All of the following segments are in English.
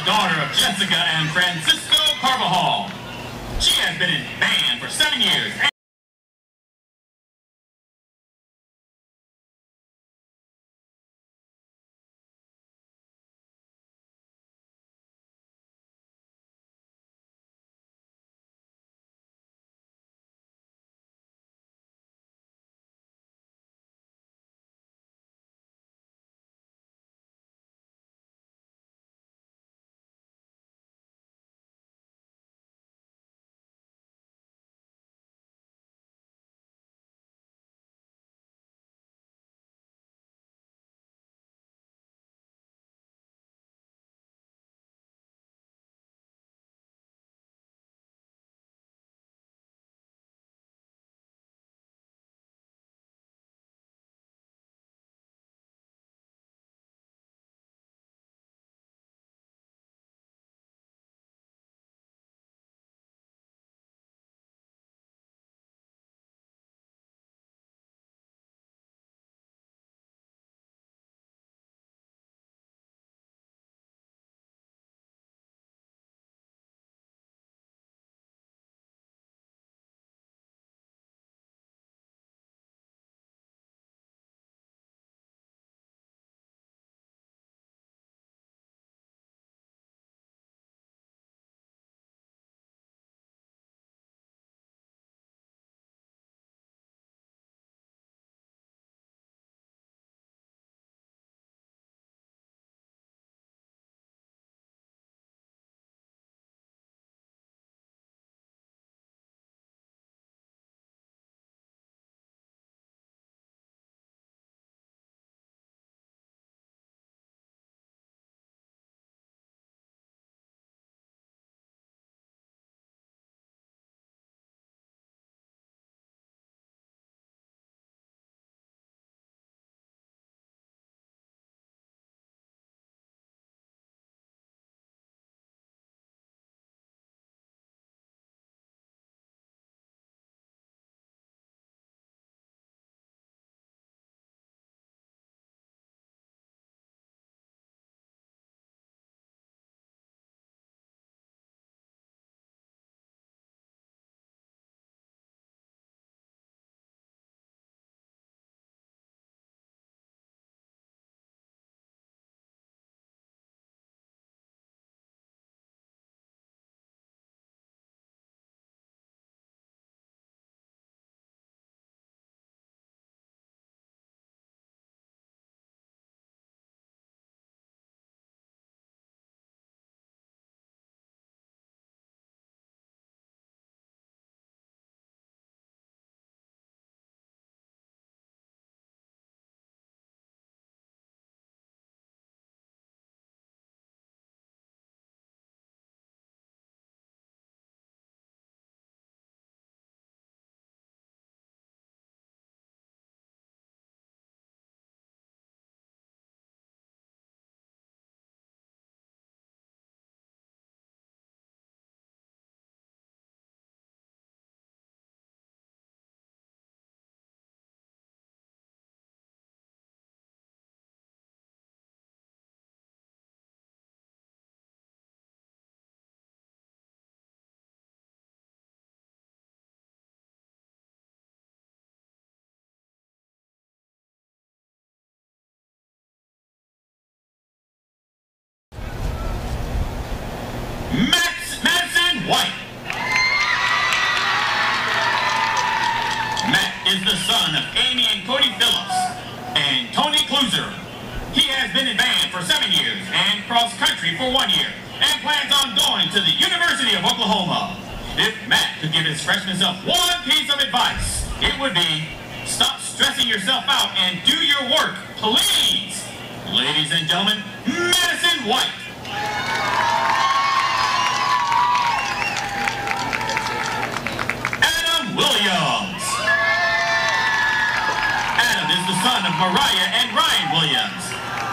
the daughter of Jessica and Francisco Carvajal. She has been in band for 7 years. Madison White. Matt is the son of Amy and Cody Phillips and Tony Kluser. He has been in band for 7 years and cross country for 1 year and plans on going to the University of Oklahoma. If Matt could give his freshman self one piece of advice, it would be stop stressing yourself out and do your work, please. Ladies and gentlemen, Madison White. Williams. Adam is the son of Mariah and Ryan Williams.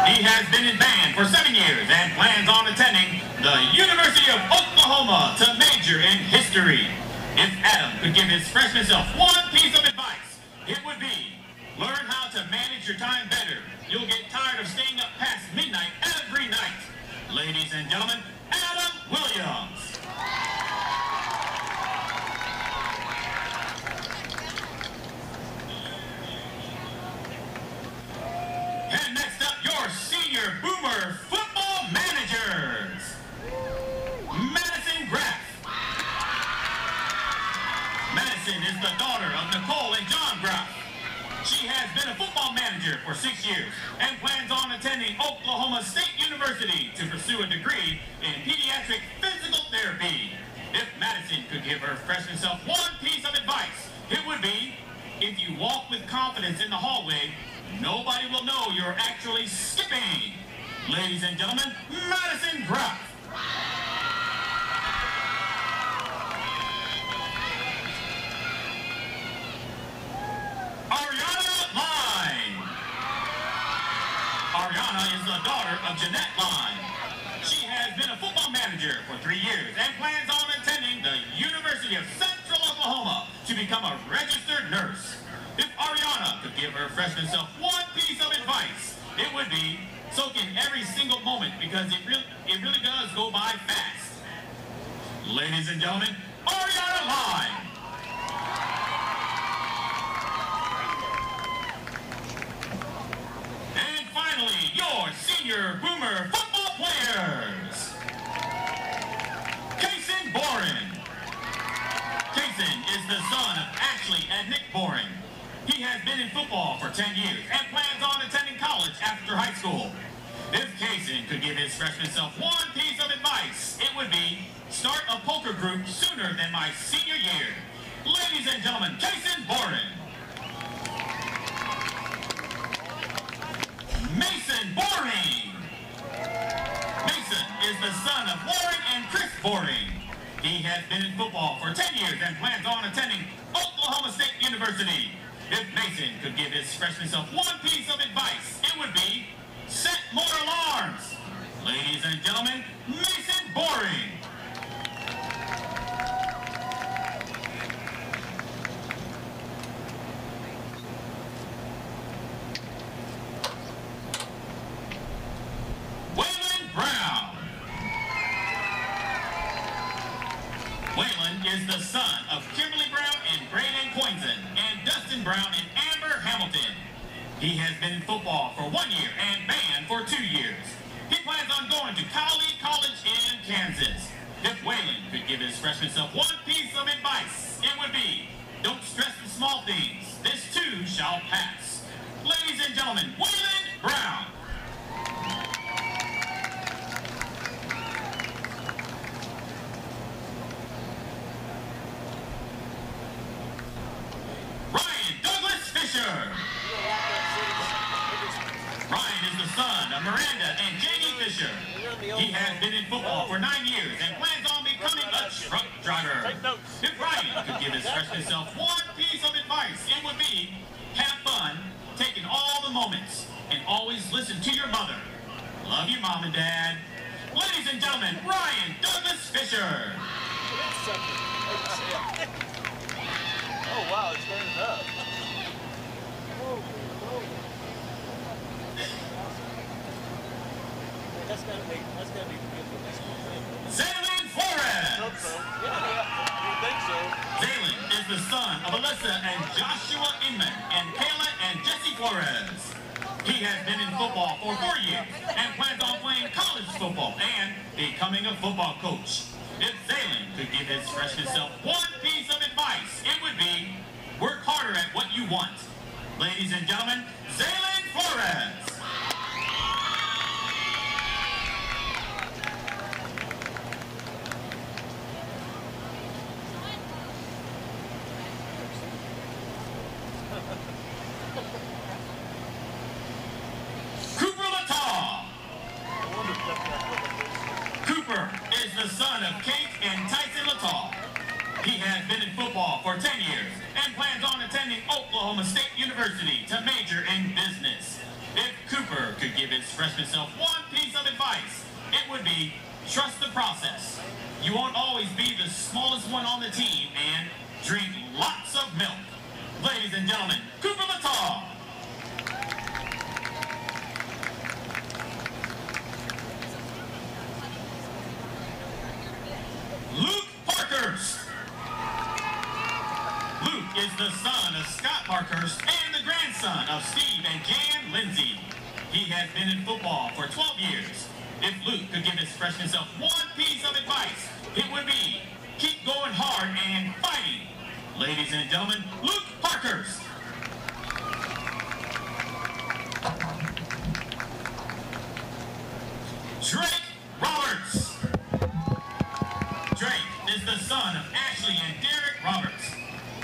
He has been in band for 7 years and plans on attending the University of Oklahoma to major in history. If Adam could give his freshman self one piece of advice, it would be learn how to manage your time better. You'll get tired of staying up past midnight every night. Ladies and gentlemen, Williams. And next up, your senior Boomer football managers. Madison Graff. Madison is the daughter of Nicole and John Graff. She has been a football manager for 6 years and plans on attending Oklahoma State University to pursue a degree in pediatric physical therapy. If Madison could give her freshman self one piece of advice, it would be, if you walk with confidence in the hallway, nobody will know you're actually skipping. Ladies and gentlemen, Madison Graff. Ariana is the daughter of Jeanette Line. She has been a football manager for 3 years and plans on attending the University of Central Oklahoma to become a registered nurse. If Ariana could give her freshman self one piece of advice, it would be soak in every single moment because it really does go by fast. Ladies and gentlemen, Ariana Line. Your senior Boomer football players. Kason Boren. Kason is the son of Ashley and Nick Boren. He has been in football for 10 years and plans on attending college after high school. If Kason could give his freshman self one piece of advice, it would be start a poker group sooner than my senior year. Ladies and gentlemen, Kason Boren. Mason Boring. Mason is the son of Warren and Chris Boring. He has been in football for 10 years and plans on attending Oklahoma State University. If Mason could give his freshman self one piece of advice, it would be set more alarms. Ladies and gentlemen, Mason Boring. Waylon is the son of Kimberly Brown and Brayden Coinson and Dustin Brown and Amber Hamilton. He has been in football for 1 year and band for 2 years. He plans on going to Cowley College in Kansas. If Waylon could give his freshman self one piece of advice, it would be, don't stress the small things. This too shall pass. Ladies and gentlemen, Waylon Brown. Ryan is the son of Miranda and J.D. Fisher. He has been in football for 9 years and plans on becoming a truck driver. If Ryan could give his freshman self one piece of advice, it would be have fun, take in all the moments, and always listen to your mother. Love you, Mom and Dad. Ladies and gentlemen, Ryan Douglas Fisher. Oh, wow, it's turning up. That's gotta be good for this one. Zaylin Flores. You think so? Zaylin is the son of Alyssa and Joshua Inman and Kayla and Jesse Flores. He has been in football for 4 years and plans on playing college football and becoming a football coach. If Zaylin could give his freshman self one piece of advice, it would be work harder at what you want. Ladies and gentlemen, Zaylin Flores. Cooper is the son of Kate and Tyson Lataw. He has been in football for 10 years and plans on attending Oklahoma State University to major in business. If Cooper could give his freshman self one piece of advice, it would be trust the process. You won't always be the smallest one on the team and drink lots of milk. Ladies and gentlemen, Cooper Lataw. Parkhurst and the grandson of Steve and Jan Lindsay. He has been in football for 12 years. If Luke could give his freshman self one piece of advice, it would be keep going hard and fighting. Ladies and gentlemen, Luke Parkhurst. Drake Roberts. Drake is the son of Ashley and Derek Roberts.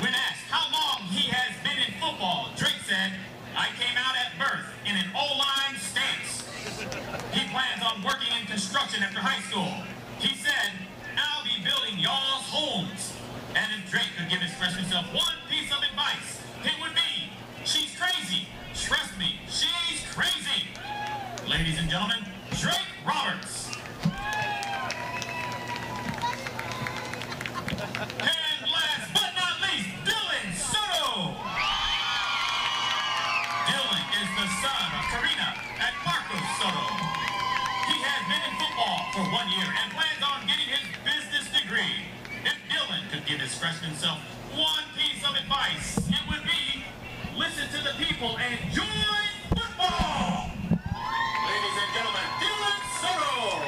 When asked how long he has been in football, Drake said, I came out at birth in an O-line stance. He plans on working in construction after high school. He said, I'll be building y'all's homes. And if Drake could give his freshman self one piece of advice, it would be, she's crazy. Trust me, she's crazy. Ladies and gentlemen, Drake Roberts. And last but not least, Dylan Soto. Dylan is the son of Karina and Marcos Soto. He has been in football for 1 year and plans on getting his business degree. If Dylan could give his freshman self one piece of advice, it would be, listen to the people and join football. Ladies and gentlemen, Dylan Soto.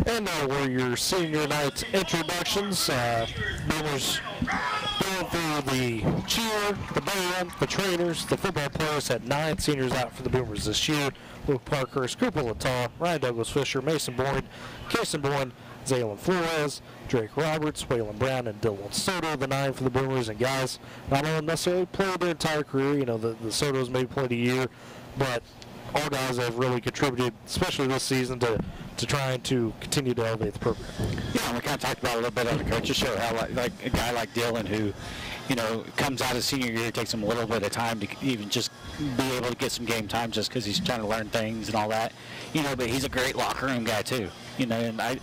And now were your senior night introductions. Boomers going through the cheer, the band, the trainers, the football players. Had 9 seniors out for the Boomers this year. Luke Parkhurst, Cooper Lataw, Ryan Douglas Fisher, Mason Boyd, Kason Boyd, Zaylen Flores, Drake Roberts, Waylon Brown, and Dylan Soto, the 9 for the Boomers. And guys, not all necessarily played their entire career. You know, the Sotos maybe played a year, but all guys have really contributed, especially this season, to trying to continue to elevate the program. Yeah, we kind of talked about a little bit on the coaches show how like a guy like Dylan who, you know, comes out of senior year, takes him a little bit of time to even just be able to get some game time just because he's trying to learn things and all that, you know, but he's a great locker room guy too, you know, and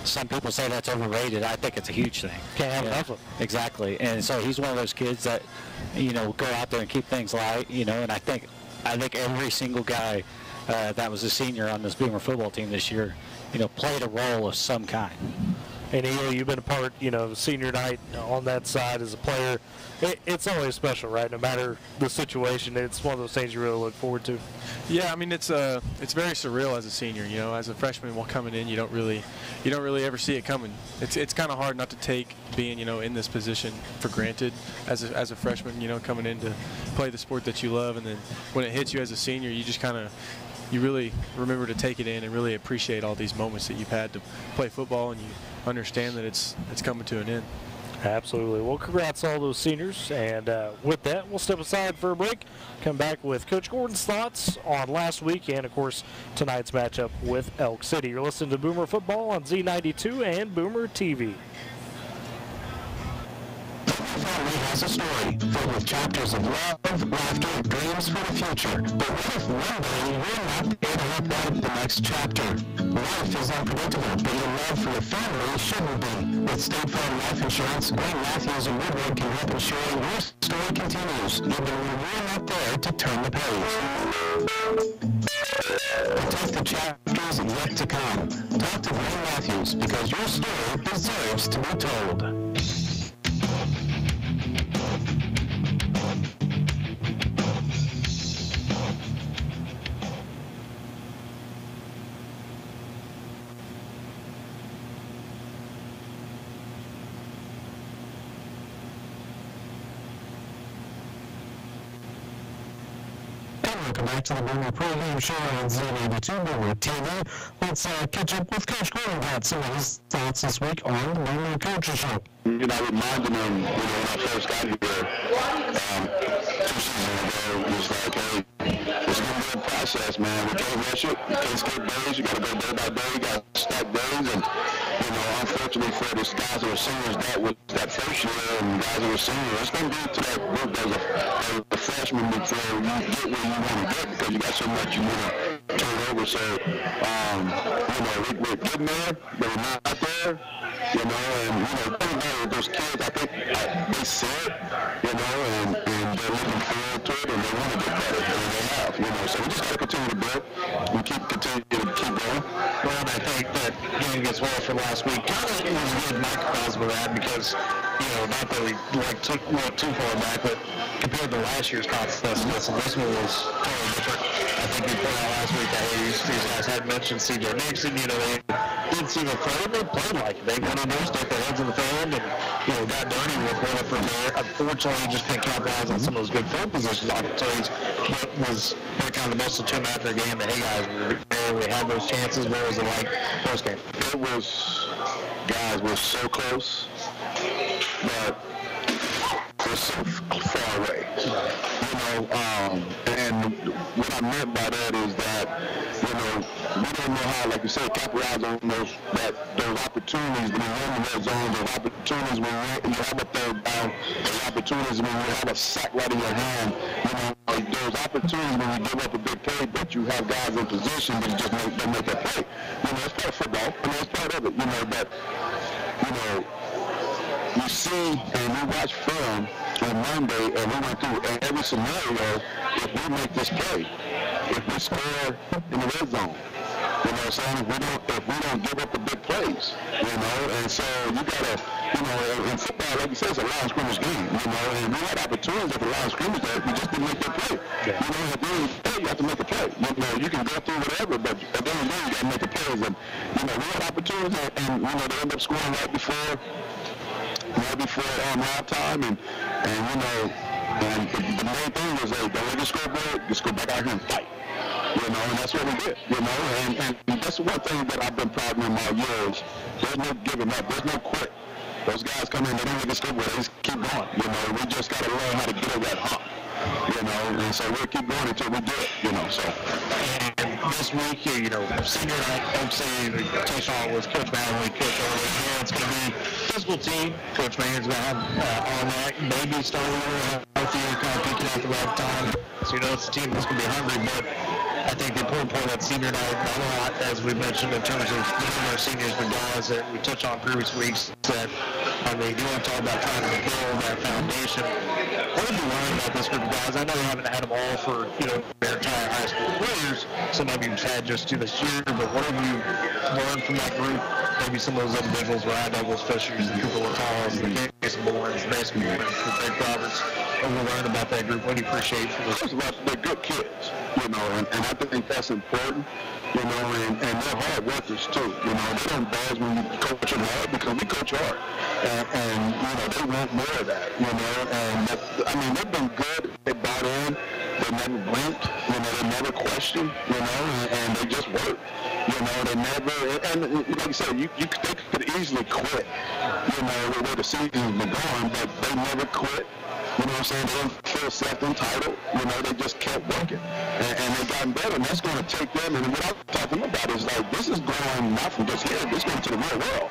some people say that's overrated. I think it's a huge thing. Can't have enough of it. Exactly. And so he's one of those kids that, you know, go out there and keep things light, you know, and I think every single guy that was a senior on this Boomer football team this year, you know, played a role of some kind. And you've been a part, you know, senior night on that side as a player. It's always special, right? No matter the situation, it's one of those things you really look forward to. Yeah, I mean it's very surreal as a senior. You know, as a freshman, while coming in, you don't really ever see it coming. It's kind of hard not to take being, you know, in this position for granted as a freshman. You know, coming in to play the sport that you love, and then when it hits you as a senior, you just kind of really remember to take it in and really appreciate all these moments that you've had to play football, and you understand that it's coming to an end. Absolutely. Well, congrats to all those seniors. And with that, we'll step aside for a break. Come back with Coach Gordon's thoughts on last week and, of course, tonight's matchup with Elk City. You're listening to Boomer Football on Z92 and Boomer TV. Family has a story filled with chapters of love, laughter, and dreams for the future. But what if one day you're not there to help write the next chapter? Life is unpredictable, but your love for your family shouldn't be. With State Farm Life Insurance, Wayne Matthews and Woodward can help ensure your story continues, even when you're not there to turn the page. Protect the chapters yet to come. Talk to Wayne Matthews, because your story deserves to be told. Welcome back to the Boomer pregame show on Z92 Boomer TV. Let's catch up with Coach Gordon about some of his thoughts this week on the Boomer Coaches Show. You know, I reminded him, when I first got here, 2 seasons ago, it was like, hey, it's going to be a process, man. We can't rush it. You can't skip days. You got to go day by day. You got to stack days. And, you know, unfortunately for these guys that were seniors, that was that first year, and guys that were seniors, it's going to be to that group as a freshman before you get where you want to get, because you got so much you want to turn over. So, you know, we're getting there, but we're not there, you know, and, you know, thinking about those kids, I think they see it, you know, and they're looking forward to it, and they want to get better, and they have, you know. So we just got to continue to build and continue to keep going. Well, and I think that getting against Williford last week kind of was a good microcosm of that because, not that we went too far back, but compared to last year's contest, this one was totally different. I think we pointed out last week that these guys had mentioned C.J. Nixon, they didn't seem afraid. They played like it. They went in there, stuck their heads in the fan, and, got dirty with Williford there. Unfortunately, just couldn't capitalize on some of those good field position opportunities, but was kind of the message to him after the game that, hey, guys, we were there, we had those chances. What was it like post game? It was, guys, we're so close, but we're so far away. And what I meant by that is that, we don't know how, like you said, capitalize on those opportunities when you're in the red zone, those opportunities when you have a third down, those opportunities when you have a sack right in your hand, those opportunities when you give up a big play, but you have guys in position that just don't make that play. It's part of football. It's part of it, but, you see and we watch film on Monday and we went through every scenario if we make this play, if we score in the red zone. If we don't give up the big plays, and so you gotta, in football, like you said, it's a line of scrimmage game, and we had opportunities at the line of scrimmage that we just didn't make that play. At the end of the day, you have to make a play. You can go through whatever, but at the end of the day, you gotta make the plays. And, we had opportunities, and they end up scoring right before halftime, and the main thing was, hey, don't let the scoreboard, just go back out here and fight. And that's what we did, and that's one thing that I've been proud of in all years. There's no giving up, there's no quit. Those guys come in, they don't let the scoreboard, they just keep going, we just got to learn how to get over that hump, and so we'll keep going until we do it, so. And this week, senior night, Oak City, touched on with Coach Manley, Coach earlier, it's going to be a physical team. Coach Maynard's going to have all night, maybe starting a little healthier, kind of peaking at the right time. So, it's a team that's going to be hungry, but I think the important point at senior night, not a lot, as we mentioned, in terms of the our seniors, but guys that we touched on previous weeks, that they do want to talk about trying to build that foundation. What have you learned about this group of guys? I know you haven't had them all for, their entire high school careers. Some of you've had just this year, but what have you learned from that group? Maybe some of those individuals, Ryan Douglas Fishers, the Cooper Latallas, the Jason Bournes, the Mason Bournes, the Greg Roberts. What have you learned about that group? What do you appreciate from this? First of all, they're good kids, and I think that's important, and they're hard workers too, they don't buzz when you coach them hard because we coach hard, and they want more of that, and they've been good, they bought in, they never blinked, they never questioned, and they just work, they never, and like you said, they could easily quit, the way the season's been going, but they never quit. They didn't feel self-entitled. They just kept working. And they gotten better, and that's going to take them. And what I'm talking about is, like, this is going not from just here, this is going to the real world.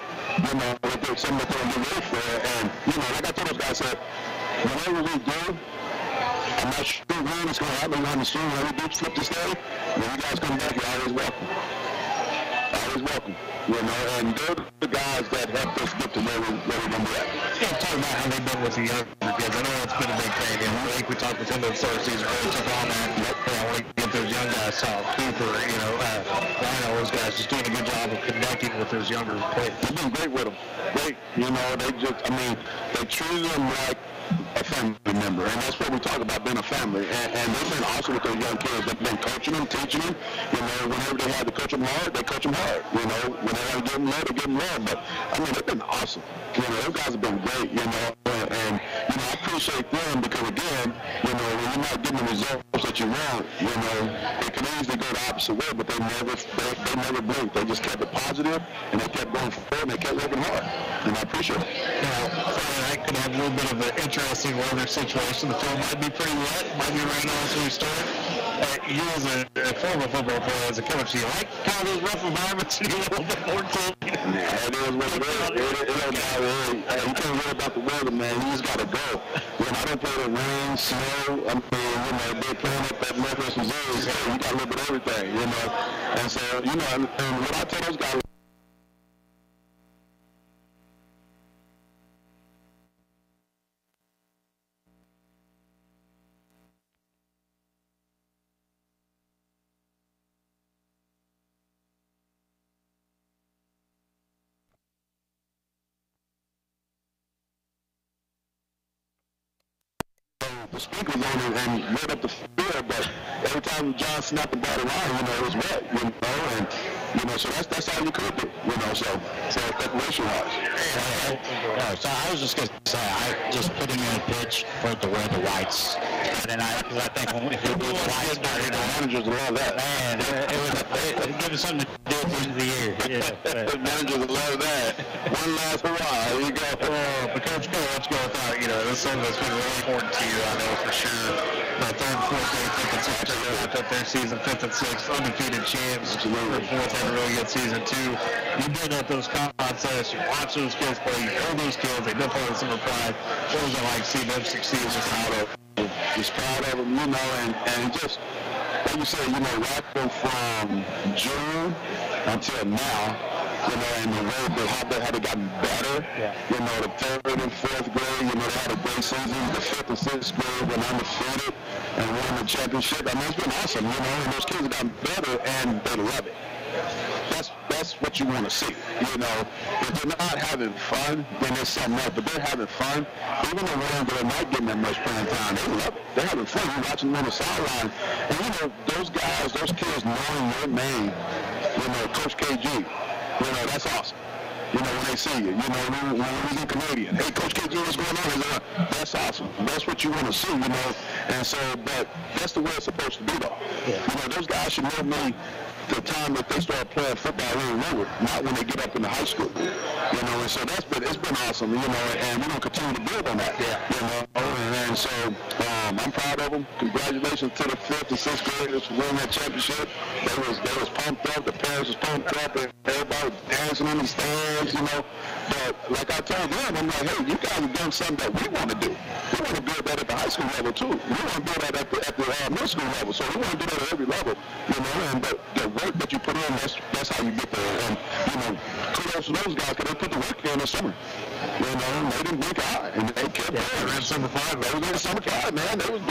It's something that they're going to get ready for. And, like I told those guys, whatever we do, I'm not sure when it's going to happen behind the scene. When we do flip this day, when you guys come back, you're always welcome. Always welcome. And they're the guys that helped us get to where we're going to be at. Yeah, talk about how they've been with the younger kids. I know it's been a big thing, and I think we talked with him at the start of the season, really took on that. I want to get those young guys, Cooper, Ryan, all those guys just doing a good job of connecting with those younger players. They've been great with them. Great. They treated them like a family member, and that's what we talk about, being a family. And they've been awesome with those young kids. They've been coaching them, teaching them. Whenever they had to coach them hard, they coach them hard. When they had to give them love, they give them love. But they've been awesome. Those guys have been great. And I appreciate them because again, when you're not getting the results that you want, it can easily go the opposite way. But they never blinked. They just kept it positive, and they kept going forward, and they kept working hard. And I appreciate it. Friday night could have a little bit of an interesting weather situation. The field might be pretty wet, might be raining as we start. You as a former football player, as a coach, do you like kind of those rough environments? You need a little bit more cool? Nah, it is what it is. It don't matter. You can't worry about the weather, man. You just got to go. I don't play with rain, snow. They're playing up at Memphis, Missouri, so you got a little bit of everything, And so, and what I tell those guys, the sprinkles on it and lit up the field, but every time John snapped the ball around, it was wet, and so that's all you could do, so preparation-wise. So I was just going to say, I just put him in a pitch for it to wear the whites. And I think when we do the whites, managers love that. Man, it gives us something to do at the end of the year. The managers love that. One last hurrah. Here you go. But Coach Cole, let's go without, this is something that's been really important to you, I know for sure. The third and fourth day, fifth and sixth, they wrapped up their season, fifth and sixth, undefeated champs. The fourth had a really good season, too. You build up those contests, you watch those kids play, you hold those kids, they don't play with summer pride. What was it like seeing them succeed just out of? Just proud of them, and just, like you said, right from June until now, and the way how they gotten better. The third and fourth grade, they had a great season. The fifth and sixth grade went undefeated and won the championship. It's been awesome, and those kids have gotten better and they love it. That's what you want to see, If they're not having fun, then there's something else. But they're having fun. Even the ones that are not getting that much playing time, they love it. They're having fun. You're watching them on the sideline. And, those guys, those kids knowing your name, Coach KG, that's awesome. When they see you, when we're Canadian. Hey, Coach KG, what's going on? That's awesome. That's what you want to see, And so, but that's the way it's supposed to be, though. Those guys should know me the time that they start playing football in Woodward, not when they get up into high school. And so it's been awesome, and we're going to continue to build on that. And so I'm proud of them. Congratulations to the fifth and sixth graders for winning that championship. They was pumped up, the parents was pumped up, and everybody was dancing in the stands, But like I told them, I'm like, hey, you guys have done something that we want to do. We want to build that at the high school level too. We want to build that at the middle school level. So we want to do that at every level, but the work that you put in, that's how you get there. And, kudos to those guys because they put the work in the summer. They didn't blink an eye. And they kept going. They were in summer five. They was in summer five, man. They was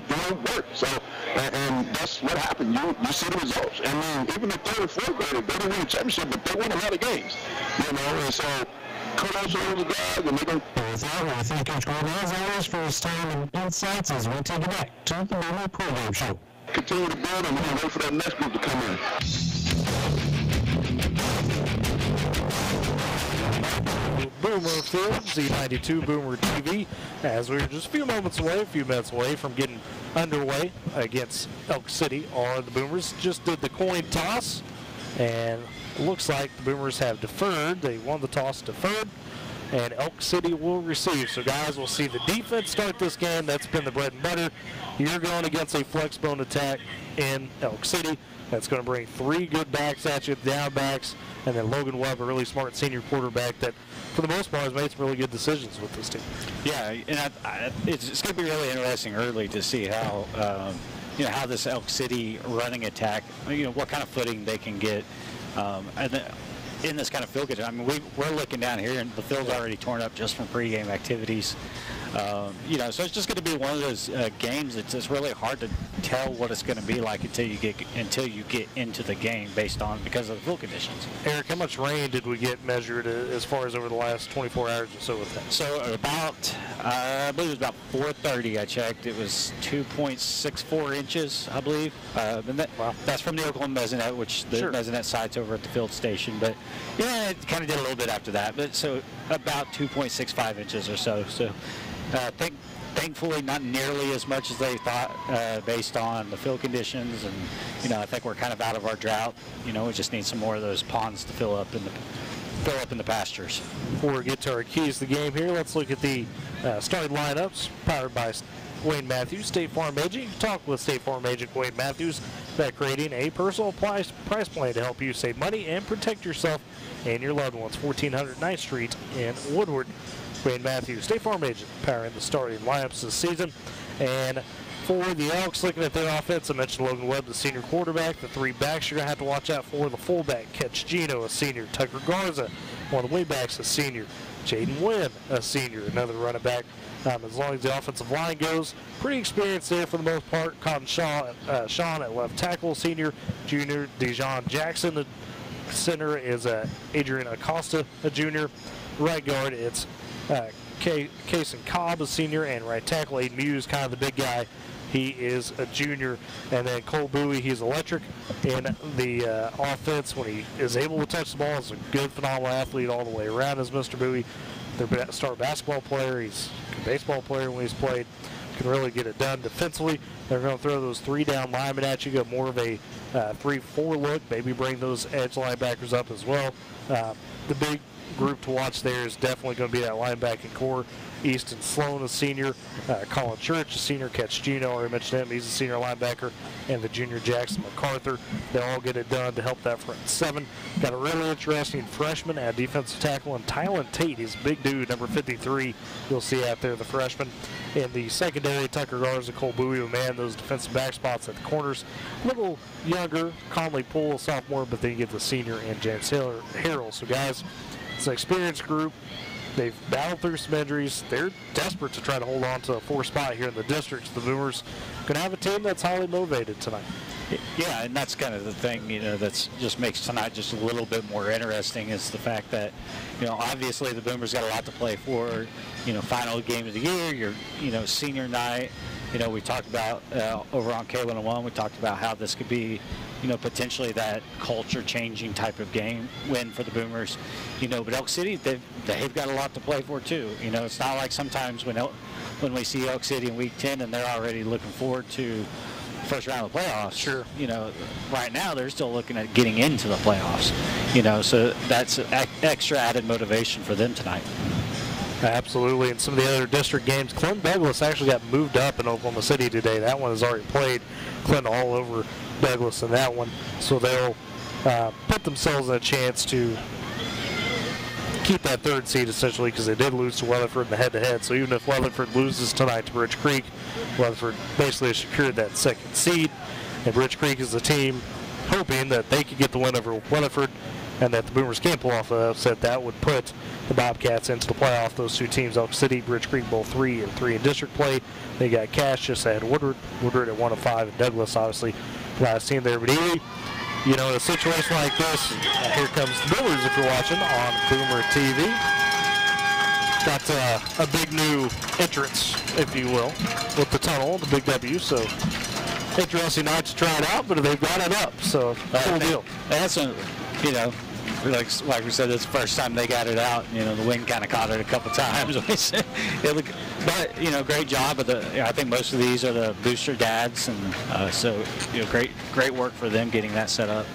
doing work. So, and that's what happened. You see the results. Even the third and fourth graders, they didn't win the championship, but they won a lot of games. And so, kudos to those guys, and they're going to... With that, we thank Coach Gordon as always for his time and insights as we take it back to the Boomer Pregame Show. Continue to build, and we're going to wait for that next group to come in. Boomer Fields, Z92 Boomer TV, as we're just a few minutes away from getting underway against Elk City. Or the Boomers just did the coin toss, and it looks like the Boomers have deferred. They won the toss, deferred, and Elk City will receive. So guys, we'll see the defense start this game. That's been the bread and butter. You're going against a flex bone attack in Elk City. That's going to bring three good backs at you, down backs, and then Logan Webb, a really smart senior quarterback that, for the most part, has made some really good decisions with this team. Yeah, and it's going to be really interesting early to see how, how this Elk City running attack, what kind of footing they can get. In this kind of field condition. I mean, we're looking down here, and the field's already torn up just from pregame activities. So it's just going to be one of those games. It's really hard to tell what it's going to be like until you get into the game because of the field conditions. Eric, how much rain did we get measured as far as over the last 24 hours or so with that? So about, I believe it was about 4:30. I checked. It was 2.64 inches, I believe. And that's from the Oklahoma Mesonet, which the Mesonet site's over at the field station. But yeah, it kind of did a little bit after that. But so about 2.65 inches or so. So. Thankfully, not nearly as much as they thought based on the field conditions, and I think we're kind of out of our drought. We just need some more of those ponds to fill up in the pastures. Before we get to our keys to the game here, let's look at the starting lineups powered by Wayne Matthews, State Farm Agent. Talk with State Farm Agent Wayne Matthews about creating a personal price plan to help you save money and protect yourself and your loved ones. 1400 9th Street in Woodward. Wayne Matthews, State Farm Agent, powering the starting lineups this season. And for the Elks, looking at their offense, I mentioned Logan Webb, the senior quarterback. The three backs you're going to have to watch out for: the fullback, Catch Gino, a senior; Tucker Garza, one of the wingbacks, a senior; Jaden Wynn, a senior; another running back. As long as the offensive line goes, pretty experienced there for the most part. Cotton Sean at left tackle, senior; junior Dejon Jackson. The center is Adrian Acosta, a junior. Right guard, it's Kason Cobb, a senior, and right tackle Aiden Muse, kind of the big guy. He is a junior. And then Cole Bowie, he's electric in the offense when he is able to touch the ball. He's a good, phenomenal athlete all the way around as Mr. Bowie. Their star basketball player. He's a baseball player when he's played. Can really get it done defensively. They're going to throw those 3-down linemen at you, get more of a 3-4 look, maybe bring those edge linebackers up as well. The big group to watch there is definitely going to be that linebacking core. Easton Sloan, a senior. Colin Church, a senior. Catch Gino, I already mentioned him. He's a senior linebacker. And the junior Jackson MacArthur. They'll all get it done to help that front seven. Got a really interesting freshman at defensive tackle, and Tylen Tate. He's a big dude, number 53. You'll see out there, the freshman. In the secondary, Tucker Garza, Cole Bowie will man those defensive back spots at the corners. A little younger, Conley Poole, sophomore, but then you get the senior and James Harrell. So, guys, it's an experienced group. They've battled through some injuries. They're desperate to try to hold on to a 4th spot here in the district. The Boomers going to have a team that's highly motivated tonight. Yeah, and that's kind of the thing, that's just makes tonight just a little bit more interesting is the fact that, obviously the Boomers got a lot to play for. Final game of the year, your senior night. We talked about over on K101, we talked about how this could be, potentially that culture-changing type of game win for the Boomers. But Elk City, they've got a lot to play for too. It's not like sometimes when we see Elk City in Week 10 and they're already looking forward to first round of the playoffs. Sure. Right now they're still looking at getting into the playoffs. So that's extra added motivation for them tonight. Absolutely, and some of the other district games, Clinton Douglas actually got moved up in Oklahoma City today. That one has already played. Clinton all over Douglas in that one, so they'll put themselves in a chance to keep that 3rd seed essentially, because they did lose to Weatherford in the head-to-head. So even if Weatherford loses tonight to Bridge Creek, Weatherford basically secured that 2nd seed, and Bridge Creek is the team hoping that they could get the win over Weatherford and that the Boomers can't pull off an upset. That would put the Bobcats into the playoff. Those two teams, Elk City, Bridge Creek, both 3-3 in district play. They got Cash just ahead of Woodward at 1-5, and Douglas obviously last team there. But Ely, in a situation like this, here comes the Boomers if you're watching on Boomer TV. Got a big new entrance, if you will, with the tunnel, the big W. So interesting night to try it out, but they've got it up. So cool deal. That's like we said, it's the first time they got it out. The wind kind of caught it a couple times. But great job. I think most of these are the booster dads, and so great work for them getting that set up.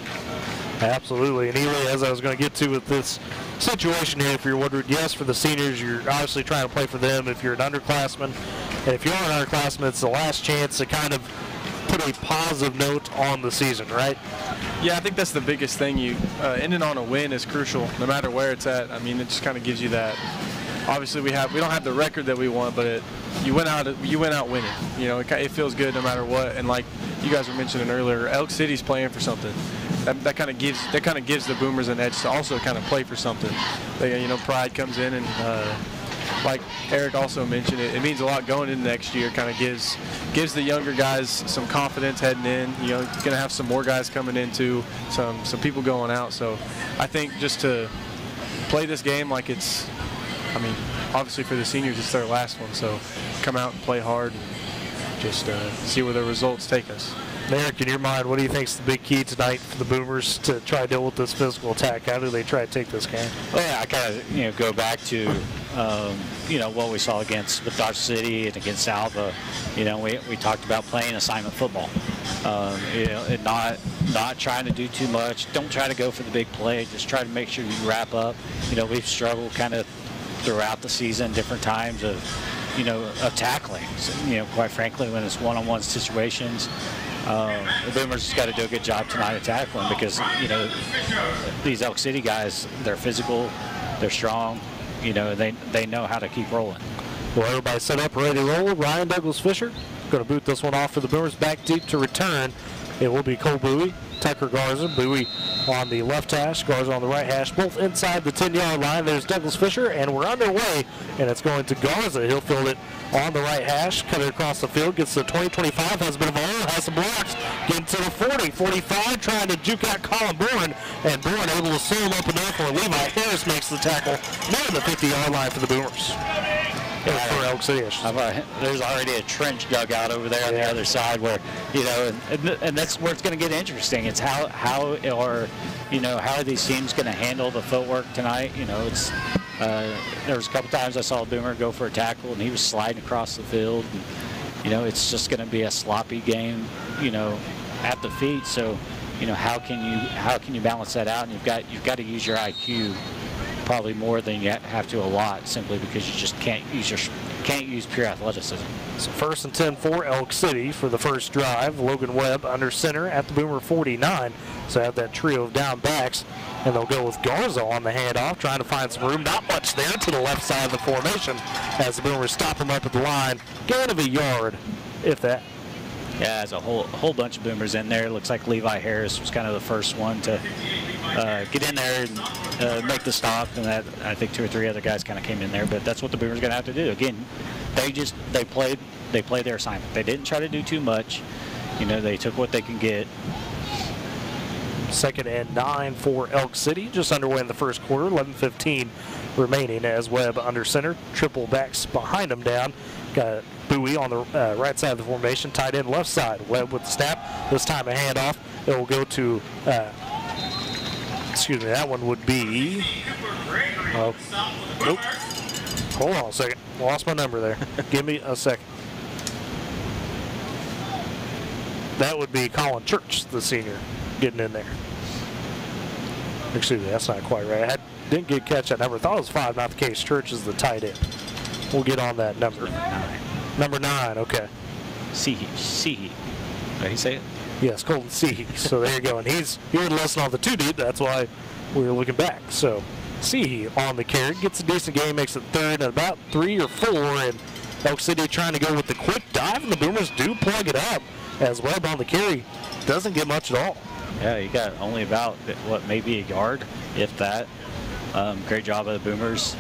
Absolutely. And Ely, as I was going to get to with this situation here, if you're wondering, yes, for the seniors, you're obviously trying to play for them. If you're an underclassman, and if you're an underclassman, it's the last chance to kind of put a positive note on the season, right? Yeah, I think that's the biggest thing. Ending on a win is crucial, no matter where it's at. I mean, it just kind of gives you that. Obviously, we don't have the record that we want, but you went out winning. It feels good no matter what. And like you guys were mentioning earlier, Elk City's playing for something. That kind of gives the Boomers an edge to also kind of play for something. Pride comes in, and like Eric also mentioned, it means a lot going into next year. Kind of gives the younger guys some confidence heading in. Going to have some more guys coming into, some people going out. So I think just to play this game like it's, obviously for the seniors it's their last one. So come out and play hard and just see where the results take us. Eric, in your mind, what do you think is the big key tonight for the Boomers to try to deal with this physical attack? How do they try to take this game? Well, yeah, I kind of go back to what we saw with Dodge City and against Alva. We talked about playing assignment football. And not trying to do too much. Don't try to go for the big play. Just try to make sure you wrap up. We've struggled kind of throughout the season, different times of tackling. So, quite frankly, when it's one-on-one situations. The Boomers just got to do a good job tonight of tackling because, these Elk City guys, they're physical, they're strong, they know how to keep rolling. Well, everybody set up, ready to roll. Ryan Douglas Fisher going to boot this one off for the Boomers. Back deep to return. It will be Cole Bowie, Tucker Garza. Bowie on the left hash, Garza on the right hash, both inside the 10-yard line. There's Douglas Fisher, and we're underway, and it's going to Garza. He'll field it on the right hash, cut it across the field, gets to the 20, 25, has a bit of a hole, has some blocks, getting to the 40, 45, trying to juke out Colin Bourne, and Bourne able to slow him up enough where Levi Harris makes the tackle, near the 50-yard line for the Boomers. For Elk City, there's already a trench dug out over there on the other side where, and that's where it's going to get interesting. It's how are these teams going to handle the footwork tonight? It's there was a couple times I saw a Boomer go for a tackle and he was sliding across the field. And, it's just going to be a sloppy game, at the feet. So, how can you balance that out? And you've got to use your IQ probably more than you have to a lot, simply because you just can't use pure athleticism. So 1st and 10 for Elk City for the first drive. Logan Webb under center at the Boomer 49. So have that trio of down backs, and they'll go with Garza on the handoff, trying to find some room. Not much there to the left side of the formation as the Boomers stop him up at the line. Gain of a yard, if that. Yeah, there's a whole bunch of Boomers in there. It looks like Levi Harris was kind of the first one to get in there and make the stop, and that I think 2 or 3 other guys kind of came in there. But that's what the Boomers are going to have to do. Again, they played their assignment. They didn't try to do too much. They took what they can get. 2nd and 9 for Elk City, just underway in the first quarter. 11:15 remaining as Webb under center. Triple backs behind him down. Got Bowie on the right side of the formation, tight end left side. Webb with the snap. This time a handoff. It will go to, that one would be, nope. Hold on a second. Lost my number there. Give me a second. That would be Colin Church, the senior, getting in there. Excuse me, that's not quite right. I didn't get catch that number. I thought it was 5, not the case. Church is the tight end. We'll get on that number. Number 9, okay. Seahee. Did he say it? Yes, Colton Seahee. So there you go. And you were listening on the 2 deep. That's why we were looking back. So Seahee on the carry. Gets a decent game, makes it 3rd and about 3 or 4. And Elk City trying to go with the quick dive, and the Boomers do plug it up as Webb on the carry. Doesn't get much at all. Yeah, you got only about, maybe a yard, if that. Great job of the Boomers.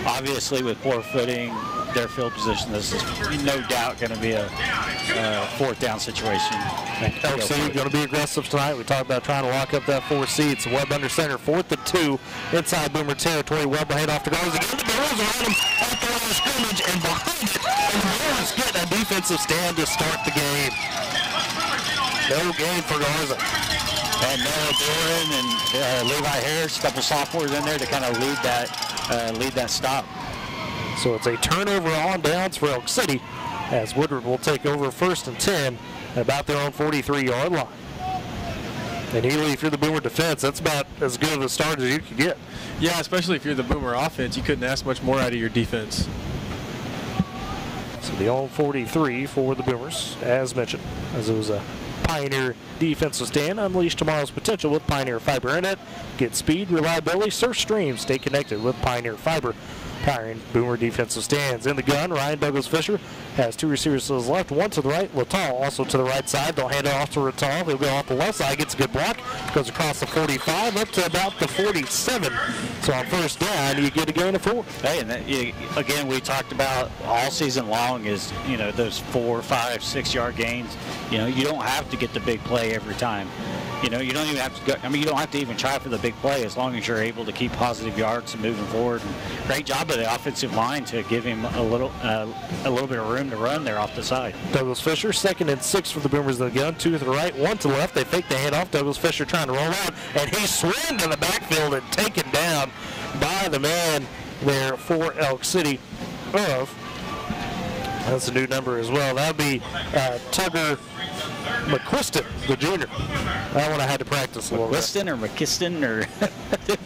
Obviously with poor footing, their field position, this is no doubt going to be a 4th down situation. Elk City going to be aggressive tonight. We talked about trying to lock up that 4 seats. Webb under center, 4th and 2, inside Boomer territory. Webb will head off to Garza. Again, the Boomers around him at the line of scrimmage and behind it. And the Boomers get a defensive stand to start the game. No gain for Garza. And Noah Doran and Levi Harris, a couple sophomores in there to kind of lead that stop. So it's a turnover on downs for Elk City as Woodward will take over 1st and 10 at about their own 43-yard line. And Ely, if you're the Boomer defense, that's about as good of a start as you could get. Yeah, especially if you're the Boomer offense, you couldn't ask much more out of your defense. So the own 43 for the Boomers, as mentioned, as it was a Pioneer defensive stand. Unleash tomorrow's potential with Pioneer Fiber in it. Get speed, reliability, surf stream. Stay connected with Pioneer Fiber. Powering Boomer defensive stands. In the gun, Ryan Douglas Fisher has 2 receivers to his left, 1 to the right. Latal also to the right side. They'll hand it off to Latal. He'll go off the left side, gets a good block, goes across the 45 up to about the 47. So on 1st down, you get a gain of 4. Hey, and again, we talked about all season long is, those 4, 5, 6 yard gains. You don't have to get the big play every time. You don't even have to go, you don't have to even try for the big play as long as you're able to keep positive yards and moving forward. And great job of the offensive line to give him a little bit of room to run there off the side. Douglas Fisher, 2nd and 6 for the Boomers in the gun. 2 to the right, 1 to the left. They fake the handoff. Douglas Fisher trying to roll out, and he swung to the backfield and taken down by the man there for Elk City of, that's a new number as well. That would be Tugger McQuiston, the junior. That one I had to practice a little bit. McQuiston or McKiston or? I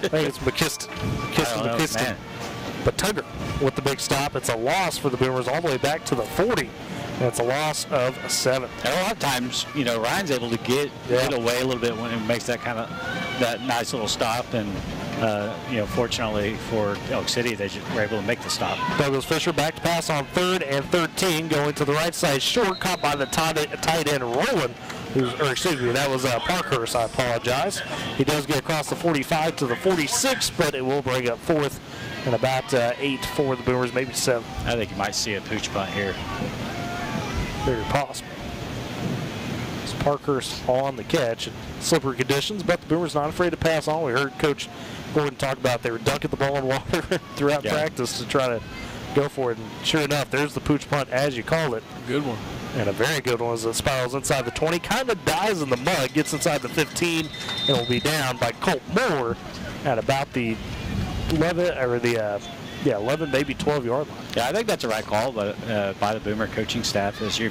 think it's McKiston. But Tugger with the big stop. It's a loss for the Boomers all the way back to the 40. And it's a loss of 7. And a lot of times, Ryan's able to get away a little bit when he makes that nice little stop. And fortunately for Elk City, they were able to make the stop. Douglas Fisher back to pass on 3rd and 13, going to the right side short, caught by the tight end Roland. That was Parkhurst, I apologize. He does get across the 45 to the 46, but it will bring up 4th and about 8 for the Boomers, maybe 7. I think you might see a pooch punt here. Very possible. It's Parkhurst on the catch. Slippery conditions, but the Boomers not afraid to pass on. We heard Coach Gordon talk about they were dunking the ball in water throughout practice to try to go for it. And sure enough, there's the pooch punt as you call it. Good one. And a very good one as it spirals inside the 20, kind of dies in the mud, gets inside the 15, and will be down by Colt Moore at about the 11, or the 11, maybe 12-yard line. Yeah, I think that's the right call by the Boomer coaching staff. Is you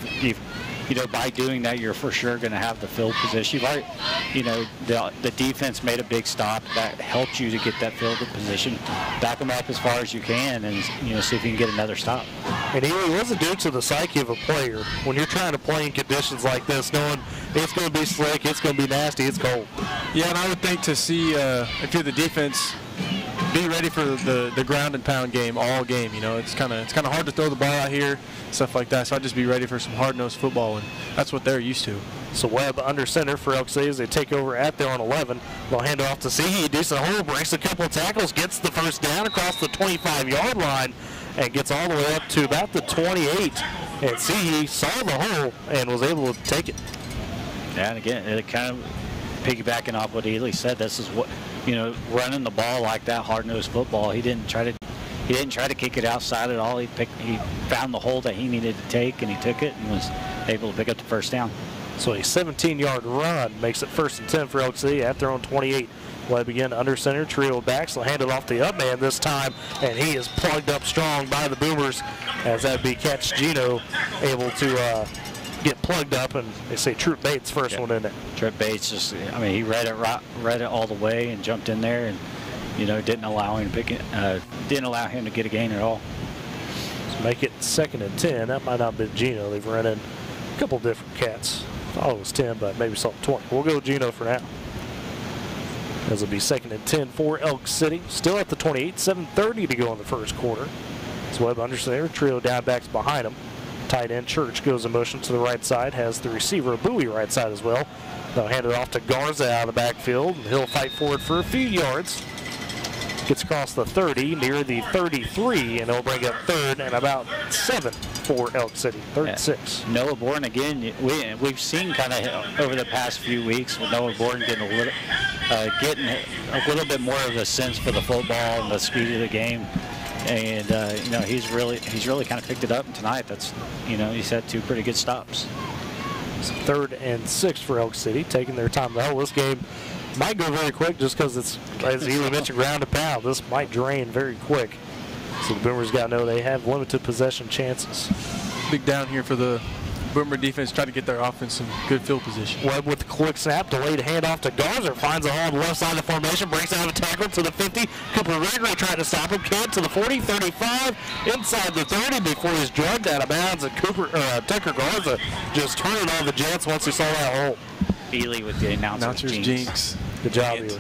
know, by doing that, you're for sure going to have the field position. You've already, you know, the defense made a big stop. That helped you to get that field position. Back them up as far as you can and, you know, see if you can get another stop. And it wasn't due to the psyche of a player. When you're trying to play in conditions like this, knowing it's going to be slick, it's going to be nasty, it's cold. Yeah, and I would think to see if you're the defense, be ready for the ground and pound game all game. You know, it's kind of hard to throw the ball out here, stuff like that. So I'd just be ready for some hard-nosed football, and that's what they're used to. So Webb under center for Elk City as they take over at their own 11. They'll hand it off to Seehee. Decent hole, breaks a couple of tackles, gets the first down across the 25-yard line, and gets all the way up to about the 28. And Seehee saw the hole and was able to take it. Yeah, and again, it kind of piggybacking off what Ely said. This is what, you know, running the ball like that, hard-nosed football. He didn't try to kick it outside at all. He found the hole that he needed to take, and he took it and was able to pick up the first down. So a 17-yard run makes it 1st and 10 for Elk City at their own 28. Webb again under center, trio backs. They'll hand it off to the up man this time, and he is plugged up strong by the Boomers as that be catch Gino able to get plugged up, and they say Troop Bates first one in there. Troop Bates just, I mean, he read it all the way and jumped in there, and, you know, didn't allow him to get a gain at all. So make it 2nd and 10. That might not have been Gino. They've run in a couple different cats. I thought it was 10, but maybe something 20. We'll go Gino for now. As it'll be 2nd and 10 for Elk City. Still at the 28, 7:30 to go in the first quarter. So Webb under center, trio down backs behind him. Tight end Church goes in motion to the right side, has the receiver Bowie right side as well. They'll hand it off to Garza out of the backfield, and he'll fight forward for a few yards. Gets across the 30, near the 33, and he'll bring up 3rd and about 7 for Elk City, 3rd and 6. Noah Bourne, again, we've seen kind of over the past few weeks with Noah Bourne getting a little bit more of a sense for the football and the speed of the game. And you know, he's really kind of picked it up tonight. That's, you know, he's had 2 pretty good stops. So 3rd and 6 for Elk City, taking their time. Though this game might go very quick just because it's, as Ely mentioned, ground and pound. This might drain very quick. So the Boomers got to know they have limited possession chances. Big down here for the Boomer defense, try to get their offense in good field position. Webb with the quick snap, delayed handoff to Garza, finds a hole on the left side of the formation, breaks out of a tackle to the 50. Cooper Gregory trying to stop him, can't, to the 40, 35, inside the 30 before he's drugged out of bounds, and Tucker Garza just turned all the jets once he saw that hole. Ely with the announcer's jinx. Good job, Ely.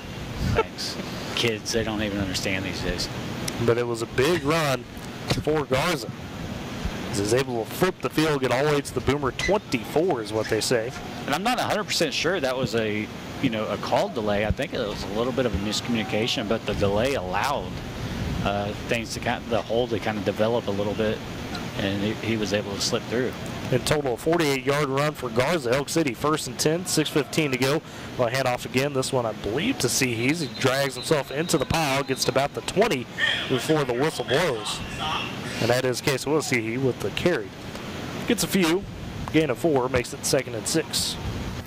Thanks. Kids, they don't even understand these days. But it was a big run for Garza. He's able to flip the field, get all the way to the Boomer 24 is what they say. And I'm not 100% sure that was a called delay. I think it was a little bit of a miscommunication, but the delay allowed things to the hole to kind of develop a little bit, and he was able to slip through. In total, a 48-yard run for Garza. Elk City 1st and 10, 6:15 to go. Well, hand off again. This one, I believe, to Seehee. He drags himself into the pile, gets to about the 20 before the whistle blows. And that is the case with Seehee with the carry. Gets a few. Gain of 4 makes it 2nd and 6.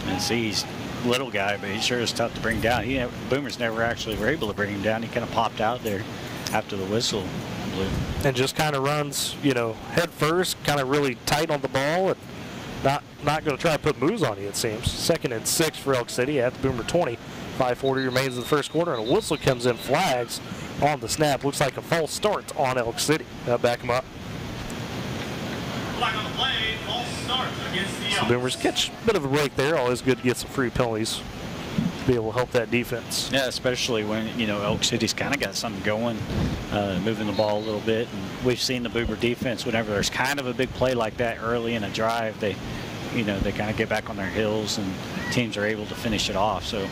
And Seehee's little guy, but he sure is tough to bring down. Boomers never actually were able to bring him down. He kind of popped out there after the whistle blew. And just kind of runs, you know, head first, kind of really tight on the ball, and not going to try to put moves on you, it seems. 2nd and 6 for Elk City at the Boomer 20. 5:40 remains in the first quarter, and a whistle comes in, flags on the snap. Looks like a false start on Elk City. Back him up. Flag on the play, false start against the So Boomers catch a bit of a break there. Always good to get some free penalties to be able to help that defense. Yeah, especially when, you know, Elk City's kind of got something going, moving the ball a little bit. And we've seen the Boomer defense, whenever there's kind of a big play like that early in a drive, they kind of get back on their heels and teams are able to finish it off. So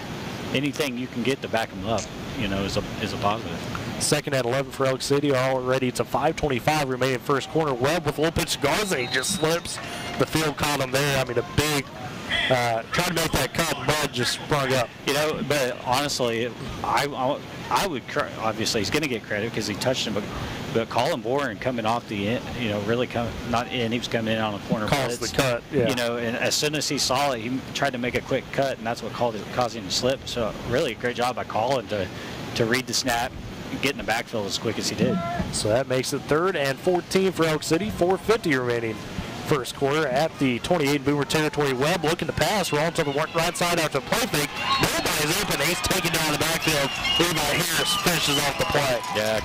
anything you can get to back them up, you know, is a positive. 2nd and 11 for Elk City, already to 5:25 remaining first quarter. Webb with a little pitch to Garza, he just slips. The field caught him there. I mean, a big, trying to make that cut, mud just sprung up. You know, but honestly, I would, obviously he's going to get credit because he touched him, but But Colin Boren coming off the end, really not in, he was coming in on a corner Caused blitz. the cut, yeah. And as soon as he saw it, he tried to make a quick cut, and that's what caused him to slip. So really a great job by Colin to read the snap, get in the backfield as quick as he did. So that makes it 3rd and 14 for Elk City. 4:50 remaining first quarter at the 28 Boomer territory. Webb looking to pass, rolling to the right side after the play fake. Nobody's open. He's taken down the backfield. Levi Harris finishes off the play. Yeah,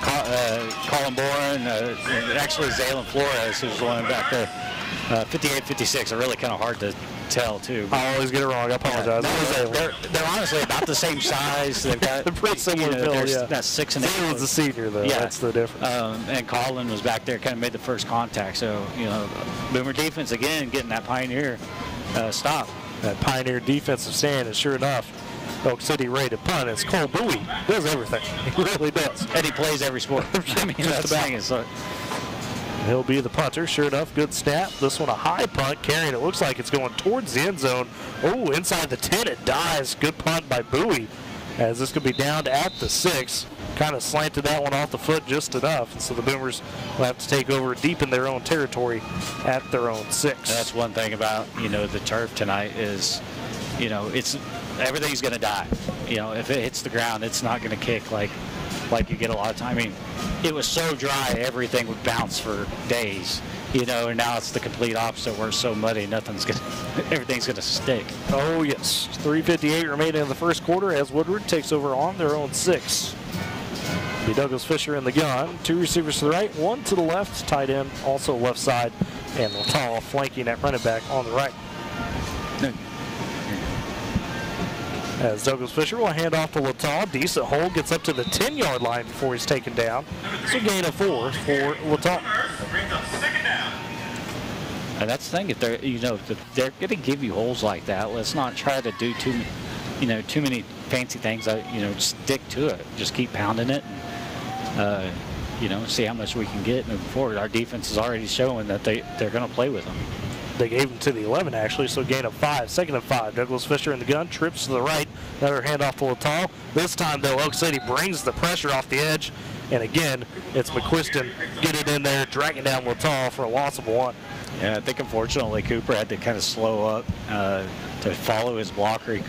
Colin Boren, actually Zaylen Flores, who's the one back there. 58-56 are really kind of hard to tell too. I always get it wrong. I apologize. They're honestly about the same size. They've got They're pretty similar build, yeah. That's 6 and 8. Zalen's a senior though. Yeah. That's the difference. And Colin was back there, kind of made the first contact. So Boomer defense again getting that Pioneer stop. That Pioneer defensive stand, and sure enough, Elk City ready to punt. It's Cole Bowie. Does everything. He really does. And he plays every sport. I mean, that's the thing. So. He'll be the punter. Sure enough, good snap. This one a high punt, carrying. It looks like it's going towards the end zone. Oh, inside the 10, it dies. Good punt by Bowie, as this could be down at the 6. Kind of slanted that one off the foot just enough. And so the Boomers will have to take over deep in their own territory at their own 6. That's one thing about, the turf tonight is, it's everything's going to die. If it hits the ground, it's not going to kick like you get a lot of time. I mean, it was so dry, everything would bounce for days, and now it's the complete opposite where it's so muddy, everything's gonna stick. Oh yes, 3:58 remaining in the first quarter as Woodward takes over on their own 6. Be Douglas Fisher in the gun, 2 receivers to the right, 1 to the left, tight end also left side, and Latal flanking at running back on the right. As Douglas Fisher will hand off to Latal. Decent hold, gets up to the 10-yard line before he's taken down. So gain of 4 for Latal. And that's the thing, if they're going to give you holes like that, let's not try to do too many fancy things. Stick to it. Just keep pounding it, and see how much we can get moving forward. Our defense is already showing that they're going to play with them. They gave him to the 11 actually, so gain of 5, 2nd and 5. Douglas Fisher in the gun, trips to the right, another handoff to Latal. This time though, Elk City brings the pressure off the edge, and again, it's McQuiston get it in there, dragging down Latal for a loss of 1. Yeah, I think unfortunately Cooper had to kind of slow up to follow his blocker. He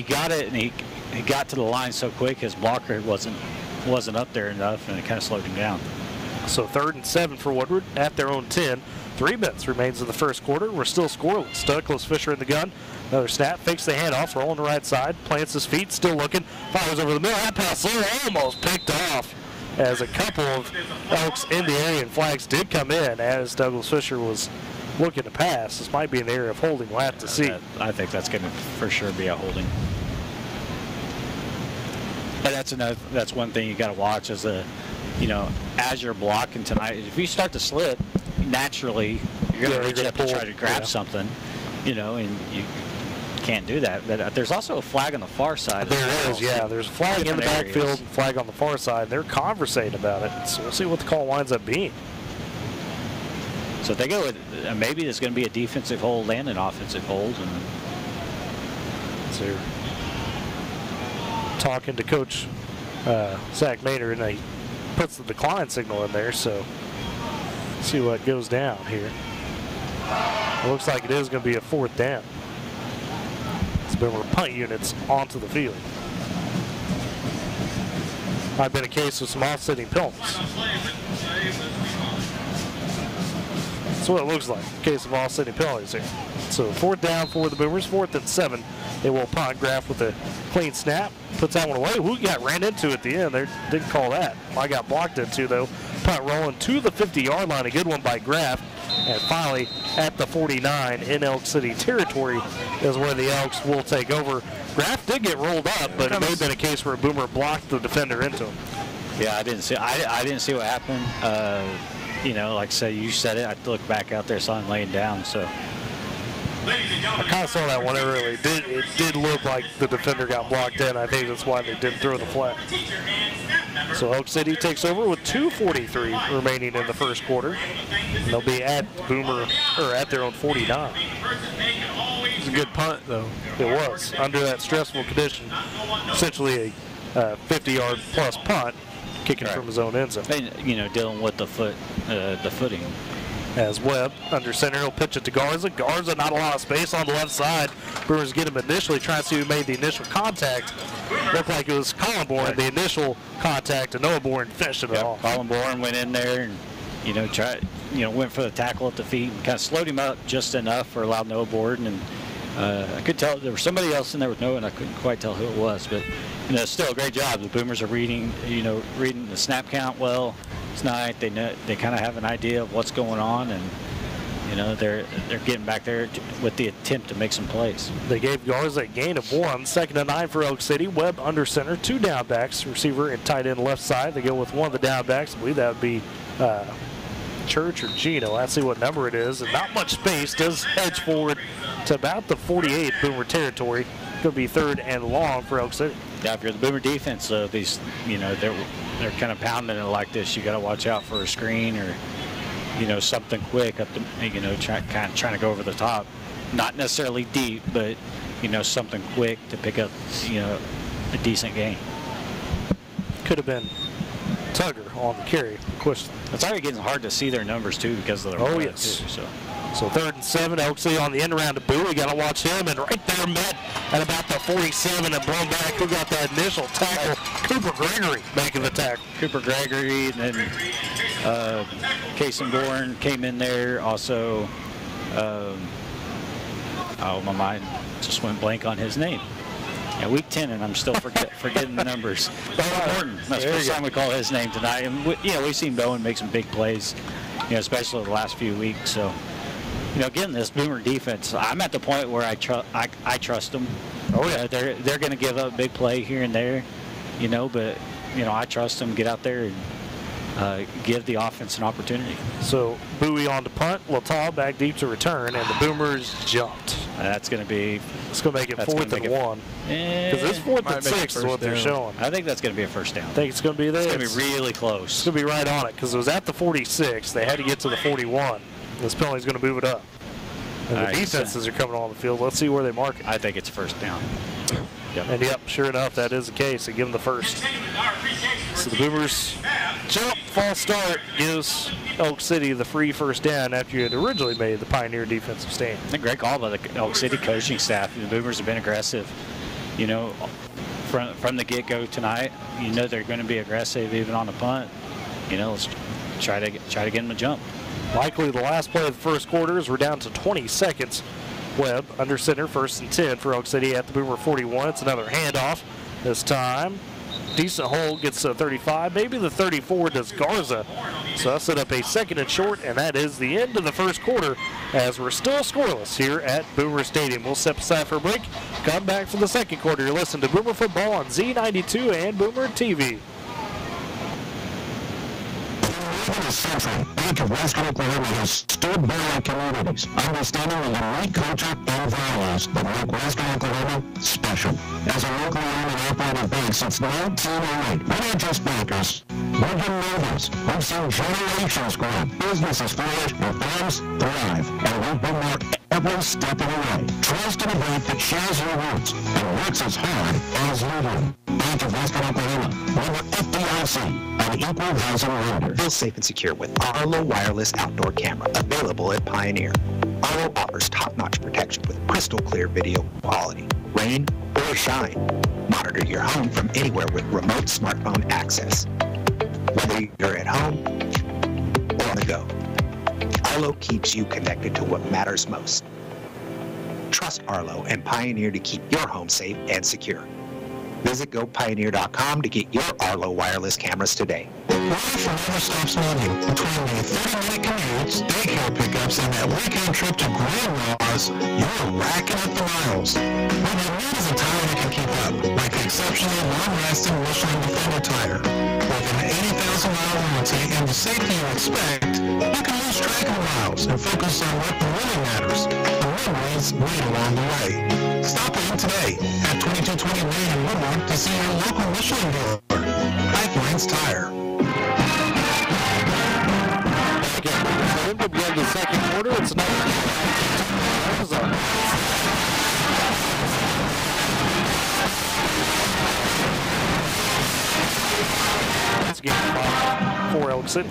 got it, and he got to the line so quick his blocker wasn't up there enough, and it kind of slowed him down. So 3rd and 7 for Woodward at their own 10. 3 minutes remains in the first quarter. We're still scoreless. Douglas Fisher in the gun. Another snap, fakes the handoff, rolling the right side, plants his feet, still looking, fires over the middle. That pass there almost picked off as a couple of Elks in the area, and flags did come in as Douglas Fisher was looking to pass. This might be an area of holding. We'll have to see. I think that's going to for sure be a holding. But that's one thing you got to watch as as you're blocking tonight. If you start to slip, naturally you're going to reach up to try to grab something, and you can't do that. But there's also a flag on the far side. There is, yeah. There's a flag in the backfield and flag on the far side. They're conversating about it, so we'll see what the call winds up being. So if they go with, maybe there's going to be a defensive hold and an offensive hold. And so talking to Coach Zach Maynard, and he puts the decline signal in there, so see what goes down here. It looks like it is going to be a 4th down. It's been punt units onto the field. Might have been a case of some offsetting penalties. That's what it looks like, a case of offsetting penalties here. So 4th down for the Boomers, 4th and 7. They will punt. Graff with a clean snap, puts that one away. Who got ran into at the end? They didn't call that. I got blocked into though. Punt rolling to the 50-yard line. A good one by Graff. And finally, at the 49 in Elk City territory is where the Elks will take over. Graff did get rolled up, but it may have been a case where a Boomer blocked the defender into him. Yeah, I didn't see what happened. Like I said, you said it. I looked back out there, saw him laying down. So I kind of saw that one early. It did look like the defender got blocked in. I think that's why they didn't throw the flag. So Elk City takes over with 2:43 remaining in the first quarter. And they'll be at at their own 49. It was a good punt, though. It was under that stressful condition. Essentially a 50-yard plus punt. kicking from his own end zone. And, you know, dealing with the footing. As Webb under center, he'll pitch it to Garza. Garza, not a lot of space on the left side. Brewers get him initially, trying to see who made the initial contact. Looked like it was Colin Bourne, the initial contact, and Noah Bourne finished it off. Colin Bourne went in there and, you know, went for the tackle at the feet and kind of slowed him up just enough for allowed Noah Bourne. And I could tell there was somebody else in there with Noah, and I couldn't quite tell who it was. But, you know, still a great job. The Boomers are reading the snap count well tonight. They kind of have an idea of what's going on, and you know they're getting back there with the attempt to make some plays. They gave Garza a gain of 1, 2nd and 9 for Elk City. Webb under center, 2 down backs, receiver and tight end left side. They go with one of the down backs. I believe that would be Church or Gino. Let's see what number it is. And not much space. Does edge forward to about the 48 Boomer territory. Could be 3rd and long for Elk City. Yeah, if you're the Boomer defense, these, you know, they're kind of pounding it like this. You got to watch out for a screen or, you know, something quick up the, you know, trying to go over the top. Not necessarily deep, but, you know, something quick to pick up, you know, a decent gain. Could have been Tugger on the carry. Of course, it's already getting hard to see their numbers too because of their yes. Too, So 3rd and 7, Elk City on the end around to Bowie. Got to watch him, and right there met at about the 47 and blown back. Who got that initial tackle? Cooper Gregory making the tackle. Cooper Gregory, and then Kason Bourne came in there. Also, oh, my mind just went blank on his name. Yeah, week 10, and I'm still forgetting the numbers. Bowen Horton, that's the first time we call his name tonight. And we've seen Bowen make some big plays, you know, especially the last few weeks. So, you know, again, this Boomer defense, I'm at the point where I trust them. Oh yeah, they're going to give up big play here and there, you know, but you know I trust them. Get out there and give the offense an opportunity. So Bowie on the punt, Latal back deep to return, and the Boomers jumped. That's going to be. It's going to make it 4th and 1. Because it's 4th and 6 is what they're showing. I think that's going to be a first down. I think it's going to be there. It's going to be really close. It's going to be right on it because it was at the 46. They had to get to the 41. This penalty is going to move it up. And the defenses are coming on the field. Let's see where they mark it. I think it's first down. Yep. And yep, sure enough, that is the case. They give them the first. So the Boomers jump, false start, gives Elk City the free first down after you had originally made the Pioneer defensive stand. A great call by the Elk City coaching staff. The Boomers have been aggressive, you know, from the get-go tonight. You know they're going to be aggressive even on the punt. You know, let's try to get them to jump. Likely the last play of the first quarter as we're down to 20 seconds. Webb under center, 1st and 10 for Elk City at the Boomer 41. It's another handoff this time. Decent hold, gets to 35, maybe the 34 does Garza. So that's set up a 2nd and short, and that is the end of the first quarter as we're still scoreless here at Boomer Stadium. We'll step aside for a break, come back for the second quarter. You're listening to Boomer Football on Z92 and Boomer TV. Central Bank of Western Oklahoma has stood by our communities, understanding the unique culture and values that make Western Oklahoma special. As a locally owned and operated bank since 1908, we're not just bankers, we're good neighbors. We've seen generations grow, businesses flourish, and farms thrive, and we've been there every step of the way. Trust in a bank that shares your roots and works as hard as you do. Bank of Western Oklahoma, member FDIC, an equal housing lender. Feel safe and secure with Arlo Wireless Outdoor Camera, available at Pioneer. Arlo offers top-notch protection with crystal clear video quality. Rain or shine, monitor your home from anywhere with remote smartphone access. Whether you're at home or on the go, Arlo keeps you connected to what matters most. Trust Arlo and Pioneer to keep your home safe and secure. Visit GoPioneer.com to get your Arlo wireless cameras today. Life never stops moving. Between the 30-minute commutes, daycare pickups, and that weekend trip to Grandma's, you're racking up the miles. But there is a tire that can keep up, like the exceptionally long-lasting Michelin Defender tire. With an 80,000-mile warranty and the safety you expect, you can lose track of miles and focus on what really matters. The memories made along the way. Stop in today at 2220 Main in Woodward to see your local Michelin dealer. Pipelines Tire. At the end of the second quarter, it's another this game Elk City.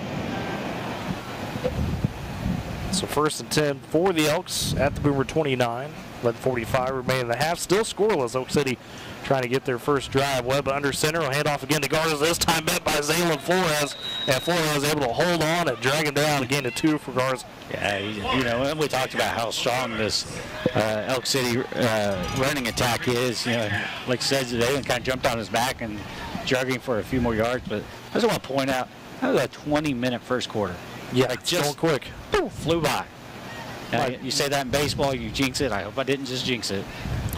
So 1st and 10 for the Elks at the Boomer 29. 11:45 remaining in the half. Still scoreless. Elk City trying to get their first drive. Webb under center. Will hand off again to Garza. This time met by Zaylen Flores. And Flores able to hold on and drag him down. A gain of 2 for Garza. Yeah, you know, and we talked about how strong this Elk City running attack is. You know, like I said, they kind of jumped on his back and dragged him for a few more yards. But I just want to point out, that was a 20-minute first quarter. Yeah, like just going quick. Flew by. You say that in baseball, you jinx it. I hope I didn't just jinx it.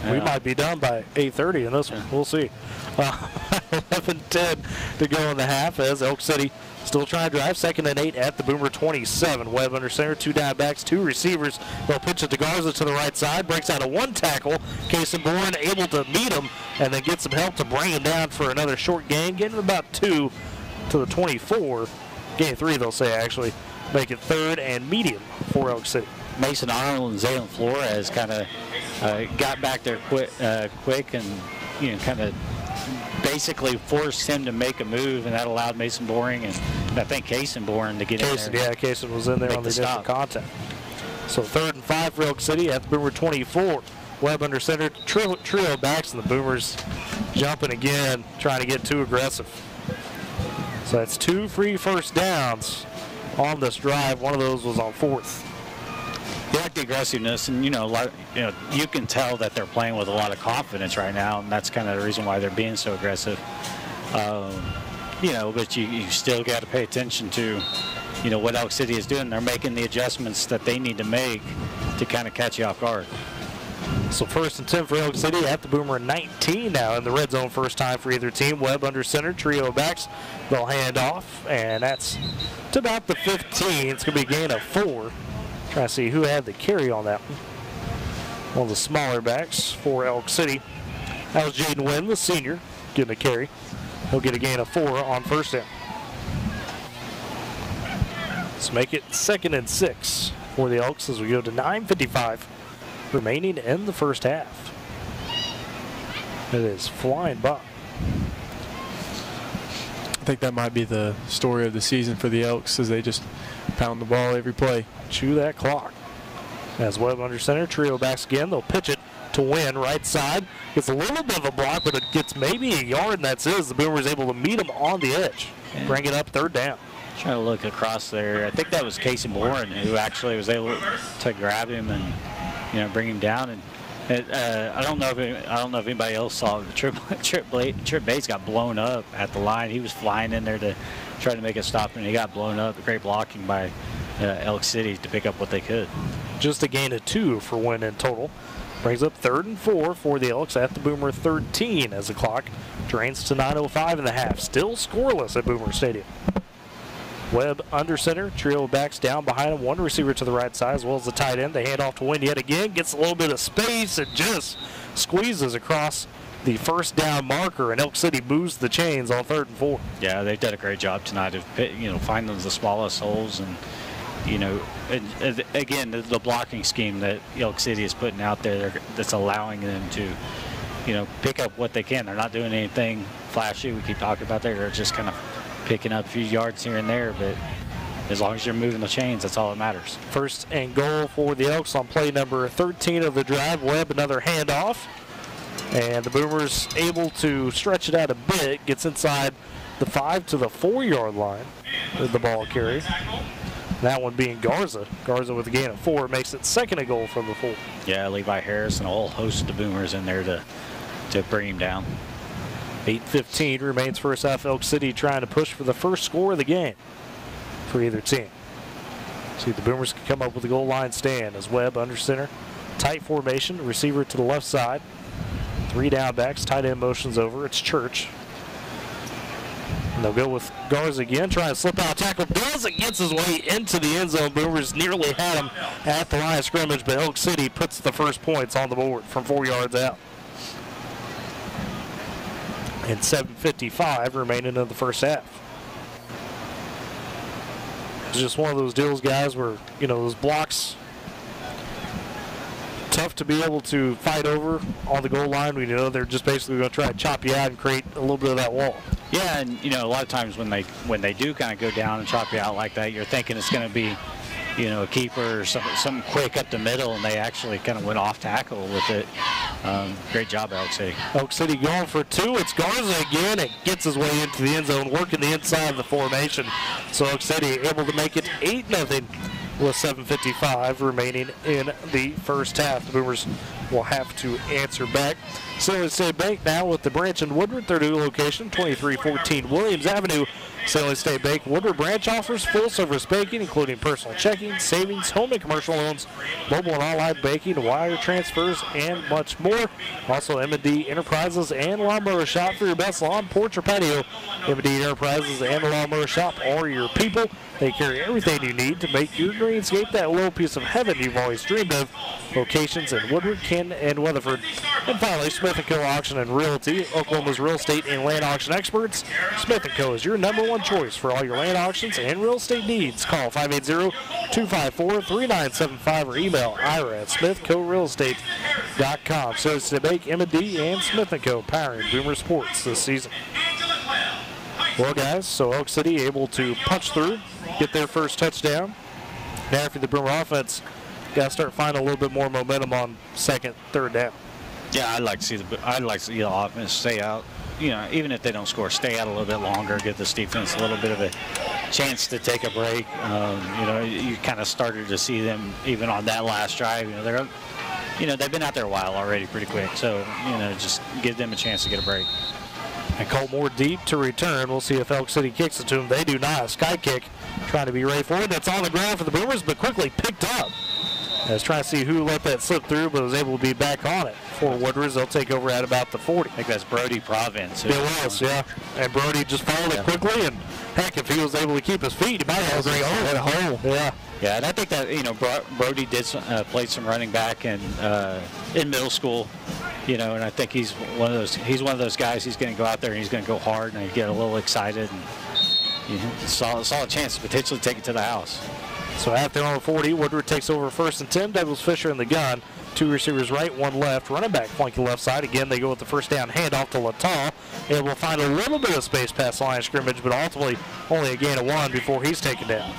We might be done by 8:30 in this one. We'll see. 11:10 to go in the half as Elk City still trying to drive. 2nd and 8 at the Boomer 27. Webb under center, 2 down backs, 2 receivers. They'll pitch it to Garza to the right side. Breaks out a 1 tackle. Kason Bourne able to meet him and then get some help to bring him down for another short gain. Getting about 2 to the 24. Gain 3, they'll say, actually. Make it 3rd and medium for Elk City. Mason Arnold and Zaylen Flores kind of got back there quick and, you know, kind of basically forced him to make a move, and that allowed Mason Boring and I think Kason Bourne to get in there. Yeah, Kason was in there on the initial contact. So 3rd and 5 for Elk City at the Boomer 24. Webb under center, trio backs, and the Boomers jumping again, trying to get too aggressive. So that's 2 free first downs on this drive. One of those was on 4th. They like the aggressiveness, and you know, you can tell that they're playing with a lot of confidence right now, and that's kind of the reason why they're being so aggressive. You know, but you still got to pay attention to, you know, what Elk City is doing. They're making the adjustments that they need to make to kind of catch you off guard. So 1st and 10 for Elk City at the Boomer 19 now in the red zone. First time for either team. Webb under center, trio backs. They'll hand off, and that's to about the 15. It's going to be a gain of 4. Trying to see who had the carry on that one. One of the smaller backs for Elk City. That was Jaden Wynn, the senior, getting a carry. He'll get a gain of 4 on first down. Let's make it 2nd and 6 for the Elks as we go to 9:55 remaining in the first half. It is flying by. I think that might be the story of the season for the Elks, as they just pound the ball every play. Chew that clock. As Webb under center, trio backs again. They'll pitch it to Wynn, right side. Gets a little bit of a block, but it gets maybe a yard, and that's it. The Boomers able to meet him on the edge. Bring it up 3rd down. Trying to look across there. I think that was Casey Bourne who actually was able to grab him and, you know, bring him down. And I don't know if anybody else saw it. Trip Bates got blown up at the line. He was flying in there to try to make a stop, and he got blown up. Great blocking by Elk City to pick up what they could. Just a gain of 2 for Wynn in total. Brings up 3rd and 4 for the Elks at the Boomer 13 as the clock drains to 9:05 in the half. Still scoreless at Boomer Stadium. Webb under center, trio backs down behind him, 1 receiver to the right side as well as the tight end. They hand off to Wynn yet again, gets a little bit of space and just squeezes across the first down marker, and Elk City moves the chains on 3rd and 4. Yeah, they've done a great job tonight of, you know, finding the smallest holes, and, you know, and again, the blocking scheme that Elk City is putting out there that's allowing them to, you know, pick up what they can. They're not doing anything flashy. We keep talking about there. They're just kind of picking up a few yards here and there, but as long as you're moving the chains, that's all that matters. 1st and goal for the Elks on play number 13 of the drive. Webb, another handoff, and the Boomers able to stretch it out a bit. Gets inside the 5 to the 4-yard line with the ball carry. That one being Garza. Garza with a gain of 4 makes it 2nd and goal from the 4. Yeah, Levi Harris and a whole host of the Boomers in there to bring him down. 8:15 remains first half. Elk City trying to push for the first score of the game for either team. See if the Boomers can come up with a goal line stand as Webb under center. Tight formation, receiver to the left side. 3 down backs, tight end motions over. It's Church. And they'll go with Garza again, trying to slip out tackle. Does it, gets his way into the end zone. Boomers nearly had him at the line of scrimmage, but Elk City puts the first points on the board from 4 yards out. And 7:55 remaining in the first half. It's just one of those deals, guys, where, you know, those blocks tough to be able to fight over on the goal line. We know they're just basically going to try to chop you out and create a little bit of that wall. Yeah, and a lot of times when they do kind of go down and chop you out like that, you're thinking it's going to be, a keeper or something quick up the middle, and they actually kind of went off tackle with it. Great job, Elk City. Elk City going for 2. It's Garza again. It gets his way into the end zone, working the inside of the formation. So Elk City able to make it 8-0 with 7:55 remaining in the first half. The Boomers will have to answer back. St. Louis State Bank now with the branch in Woodward, their new location, 2314 Williams Avenue. St. Louis State Bank Woodward branch offers full-service banking, including personal checking, savings, home and commercial loans, mobile and online banking, wire transfers, and much more. Also, M&D Enterprises and Lawnmower Shop for your best lawn, porch, or patio. M&D Enterprises and the Lawnmower Shop are your people. They carry everything you need to make your greenscape that little piece of heaven you've always dreamed of. Locations in Woodward, Canton, and Weatherford. And finally, Smith & Co. Auction and Realty, Oklahoma's real estate and land auction experts. Smith & Co. is your #1 choice for all your land auctions and real estate needs. Call 580-254-3975 or email Ira at smithcorealestate.com. So it's Bank, M&D, and Smith & Co. powering Boomer Sports this season. Well, guys, so Elk City able to punch through, get their first touchdown. Now for the Boomer offense, got to start finding a little bit more momentum on second, third down. Yeah, I'd like to see the offense stay out. Even if they don't score, stay out a little bit longer, give this defense a little bit of a chance to take a break. You kind of started to see them even on that last drive. They've been out there a while already, pretty quick. So just give them a chance to get a break. And Colt Moore deep to return. We'll see if Elk City kicks it to him. They do not. A sky kick trying to be ready for it. That's on the ground for the Boomers, but quickly picked up. I was trying to see who let that slip through, but was able to be back on it. For Woodwards, they'll take over at about the 40. I think that's Brody Province. It was, yeah. And Brody just followed it quickly, and heck, if he was able to keep his feet, he might have a great hole. Yeah. Yeah, and I think that Brody did played some running back in middle school, and I think he's one of those guys. He's going to go out there and he's going to go hard and get a little excited and saw a chance to potentially take it to the house. So after on the 40, Woodward takes over 1st and 10. Douglas Fisher in the gun. 2 receivers right, 1 left. Running back flanking left side. Again, they go with the first down handoff to Lataw. Able to find a little bit of space past the line of scrimmage, but ultimately only a gain of 1 before he's taken down.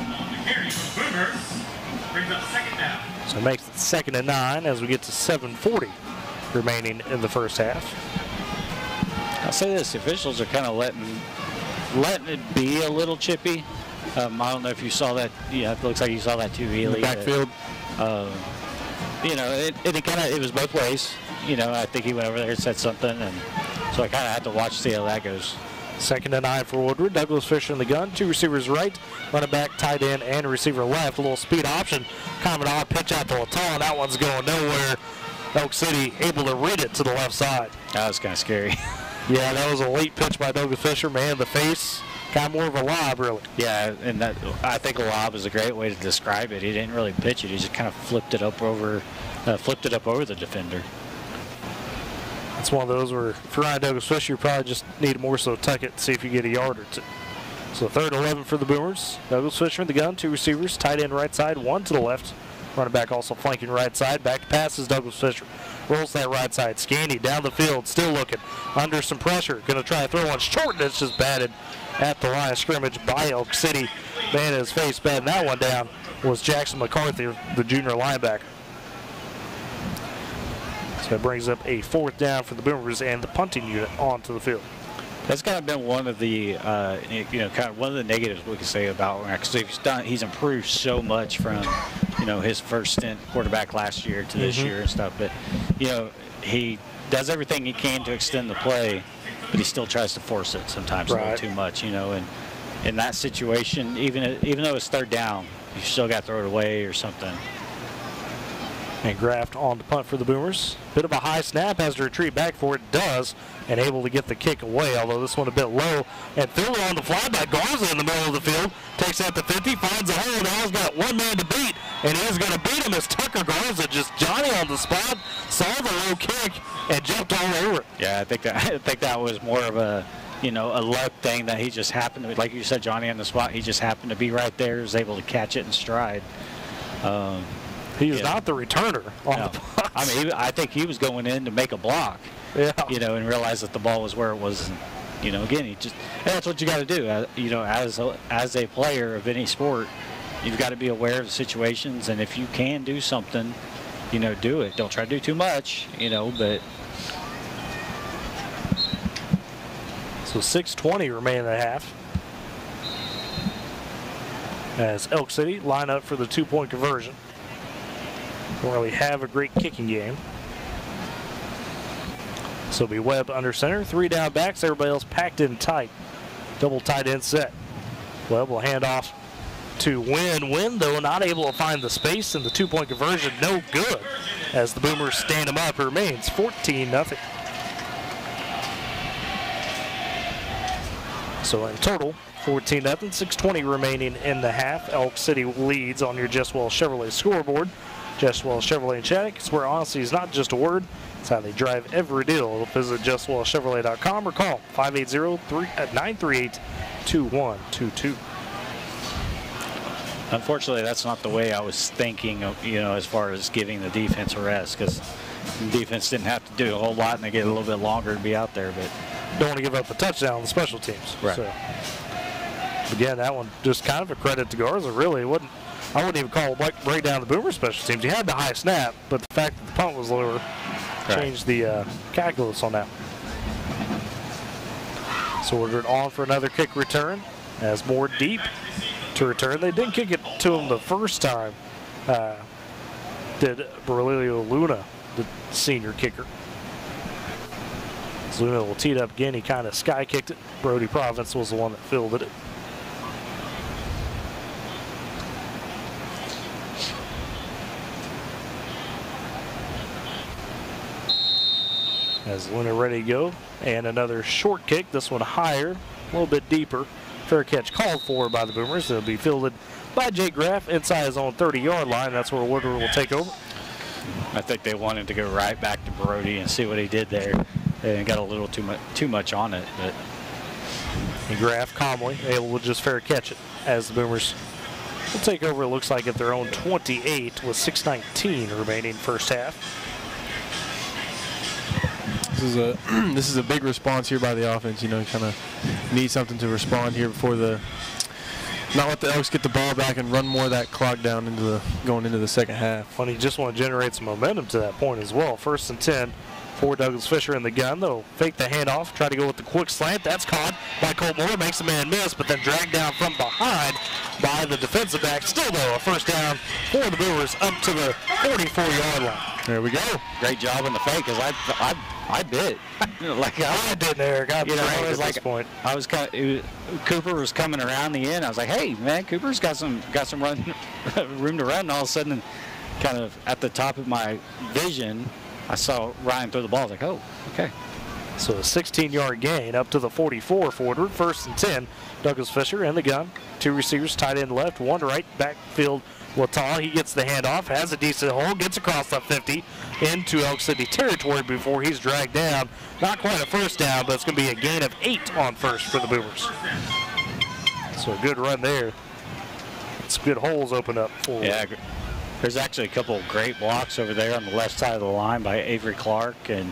So it makes it 2nd and 9 as we get to 7:40 remaining in the first half. I'll say this, the officials are kind of letting it be a little chippy. I don't know if you saw that. Yeah, it looks like you saw that too, Ely. Backfield. It was both ways. I think he went over there and said something, and so I kind of had to watch, see how that goes. 2nd and 9 for Woodward. Douglas Fisher in the gun. 2 receivers right, running back, tight end, and receiver left. A little speed option. Kind of an odd pitch out to Lataw, and that one's going nowhere. Elk City able to read it to the left side. That was kind of scary. Yeah, that was a late pitch by Douglas Fisher. Man, the face. Kind of more of a lob, really. Yeah, and I think a lob is a great way to describe it. He didn't really pitch it. He just kind of flipped it up over the defender. It's one of those where if you're on Douglas Fisher, you probably just need to more so tuck it and see if you get a yard or two. So 3rd and 11 for the Boomers. Douglas Fisher in the gun, 2 receivers, tight end right side, 1 to the left. Running back also flanking right side. Back to pass is Douglas Fisher. Rolls that right side. Scanny down the field, still looking. Under some pressure. Going to try to throw one short, and it's just batted at the line of scrimmage by Elk City. Man, his face batting that one down was Jackson McCarthy, the junior linebacker. So that brings up a 4th down for the Boomers and the punting unit onto the field. That's kind of been one of the, one of the negatives we can say about him, because he's improved so much from, his first stint quarterback last year to this year and stuff. But, he does everything he can to extend the play, but he still tries to force it sometimes a little too much, and in that situation, even though it's 3rd down, you still got to throw it away or something. And Graft on the punt for the Boomers. Bit of a high snap, has to retreat back for it, does, and able to get the kick away, although this one a bit low. And Phil on the fly by Garza in the middle of the field. Takes out the 50, finds a hole, now he's got 1 man to beat, and he's going to beat him as Tucker Garza, just Johnny on the spot, saw the low kick, and jumped all over it. Yeah, I think that was more of a, a luck thing that he just happened to, like you said, Johnny on the spot, he just happened to be right there, was able to catch it in stride. He is not the returner on the punt. I mean, I think he was going in to make a block. Yeah. You know, and realized that the ball was where it was. You know, again, and that's what you got to do. You know, as a player of any sport, you've got to be aware of the situations, and if you can do something, you know, do it. Don't try to do too much, you know, but. So 6:20 remain in the half. As Elk City line up for the 2-point conversion. Don't really have a great kicking game. So it'll be Webb under center, 3 down backs, everybody else packed in tight. Double tight end set. Webb will hand off to Wynn. Wynn, though, not able to find the space, and the 2-point conversion no good as the Boomers stand him up. It remains 14-0. So in total, 14-0, 6:20 remaining in the half. Elk City leads on your Jeswell Chevrolet scoreboard. Jeswell Chevrolet in Shattuck. It's where honesty is not just a word, it's how they drive every deal. Visit JesswellChevrolet.com or call 580-938-2122. Unfortunately, that's not the way I was thinking of, you know, as far as giving the defense a rest, because the defense didn't have to do a whole lot and they get a little bit longer to be out there. But don't want to give up a touchdown on the special teams. Right. So, again, that one just kind of a credit to Garza. Really, I wouldn't even call it breakdown of the Boomer special teams. You had the high snap, but the fact that the punt was lower changed the calculus on that. So Woodward on for another kick return as more deep to return. They did kick it to him the first time. Did Berlilio Luna, the senior kicker. As Luna will tee it up again. He kind of sky kicked it. Brody Province was the one that fielded it. As Luna ready to go, and another short kick, this one higher, a little bit deeper. Fair catch called for by the Boomers. It'll be fielded by Jake Graff inside his own 30-yard line. That's where Woodward will take over. I think they wanted to go right back to Brody and see what he did there, and got a little too much on it. But and Graff calmly able to just fair catch it as the Boomers will take over. It looks like at their own 28 with 6:19 remaining first half. This is a big response here by the offense. You know, kind of need something to respond here before not let the Elks get the ball back and run more of that clock down going into the second half. Funny, you just want to generate some momentum to that point as well. 1st and 10 for Douglas Fisher in the gun. They'll fake the handoff, try to go with the quick slant. That's caught by Colt Moore, makes a man miss, but then dragged down from behind by the defensive back. Still, though, a first down for the Brewers up to the 44-yard line. There we go. Great job on the fake, because I bit. Like I didn't, Eric. I was like, this point. I was Cooper was coming around the end. I was like, hey, man, Cooper's got some run room to run. And all of a sudden, kind of at the top of my vision, I saw Ryan throw the ball. I was like, oh, okay. So a 16-yard gain up to the 44 for Woodward. 1st and 10. Douglas Fisher in the gun. 2 receivers, tight end left, 1 right, backfield. Latal, he gets the handoff, has a decent hole, gets across the 50 into Elk City territory before he's dragged down. Not quite a first down, but it's going to be a gain of 8 on first for the Boomers. So a good run there. Some good holes open up for. Yeah, there's actually a couple of great blocks over there on the left side of the line by Avery Clark and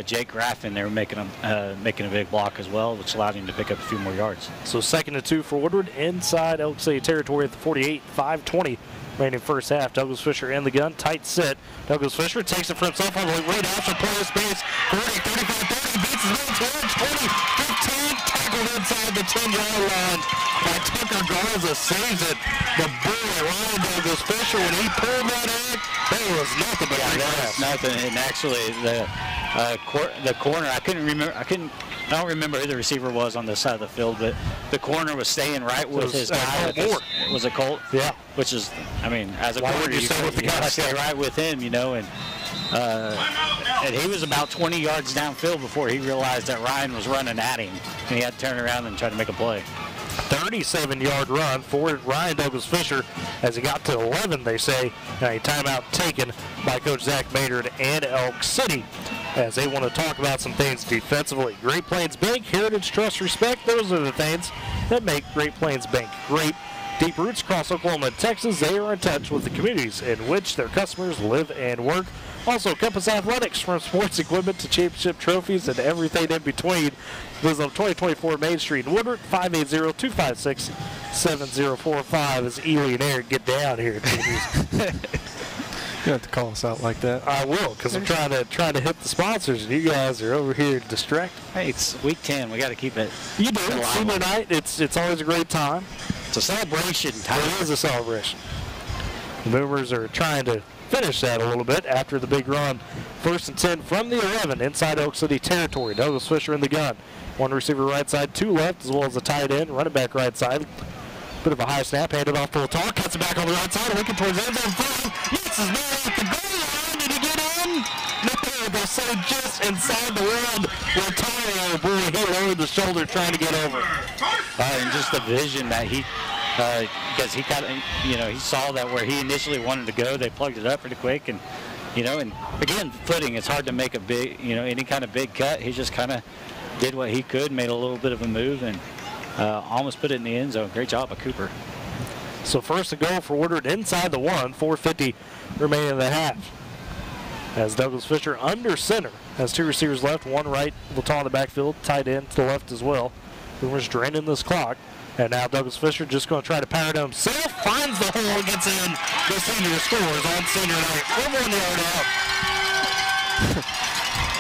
Jake Graff in there making a big block as well, which allowed him to pick up a few more yards. So 2nd and 2 for Woodward inside Elk City territory at the 48, 5:20 remaining first half. Douglas Fisher in the gun, tight sit. Douglas Fisher takes it for himself on the right after player space. 40, 35, 30, beats his man towards 20, 15, tackled inside the 10-yard line by Tucker Garza, saves it. The boy, Ryan Douglas Fisher, when he pulled that in, there was nothing but nothing. And actually, the corner, I don't remember who the receiver was on this side of the field, but the corner was staying right with his guy. Was it Colt? Yeah. Which is, I mean, as a corner, you gotta stay right with him, you know. And he was about 20 yards downfield before he realized that Ryan was running at him, and he had to turn around and try to make a play. 37-yard run for Ryan Douglas Fisher as he got to 11, they say. A timeout taken by Coach Zach Maynard and Elk City as they want to talk about some things defensively. Great Plains Bank, Heritage, Trust, Respect, those are the things that make Great Plains Bank great. Deep roots across Oklahoma and Texas, they are in touch with the communities in which their customers live and work. Also, Compass Athletics, from sports equipment to championship trophies and everything in between. Visit on 2024 Main Street in Woodward, 580-256-7045 as Ely and Aaron get down here. You have to call us out like that. I will, because I'm trying to hit the sponsors, and you guys are over here distracted. Hey, it's week 10. We got to keep it. You do. Senior night, it's always a great time. It's a celebration time. It is a celebration. The Boomers are trying to finish that a little bit after the big run. 1st and 10 from the 11 inside Elk City territory. Douglas Fisher in the gun. 1 receiver right side, 2 left, as well as a tight end. Running back right side. Bit of a high snap, handed off to Latar. Cuts it back on the right side, looking towards end zone. Yes, is there at the goal line. Did he get in? No, they're so just inside the run. Latar, boy, he lowered the shoulder trying to get over. And just the vision that he, because he kind of, he saw that where he initially wanted to go, they plugged it up pretty quick, and and again, footing, it's hard to make a big, any kind of big cut. He just kind of did what he could, made a little bit of a move, and almost put it in the end zone. Great job by Cooper. So 1st and goal for Woodward inside the 1, 4:50 remaining in the half. As Douglas Fisher under center has 2 receivers left, 1 right, Latar in the backfield, tight end to the left as well. Boomers draining this clock. And now Douglas Fisher just going to try to power to himself, finds the hole, gets in. The senior scores on senior night. 1 yard out.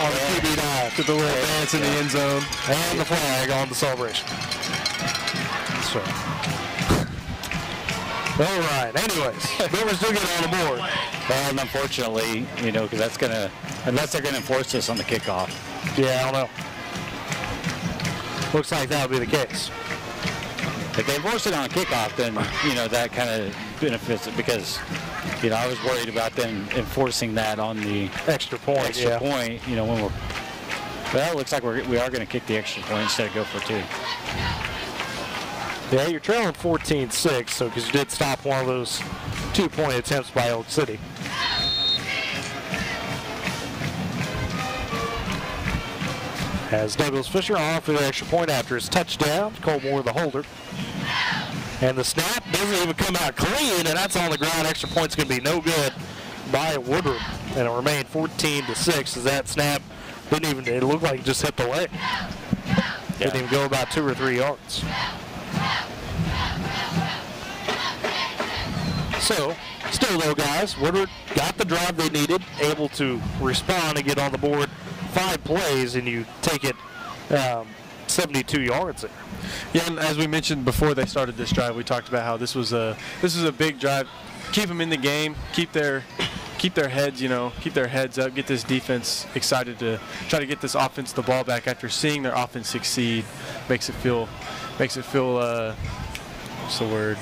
On the QB dive. Get the little dance in the end zone. And the flag on the celebration. So. All right. Anyways, Boomers do get on the board. Well, and unfortunately, because that's going to, unless they're going to enforce this on the kickoff. Yeah, I don't know. Looks like that would be the case. If they enforce it on a kickoff, then, that kind of benefits it, because, I was worried about them enforcing that on the extra point, when we're, well, it looks like we are going to kick the extra point instead of go for 2. Yeah, you're trailing 14-6, so because you did stop one of those 2-point attempts by Elk City. As Douglas Fisher on for the extra point after his touchdown. Cole Moore the holder. And the snap doesn't even come out clean, and that's on the ground. Extra point's going to be no good by Woodward. And it remained 14-6 as that snap didn't even, it looked like it just hit the leg. Didn't even go about 2 or 3 yards. So, still though, guys, Woodward got the drive they needed, able to respond and get on the board. 5 plays, and you take it 72 yards there. Yeah, and as we mentioned before they started this drive, we talked about how this was a big drive. Keep them in the game, keep their heads, keep their heads up, get this defense excited to try to get this offense the ball back after seeing their offense succeed. Makes it feel what's the word?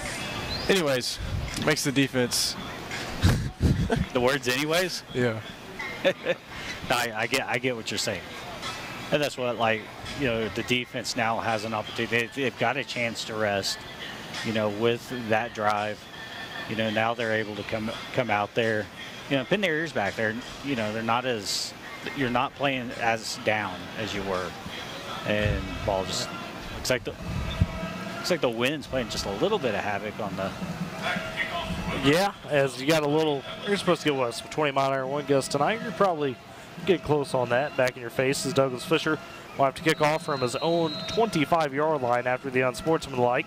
Anyways, makes the defense. The words anyways? Yeah. I get what you're saying, and that's what, the defense now has an opportunity. They've got a chance to rest, with that drive. Now they're able to come out there, pin their ears back. They're you're not playing as down as you were, and ball just looks like the wind's playing just a little bit of havoc on the. Yeah, as you got you're supposed to get what, some 20-mile-an-hour wind gusts tonight. You're probably get close on that. Back in your face as Douglas Fisher will have to kick off from his own 25-yard line after the unsportsmanlike.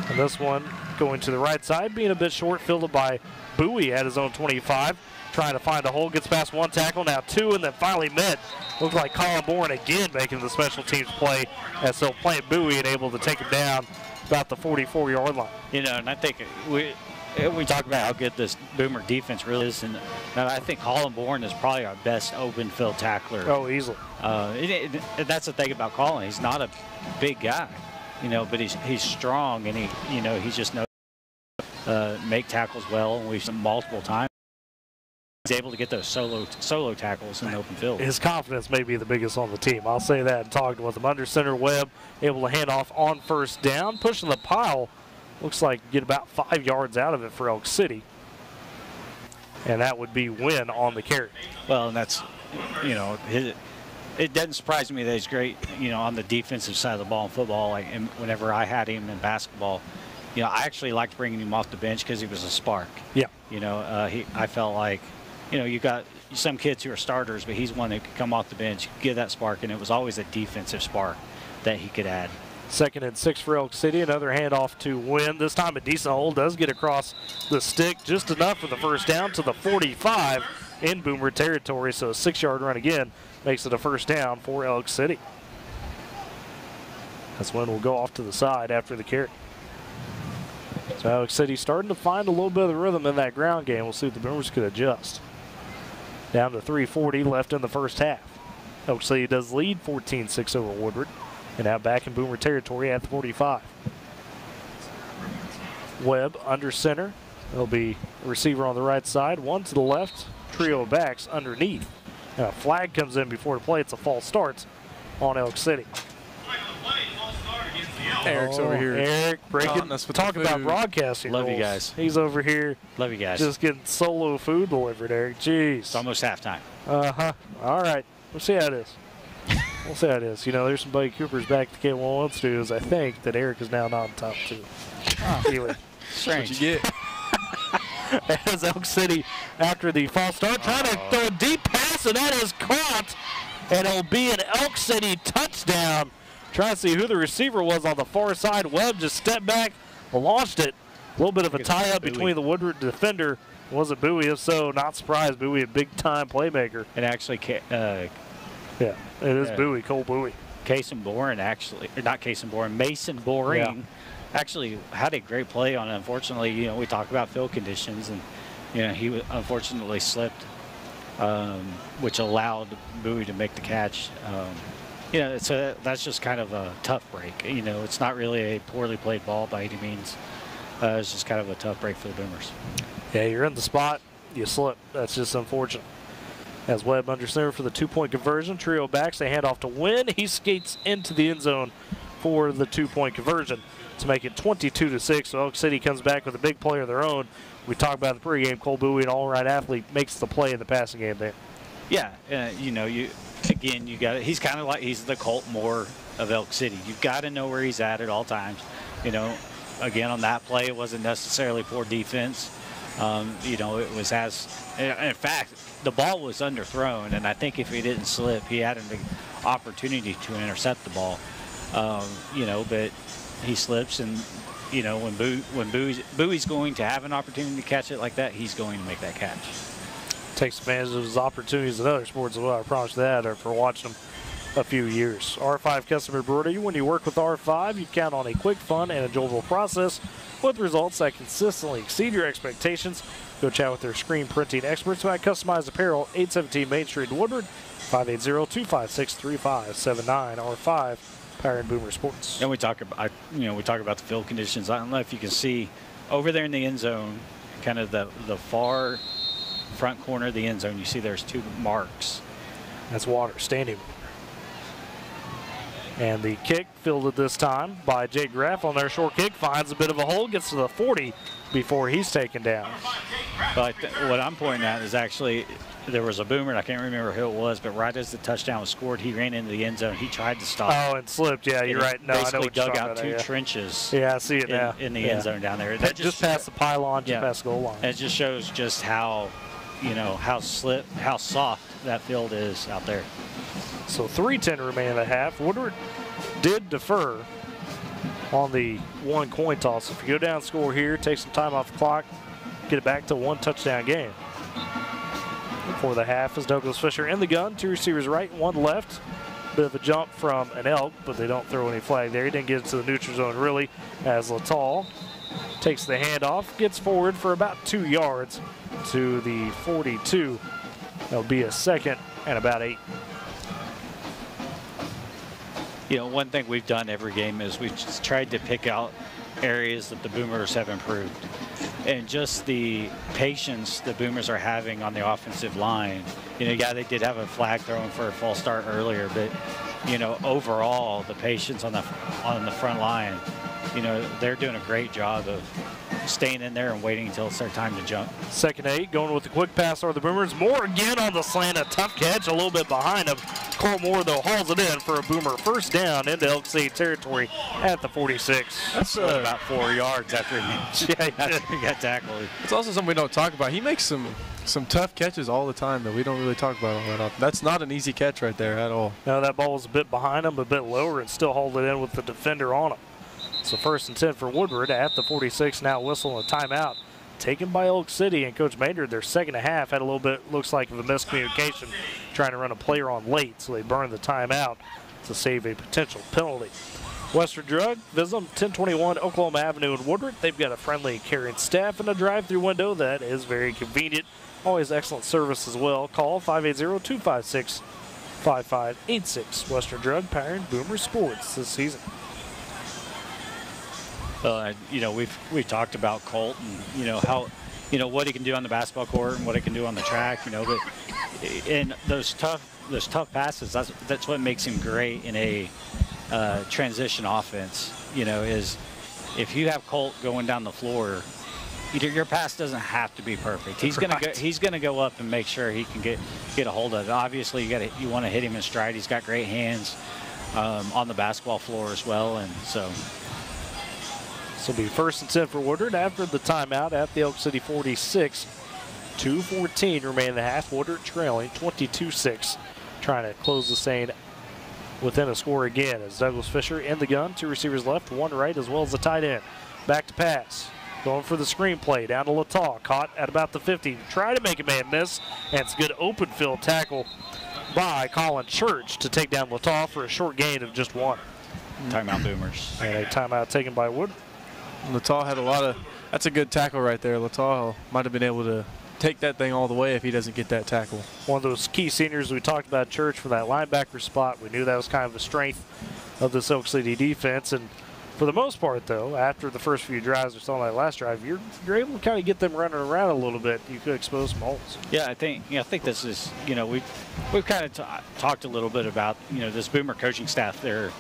And this one going to the right side, being a bit short, fielded by Bowie at his own 25. Trying to find a hole, gets past 1 tackle, now 2, and then finally met. Looks like Colin Bourne again making the special teams play as they'll plant Bowie and able to take him down about the 44-yard line. And I think we talk about how good this Boomer defense really is, and I think Colin Bourne is probably our best open field tackler. Oh, easily. That's the thing about Colin. He's not a big guy, but he's strong, and he just knows make tackles well, and we've seen multiple times. He's able to get those solo tackles in the open field. His confidence may be the biggest on the team. I'll say that. And talking with him under center, Webb able to hand off on 1st down, pushing the pile. Looks like get about 5 yards out of it for Elk City. And that would be Wynn on the carry. Well, and that's, it doesn't surprise me that he's great, on the defensive side of the ball in football. And whenever I had him in basketball, I actually liked bringing him off the bench because he was a spark. Yeah. I felt like, you know, you got some kids who are starters, but he's one that could come off the bench, give that spark, and it was always a defensive spark that he could add. 2nd and 6 for Elk City. Another handoff to Wynn. This time a decent hold. Does get across the stick just enough for the first down to the 45 in Boomer territory. So a 6-yard run again makes it a first down for Elk City. That's when we'll go off to the side after the carry. So Elk City starting to find a little bit of the rhythm in that ground game. We'll see if the Boomers could adjust. Down to 3:40 left in the first half. Elk City does lead 14-6 over Woodward. And now back in Boomer territory at the 45. Webb under center. There'll be a receiver on the right side, one to the left, trio of backs underneath. And a flag comes in before the play. It's a false start on Elk City. Eric's over here. Eric breaking. Talk about broadcasting. Love rules. you guys. He's over here. Love you guys. Just getting solo food delivered, Eric. Jeez. It's almost halftime. All right. We'll see how it is. We'll see how it is. You know, there's some Buddy Coopers back at the K101 studios. I think that Eric is now not on top too. Anyway. Strange. What you get? As Elk City, after the false start, trying to throw a deep pass, and that is caught. And it'll be an Elk City touchdown. Trying to see who the receiver was on the far side. Webb just stepped back, launched it. A little bit of a tie-up between the Woodward defender. Was it Bowie? If so, not surprised. Bowie, a big-time playmaker. And actually, yeah, it is Bowie, Cole Bowie. Mason Boring, actually had a great play on it. Unfortunately, you know, we talk about field conditions, and, you know, he unfortunately slipped, which allowed Bowie to make the catch. You know, so that's just kind of a tough break. You know, it's not really a poorly played ball by any means. It's just kind of a tough break for the Boomers. Yeah, you're in the spot, you slip. That's just unfortunate. As Webb under center for the 2-point conversion, trio backs, they hand off to Wynn. He skates into the end zone for the 2-point conversion to make it 22-6. So Elk City comes back with a big play of their own. We talked about the pregame. Cole Bowie, an all-right athlete, makes the play in the passing game there. Yeah, you know, he's kind of like, he's the Colt Moore of Elk City. You've got to know where he's at all times. You know, again, on that play, it wasn't necessarily poor defense. You know, it was in fact, the ball was underthrown, and I think if he didn't slip, he had an opportunity to intercept the ball. You know, but he slips, and, you know, when Bowie's going to have an opportunity to catch it like that, he's going to make that catch. Takes advantage of his opportunities in other sports as well. I promise that after watching him a few years. R5 Customer Brewery. When you work with R5, you count on a quick, fun, and enjoyable process with results that consistently exceed your expectations. Go chat with their screen printing experts who have customized apparel. 817 Main Street in Woodward. 580-256-3579. R5, powering Boomer Sports. And we talk about the field conditions. I don't know if you can see over there in the end zone, kind of the far front corner of the end zone. You see there's 2 marks. That's water, standing. And the kick fielded this time by Jake Graff on their short kick. Finds a bit of a hole, gets to the 40 before he's taken down. But what I'm pointing at is actually there was a Boomer, and I can't remember who it was, but right as the touchdown was scored, he ran into the end zone. He tried to stop. Oh, and slipped. Yeah, you're right. No, basically I know what you're dug talking out about, 2 trenches. Yeah, I see it now. In the end zone down there. That just past the pylon, just past the goal line. And it just shows just how, you know, how soft that field is out there. So 3:10 remaining in the half. Woodward did defer on the 1 coin toss. If you go down, score here, take some time off the clock, get it back to 1 touchdown game. For the half is Douglas Fisher in the gun. 2 receivers right, 1 left. Bit of a jump from an Elk, but they don't throw any flag there. He didn't get into the neutral zone really, as Latal takes the handoff, gets forward for about 2 yards to the 42. That'll be a 2nd and about 8. You know, one thing we've done every game is we've just tried to pick out areas that the Boomers have improved. And just the patience the Boomers are having on the offensive line. You know, yeah, they did have a flag thrown for a false start earlier, but, you know, overall, the patience on the front line, you know, they're doing a great job of staying in there and waiting until it's their time to jump. 2nd and 8, going with the quick pass are the Boomers. Moore again on the slant, a tough catch, a little bit behind him. Colt Moore, though, hauls it in for a Boomer first down into Elk City territory at the 46. That's about 4 yards after he got tackled. It's also something we don't talk about. He makes some Some tough catches all the time that we don't really talk about all that often. That's not an easy catch right there at all. No, that ball was a bit behind him, a bit lower, and still hold it in with the defender on him. So 1st and 10 for Woodward at the 46. Now whistle and a timeout taken by Elk City, and Coach Maynard, their second half, had a little bit, looks like, of a miscommunication trying to run a player on late, so they burned the timeout to save a potential penalty. Western Drug, visit them 1021 Oklahoma Avenue in Woodward. They've got a friendly and caring staff and a drive-through window that is very convenient. Always excellent service as well. Call 580-256-5586. Western Drug powering Boomer Sports this season. Well, you know, we've talked about Colt and, you know, how, you know, what he can do on the basketball court and what he can do on the track, you know, but in those tough passes, that's what makes him great in a transition offense, you know, is if you have Colt going down the floor, your pass doesn't have to be perfect. He's gonna go up and make sure he can get a hold of it. Obviously, you want to hit him in stride. He's got great hands on the basketball floor as well, and so. This will be 1st and 10 for Woodward after the timeout at the Elk City 46. 2:14 remain in the half. Woodward trailing 22-6, trying to close the sane within a score again as Douglas Fisher in the gun. 2 receivers left, 1 right, as well as the tight end. Back to pass. Going for the screen play down to Lataw. Caught at about the 50. Try to make a man miss, and it's a good open field tackle by Colin Church to take down Lataw for a short gain of just 1. Timeout Boomers. And a timeout taken by Wood. Lataw had a lot of, that's a good tackle right there. Lataw might have been able to take that thing all the way if he doesn't get that tackle. One of those key seniors we talked about, Church, for that linebacker spot. We knew that was kind of the strength of this Elk City defense. And for the most part, though, after the first few drives we saw on that last drive, you're able to kind of get them running around a little bit. You could expose some holes. Yeah, I think this is, you know, we've kind of talked a little bit about, you know, this Boomer coaching staff there,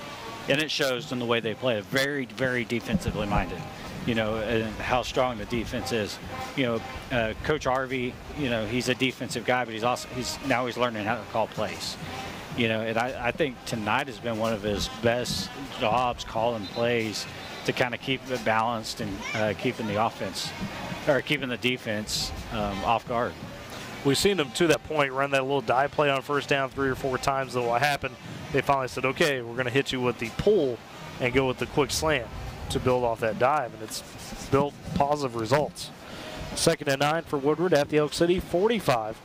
and it shows in the way they play. Very, very defensively minded, you know, and how strong the defense is. You know, Coach Harvey, you know, he's a defensive guy, but he's learning how to call plays. You know, and I think tonight has been one of his best jobs calling plays to kind of keep it balanced and keeping the defense off guard. We've seen them to that point run that little dive play on first down 3 or 4 times. Though what happened, they finally said, okay, we're going to hit you with the pull and go with the quick slant to build off that dive, and it's built positive results. 2nd and 9 for Woodward at the Elk City 45.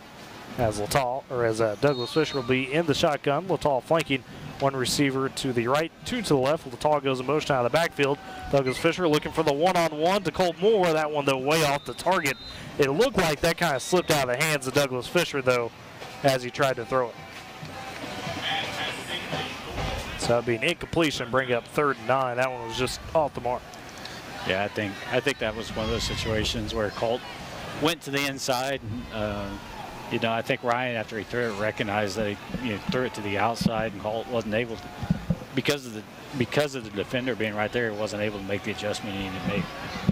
As Douglas Fisher will be in the shotgun. Lataw flanking, 1 receiver to the right, 2 to the left. Lataw goes in motion out of the backfield. Douglas Fisher looking for the one-on-one to Colt Moore. That one, though, way off the target. It looked like that kind of slipped out of the hands of Douglas Fisher, though, as he tried to throw it. So that'd be an incompletion, bring up 3rd and 9. That one was just off the mark. Yeah, I think that was one of those situations where Colt went to the inside. You know, I think Ryan, after he threw it, recognized that he threw it to the outside, and Colt wasn't able to, because of the defender being right there, he wasn't able to make the adjustment he needed to make.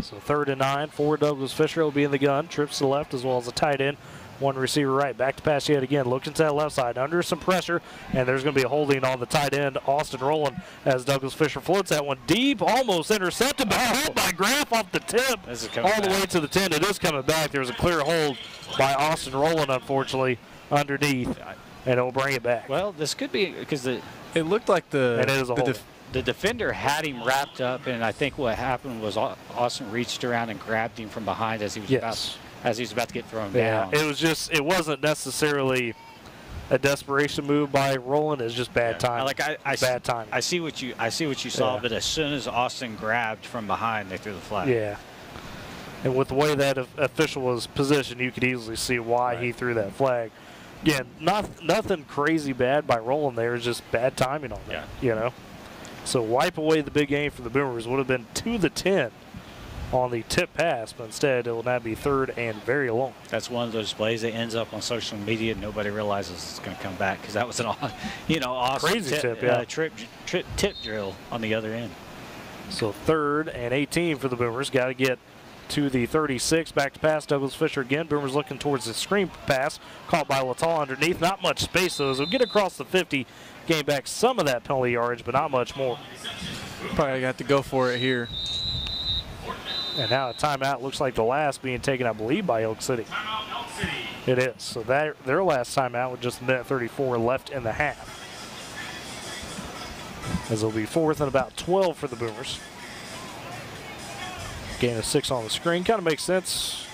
So 3rd and 9 for Douglas Fisher will be in the gun. Trips to the left as well as a tight end. 1 receiver right. Back to pass yet again. Looking to that left side. Under some pressure. And there's going to be a holding on the tight end, Austin Rowland, as Douglas Fisher floats that one deep. Almost intercepted by Graff off the tip. All the way to the 10. It is coming back. There was a clear hold by Austin Rowland, unfortunately, underneath. And it will bring it back. Well, this could be because it looked like the defender had him wrapped up, and I think what happened was Austin reached around and grabbed him from behind as he was about to get thrown down. It wasn't necessarily a desperation move by Rowland. It's just bad timing. Bad timing. I see what you saw, but as soon as Austin grabbed from behind, they threw the flag. Yeah. And with the way that official was positioned, you could easily see why he threw that flag. Again, nothing crazy bad by Rowland there. It's just bad timing on that. You know. So wipe away the big game for the Boomers. Would have been to the 10 on the tip pass, but instead it will now be 3rd and very long. That's one of those plays that ends up on social media and nobody realizes it's going to come back, because that was an awesome crazy tip drill on the other end. So 3rd and 18 for the Boomers. Got to get to the 36. Back to pass. Douglas Fisher again. Boomers looking towards the screen pass. Caught by Lataw underneath. Not much space, though. So we'll get across the 50. Gain back some of that penalty yardage, but not much more. Probably got to go for it here. And now a timeout. Looks like the last being taken, I believe, by Elk City. It is. So their last timeout with just a minute 34 left in the half. As it'll be 4th and about 12 for the Boomers. Gain of 6 on the screen. Kind of makes sense.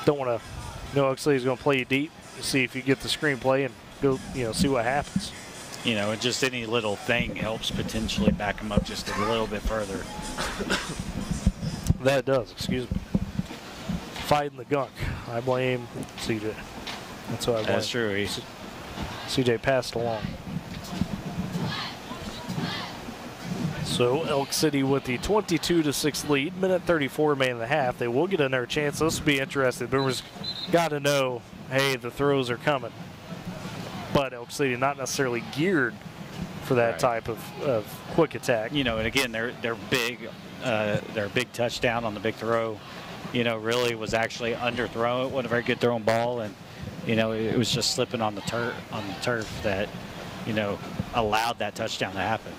Don't want to know Elk City's going to play you deep. See if you get the screen play and go, see what happens. And just any little thing helps potentially back them up just a little bit further. That does, excuse me. Fighting the gunk. I blame CJ. That's what I blame. That's true. CJ passed along. So Elk City with the 22-6 lead, minute 34 remaining in the half. They will get another chance. This will be interesting. Boomers got to know, hey, the throws are coming. But Elk City not necessarily geared for that type of quick attack. And again, their big touchdown on the big throw, really was actually underthrown. It wasn't a very good thrown ball, and it was just slipping on the turf that allowed that touchdown to happen.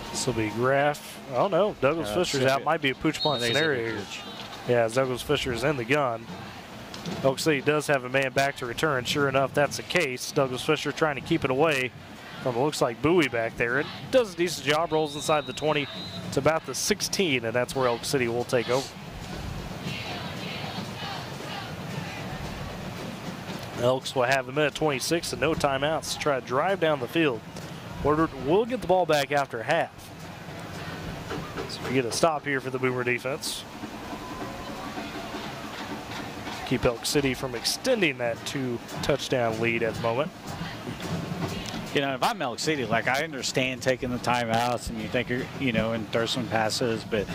This will be Graff. Oh no, Douglas Fisher's out. Might be a pooch punt scenario here. Yeah, as Douglas Fisher's in the gun. Elk City does have a man back to return. Sure enough, that's the case. Douglas Fisher trying to keep it away from what looks like Bowie back there. It does a decent job, rolls inside the 20 to about the 16, and that's where Elk City will take over. Elks will have a minute 26 and no timeouts to try to drive down the field. Woodward will get the ball back after half. So we get a stop here for the Boomer defense. Keep Elk City from extending that 2-touchdown lead at the moment. If I'm Elk City, I understand taking the timeouts and you think and throw some passes, but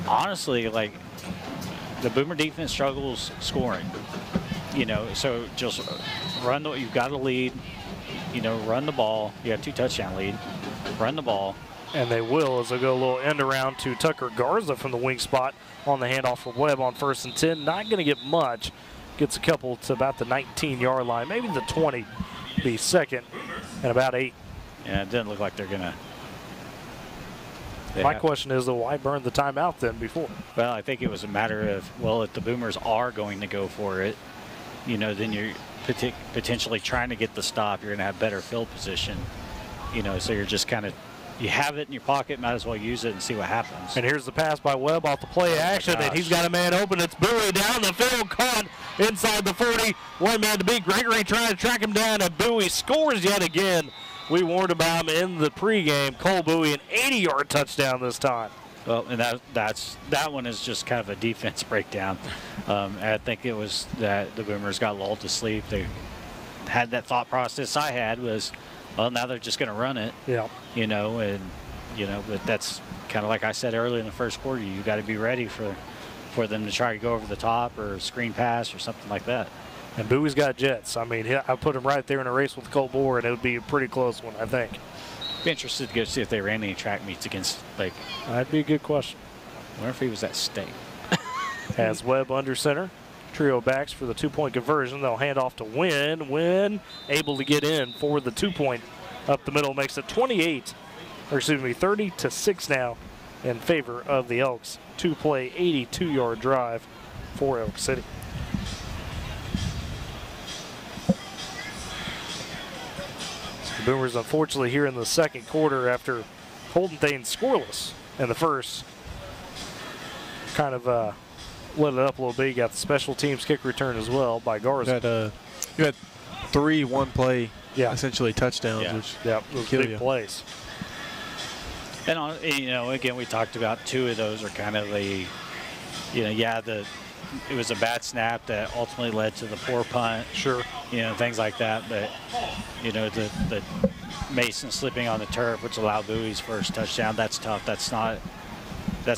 honestly, the Boomer defense struggles scoring. So just run you've got a lead, run the ball. You have 2-touchdown lead, run the ball. And they will, as they go a little end around to Tucker Garza from the wing spot on the handoff for Webb on 1st and 10. Not going to get much. Gets a couple to about the 19-yard line, maybe the 20. Be second and about 8. Yeah, it doesn't look like they're going to. My question is, though, why burn the timeout then before? Well, I think it was a matter of, if the Boomers are going to go for it, then you're potentially trying to get the stop. You're going to have better field position, so you're just kind of, you have it in your pocket, might as well use it and see what happens. And here's the pass by Webb off the play action, and he's got a man open. It's Bowie down the field, caught inside the 40. One man to beat. Gregory trying to track him down, and Bowie scores yet again. We warned about him in the pregame. Cole Bowie, an 80-yard touchdown this time. Well, and that one is just kind of a defense breakdown. I think it was that the Boomers got lulled to sleep. They had that thought process I had was, well, now they're just going to run it. Yeah. But that's kind of like I said earlier in the first quarter. You got to be ready for them to try to go over the top or screen pass or something like that. And Bowie's got jets. I mean, I put him right there in a race with Colt Bohr, and it would be a pretty close one, I think. Be interested to go see if they ran any track meets against Lake. That'd be a good question. I wonder if he was at state. Has Webb under center. Trio backs for the 2-point conversion. They'll hand off to Wynn. Wynn able to get in for the 2-point up the middle. Makes it 30-6 now in favor of the Elks. 2-play, 82-yard drive for Elk City. The Boomers, unfortunately, here in the second quarter after holding things scoreless in the first, kind of lit it up a little bit. You got the special teams kick return as well by Garza. You had 3 one-play, essentially touchdowns, which those big plays. And again, we talked about 2 of those are kind of it was a bad snap that ultimately led to the poor punt. Sure. Things like that. But the Mason slipping on the turf, which allowed Bowie's first touchdown. That's tough. That's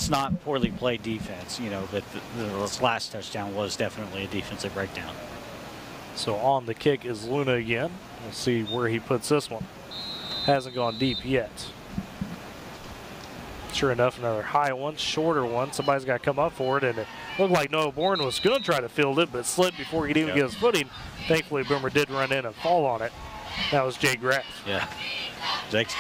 not poorly played defense, but the last touchdown was definitely a defensive breakdown. So on the kick is Luna again. We'll see where he puts this one. Hasn't gone deep yet. Sure enough, another high one, shorter one. Somebody's got to come up for it, and it looked like Noah Bourne was going to try to field it, but slipped before he could even get his footing. Thankfully, Boomer did run in and fall on it. That was Jake Graff. Yeah. Jake's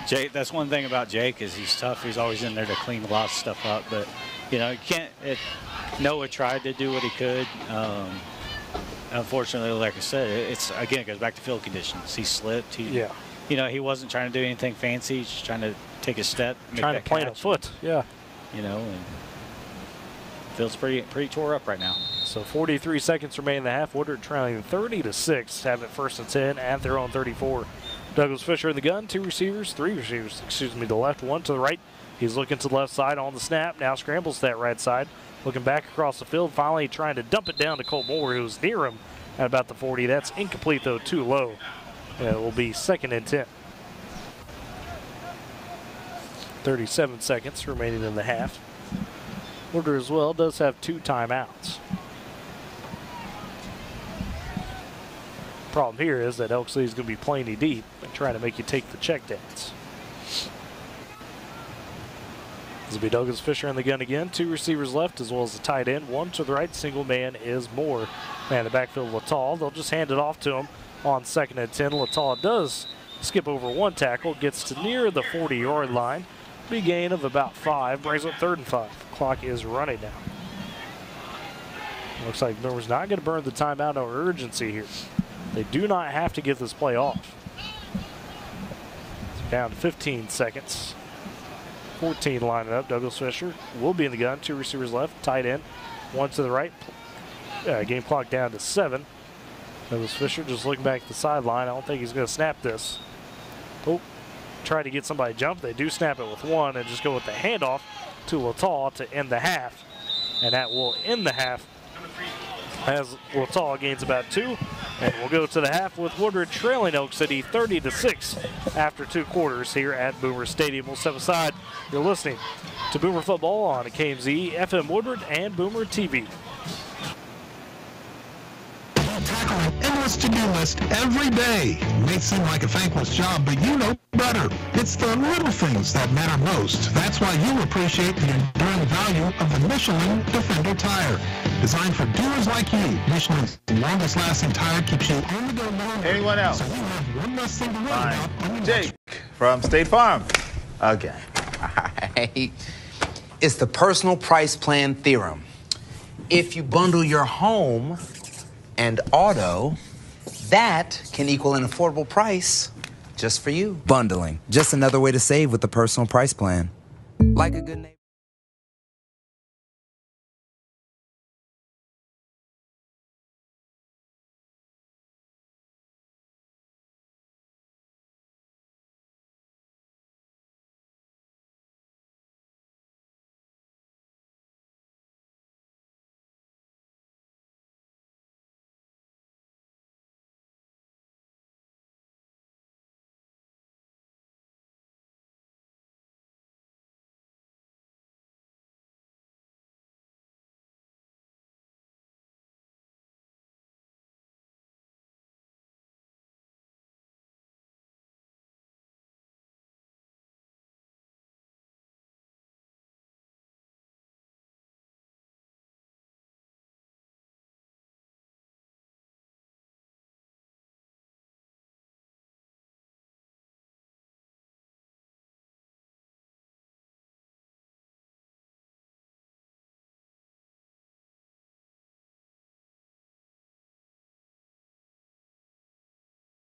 Jake, that's one thing about Jake is he's tough. He's always in there to clean a lot of stuff up. But, you can't Noah tried to do what he could. Unfortunately, like I said, it goes back to field conditions. He slipped. You know, he wasn't trying to do anything fancy. He's just trying to take a step, trying to plant a foot. Yeah. You know, and field's pretty tore up right now. So 43 seconds remain in the half. Woodward trailing 30-6. Have it 1st and 10 at their own 34. Douglas Fisher in the gun. 3 receivers, excuse me, the left, 1 to the right. He's looking to the left side on the snap. Now scrambles to that right side. Looking back across the field, finally trying to dump it down to Colt Moore, who's near him at about the 40. That's incomplete, though, too low. It will be 2nd and 10. 37 seconds remaining in the half. Woodward as well does have 2 timeouts. Problem here is that Elk City is going to be plenty deep and trying to make you take the check downs. This will be Douglas Fisher in the gun again. 2 receivers left as well as the tight end. 1 to the right. Single man is Moore. Man, the backfield Latal. They'll just hand it off to him on 2nd and 10. Latal does skip over 1 tackle. Gets to near the 40-yard line. Big gain of about 5. Brings up 3rd and 5. Clock is running now. Looks like Miller's not going to burn the timeout. No urgency here. They do not have to get this play off. So down to 15 seconds. 14 lining up. Douglas Fisher will be in the gun. 2 receivers left. Tight end. 1 to the right. Game clock down to 7. Douglas Fisher just looking back at the sideline. I don't think he's going to snap this. Oh, try to get somebody jump. They do snap it with 1 and just go with the handoff to Latal to end the half. And that will end the half as Latal gains about 2. And we'll go to the half with Woodward trailing Elk City 30-6 after 2 quarters here at Boomer Stadium. We'll step aside. You're listening to Boomer Football on KMZ, FM Woodward, and Boomer TV. Tackle an endless to-do list every day. It may seem like a thankless job, but you know better. It's the little things that matter most. That's why you'll appreciate the enduring value of the Michelin Defender tire. Designed for doers like you, Michelin's longest-lasting tire keeps you on the go longer. Anyone else? So you have one less thing to worry about on your Jake from State Farm. Okay. All right. It's the personal price plan theorem. If you bundle your home and auto, that can equal an affordable price just for you. Bundling, just another way to save with the personal price plan. Like a good neighbor.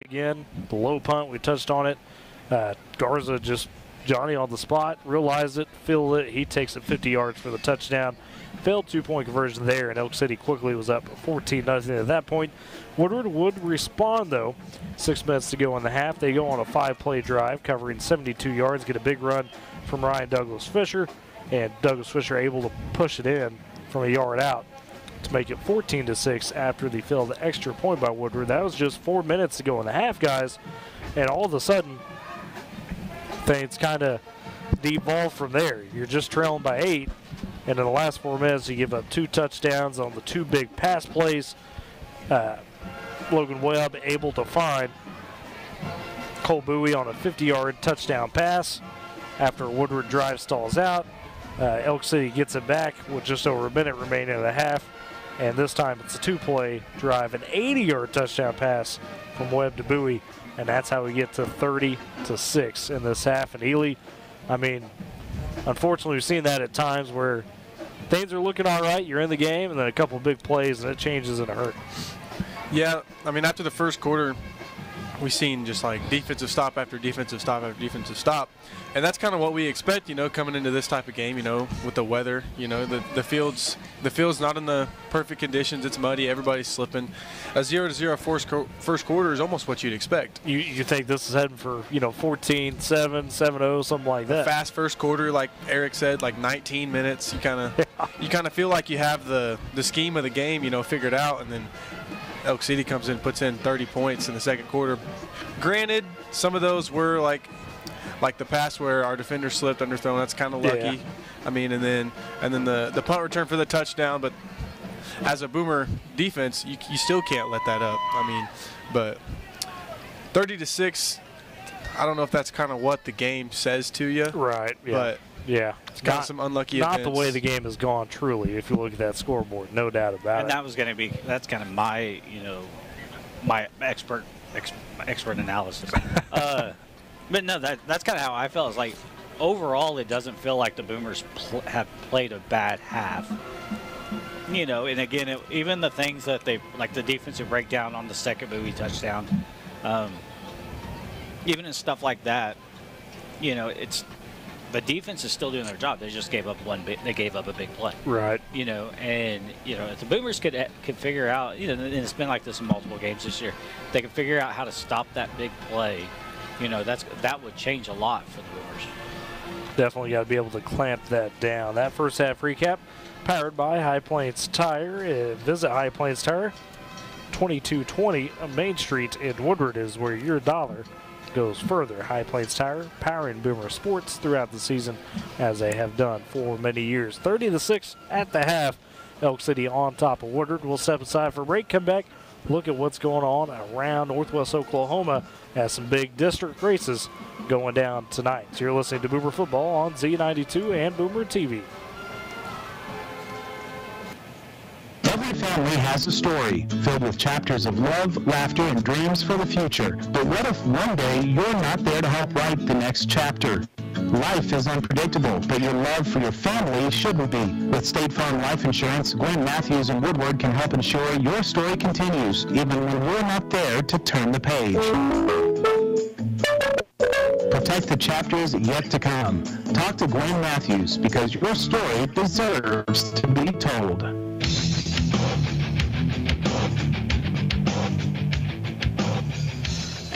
Again, the low punt, we touched on it. Garza just, Johnny on the spot, realized it, feel it. He takes it 50 yards for the touchdown. Failed 2-point conversion there, and Elk City quickly was up 14-0 at that point. Woodward would respond, though. 6 minutes to go in the half. They go on a 5-play drive, covering 72 yards, get a big run from Ryan Douglas Fisher, and Douglas Fisher able to push it in from a yard out to make it 14-6 after the failed extra point by Woodward. That was just 4 minutes to go in the half, guys, and all of a sudden, things kind of devolved from there. You're just trailing by 8, and in the last 4 minutes, you give up 2 touchdowns on the 2 big pass plays. Logan Webb able to find Cole Bowie on a 50-yard touchdown pass after Woodward drive stalls out. Elk City gets it back with just over a minute remaining in the half. And this time it's a 2-play drive, an 80-yard touchdown pass from Webb to Bowie. And that's how we get to 30-6 in this half. And Ely, I mean, unfortunately we've seen that at times where things are looking all right. You're in the game, and then a couple of big plays, and it changes in a hurry. Yeah, I mean, after the first quarter, we've seen just like defensive stop after defensive stop after defensive stop. And that's kind of what we expect, coming into this type of game, with the weather. The field's not in the perfect conditions. It's muddy. Everybody's slipping. A 0-0 first quarter is almost what you'd expect. You think this is heading for, 14-7, 7-0, something like that. A fast first quarter, like Eric said, like 19 minutes. You kind of feel like you have the scheme of the game, figured out, and then Elk City comes in, puts in 30 points in the second quarter. Granted, some of those were like the pass where our defender slipped, underthrown. That's kind of lucky. Yeah. I mean, and then the punt return for the touchdown. But as a Boomer defense, you still can't let that up. I mean, but 30-6. I don't know if that's kind of what the game says to you. Right. Yeah. But yeah, it's got some unlucky events. Not the way the game has gone, truly, if you look at that scoreboard. No doubt about it. And that was going to be, that's kind of my, my expert analysis. But no, that's kind of how I felt. It's like, overall, it doesn't feel like the Boomers have played a bad half. And again, even the things that they, like the defensive breakdown on the second movie touchdown, even in stuff like that, it's, the defense is still doing their job. They just gave up they gave up a big play. Right. If the Boomers could figure out, and it's been like this in multiple games this year, they could figure out how to stop that big play. That would change a lot for the Boomers. Definitely got to be able to clamp that down. That first half recap, powered by High Plains Tire. Visit High Plains Tire, 2220 Main Street in Woodward is where your dollar goes further. High Plains Tire, powering Boomer sports throughout the season, as they have done for many years. 30-6 at the half. Elk City on top of Woodward. We'll step aside for a break, come back, look at what's going on around Northwest Oklahoma as some big district races going down tonight. So you're listening to Boomer Football on Z92 and Boomer TV. Every family has a story filled with chapters of love, laughter, and dreams for the future. But what if one day you're not there to help write the next chapter? Life is unpredictable, but your love for your family shouldn't be. With State Farm Life Insurance, Gwen Matthews and Woodward can help ensure your story continues, even when we're not there to turn the page. Protect the chapters yet to come. Talk to Gwen Matthews, because your story deserves to be told.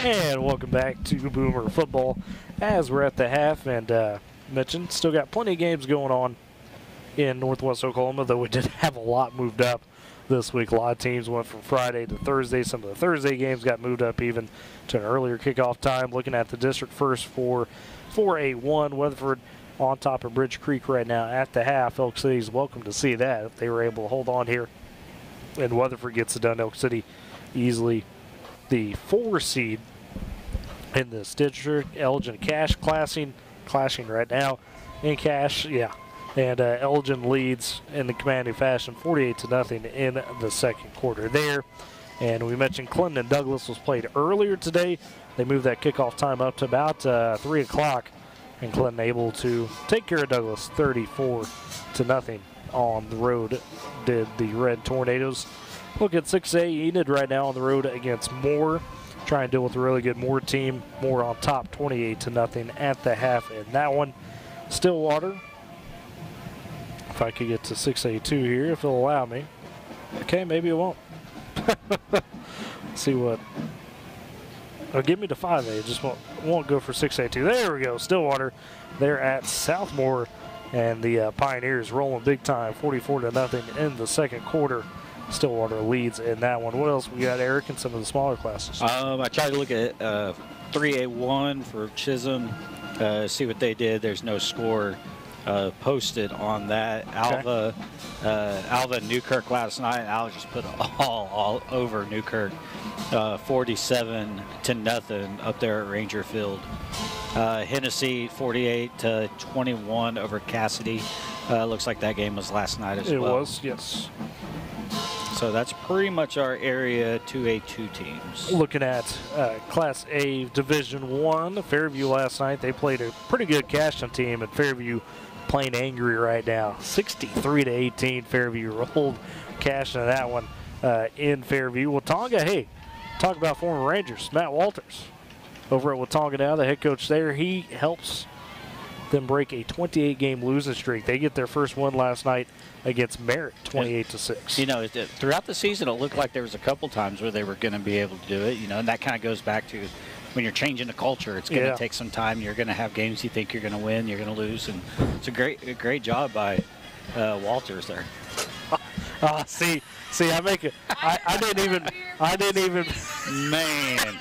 And welcome back to Boomer Football as we're at the half, and mentioned still got plenty of games going on in Northwest Oklahoma, though we did have a lot moved up this week. A lot of teams went from Friday to Thursday. Some of the Thursday games got moved up even to an earlier kickoff time. Looking at the district first for 4A1, Weatherford on top of Bridge Creek right now at the half. Elk City's welcome to see that if they were able to hold on here. And Weatherford gets it done. Elk City easily the 4 seed in this district. Elgin Cash clashing right now in Cash, yeah. And Elgin leads in the commanding fashion, 48-0 in the second quarter there. And we mentioned Clinton and Douglas was played earlier today. They moved that kickoff time up to about 3 o'clock, and Clinton able to take care of Douglas 34-0 on the road, did the Red Tornadoes. Look at 6A Enid right now on the road against Moore. Try and deal with a really good Moore team. Moore on top, 28-0 at the half in that one. Stillwater, if I could get to 6A2 here, if it'll allow me. Okay, maybe it won't. See what. Oh, give me to 5A. Just won't go for 6A2. There we go. Stillwater, they're at Southmore, and the Pioneers rolling big time, 44-0 in the second quarter. Stillwater leads in that one. What else we got, Eric, in some of the smaller classes? I tried to look at 3A1 for Chisholm, see what they did. There's no score posted on that. Okay. Alva Newkirk last night. Alva just put all over Newkirk, 47-0 up there at Ranger Field. Hennessy 48-21 over Cassidy. Looks like that game was last night as well. It was, yes. So that's pretty much our area 2A2 teams. Looking at Class A Division I, Fairview last night, they played a pretty good Cashton team, and Fairview playing angry right now. 63-18, Fairview rolled cash into that one in Fairview. Watonga, hey, talk about former Rangers, Matt Walters over at Watonga now, the head coach there. He helps them break a 28-game losing streak. They get their first win last night against Merritt, 28-6. You know, throughout the season, it looked like there was a couple times where they were going to be able to do it. You know, and that kind of goes back to when you're changing the culture. It's going to take some time. You're going to have games you think you're going to win, you're going to lose, and it's a great job by Walters there. See, I make it. I didn't even. Man.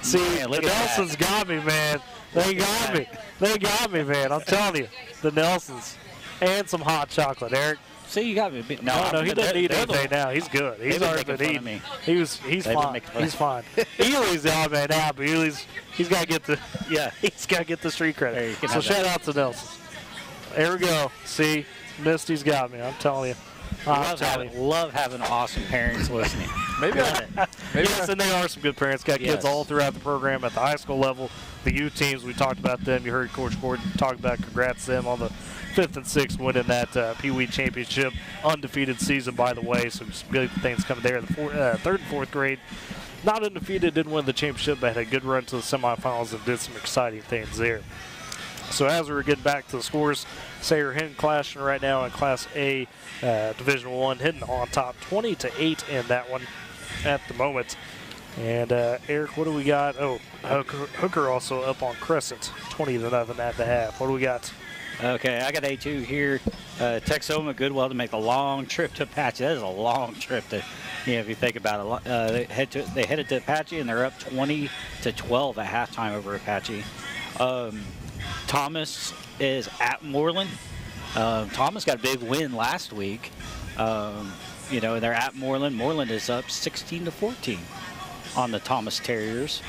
See, Man, the Nelsons got me, man. They got me. They got me, man. I'm telling you, the Nelsons. And some hot chocolate, Eric. See, you got me. No, he doesn't need anything now. He's good. He's already been eating. He's fine. He's fine. Ely's the odd man out, but he's got to get the he's got to get the street credit. So shout out to Nelsons. There we go. See, Misty's got me. I'm telling you. Love having awesome parents listening. Yes, and they are some good parents. Got kids all throughout the program at the high school level. The youth teams, we talked about them. You heard Coach Gordon talk about congrats to them on the 5th and 6th winning that Pee Wee championship. Undefeated season, by the way. Some good things coming there. The 3rd and 4th grade, not undefeated, didn't win the championship, but had a good run to the semifinals and did some exciting things there. So as we're getting back to the scores, Sayre Hinton clashing right now in Class A Division I. Hinton on top 20-8 in that one at the moment. And Eric, what do we got? Oh, Hooker also up on Crescent, 20-0 at the half. What do we got? Okay, I got A2 here. Texoma Goodwell to make a long trip to Apache. That is a long trip to, if you think about it. They headed to Apache and they're up 20-12 at halftime over Apache. Thomas is at Moreland. Thomas got a big win last week. You know, they're at Moreland. Moreland is up 16-14 on the Thomas Terriers.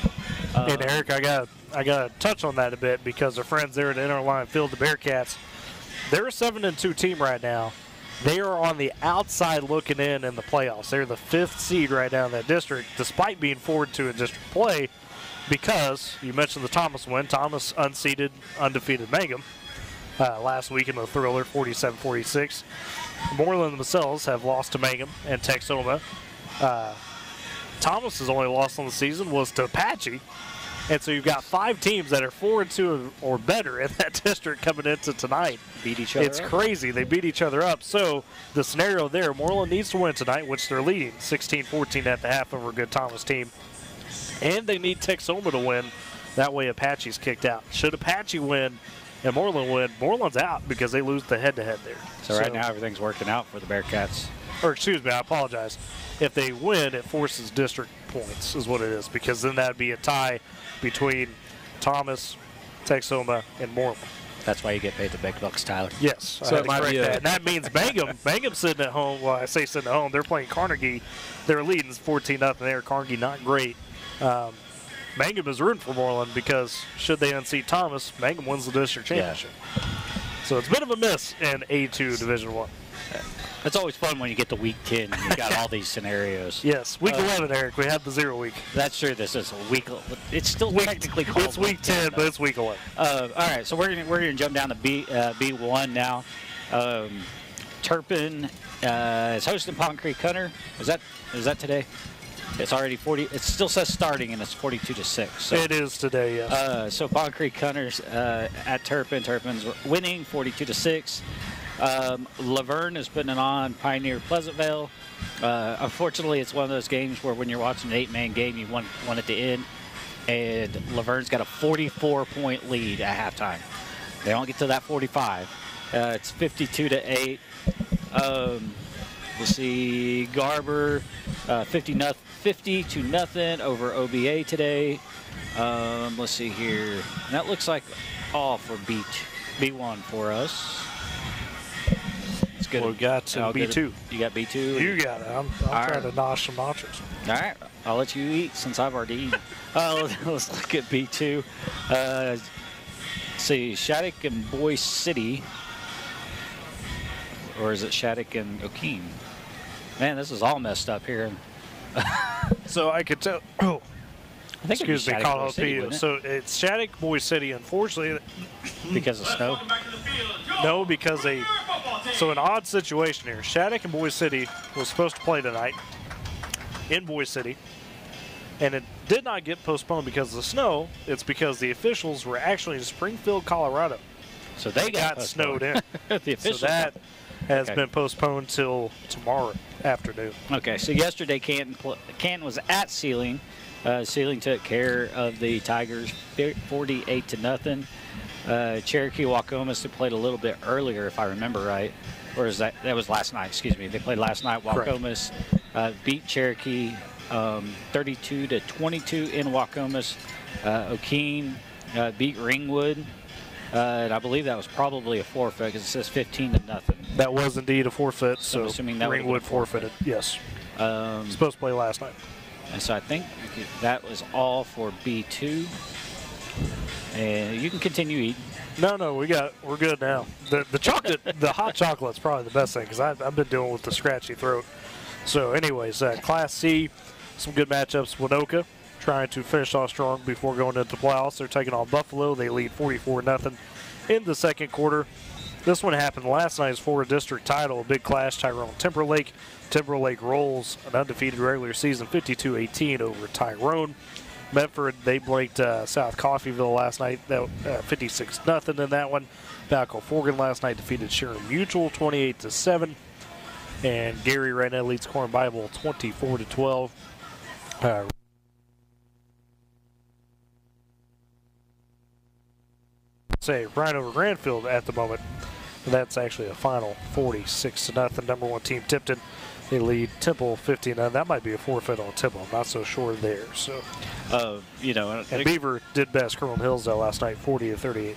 And Eric, I got to touch on that a bit because our friends there at Interline Field, the Bearcats, they're a 7-2 team right now. They are on the outside looking in the playoffs. They're the 5th seed right now in that district, despite being 4-2 in district play. Because you mentioned the Thomas win. Thomas unseeded, undefeated Mangum last week in the thriller, 47-46. Moreland themselves have lost to Mangum and Texoma. Thomas's only loss on the season was to Apache. And so you've got 5 teams that are 4-2 or better in that district coming into tonight. Beat each other up. It's crazy. They beat each other up. So the scenario there, Moreland needs to win tonight, which they're leading 16-14 at the half over a good Thomas team. And they need Texoma to win. That way Apache's kicked out. Should Apache win and Moreland win, Moreland's out because they lose the head-to-head there. So right now everything's working out for the Bearcats. Or excuse me, I apologize. If they win, it forces district points is what it is, because then that would be a tie between Thomas, Texoma, and Moreland. That's why you get paid the big bucks, Tyler. Yes, so it might be that. And that means Mangum sitting at home. Well, I say sitting at home. They're playing Carnegie. They're leading 14-0 there. Carnegie not great. Mangum is rooting for Moreland because should they unseat Thomas, Mangum wins the district championship. So it's a bit of a miss in A2 Division I. It's always fun when you get to week 10 and you got all these scenarios. Yes, week 11, Eric. We have the 0 week. That's true. This is a week. It's still technically called. It's week 10, but it's week 11. All right, so we're gonna jump down to B1 now. Turpin is hosting Pond Creek Hunter. Is that today? It's already 40. It still says starting, and it's 42-6. So. It is today, yes. So Pond Creek Hunters at Turpin. Turpin's winning 42-6. Laverne is putting it on Pioneer Pleasantville. Unfortunately, it's one of those games where when you're watching an 8-man game, you want it to end. And Laverne's got a 44-point lead at halftime. They don't get to that 45. It's 52-8. We'll see Garber 50-0 over OBA today. Let's see here. And that looks like all for B1 for us. It's good. We got B2. You got B2? You got it. I'm trying to nosh some nachos. All right. I'll let you eat since I've already eaten. Let's look at B2. Let's see, Shattuck and Boise City. Or is it Shattuck and Okeen? Man, this is all messed up here. So I could tell. I think Excuse me, Colorado Colorado. So it's Shattuck, Boise City. Unfortunately, because of snow. No, because so an odd situation here. Shattuck and Boise City was supposed to play tonight in Boise City, and it did not get postponed because of the snow. It's because the officials were actually in Springfield, Colorado. So they got snowed in. The officials so that has been postponed till tomorrow afternoon. Okay, so yesterday Canton was at Sealing. Sealing took care of the Tigers 48-0. Cherokee Wacomas, they played a little bit earlier, if I remember right. Or is that was last night, excuse me. They played last night. Wacomas beat Cherokee 32-22 in Wacomas. O'Keene beat Ringwood. And I believe that was probably a forfeit because it says 15-0. That was indeed a forfeit, so assuming that Ringwood forfeited. Yes. Supposed to play last night. And so I think that was all for B2. And you can continue eating. No, we're good now. The chocolate, the hot chocolate's probably the best thing because I've been dealing with the scratchy throat. So, anyways, Class C, some good matchups. Winoka trying to finish off strong before going into the playoffs. They're taking on Buffalo. They lead 44-0 in the second quarter. This one happened last night's Florida District title, a big clash. Tyrone Timberlake. Timberlake rolls an undefeated regular season 52-18 over Tyrone. Medford, they blanked South Coffeyville last night, 56-0 in that one. Balco Forgan last night defeated Sharon Mutual 28-7. And Gary right now leads Corn Bible 24-12. Say right over Granfield at the moment. That's actually a final 46-0. Number one team Tipton. They lead Temple 15-9. That might be a forfeit on Temple. I'm not so sure there. So, and Beaver did best Colonel Hillsdale last night, 40-38.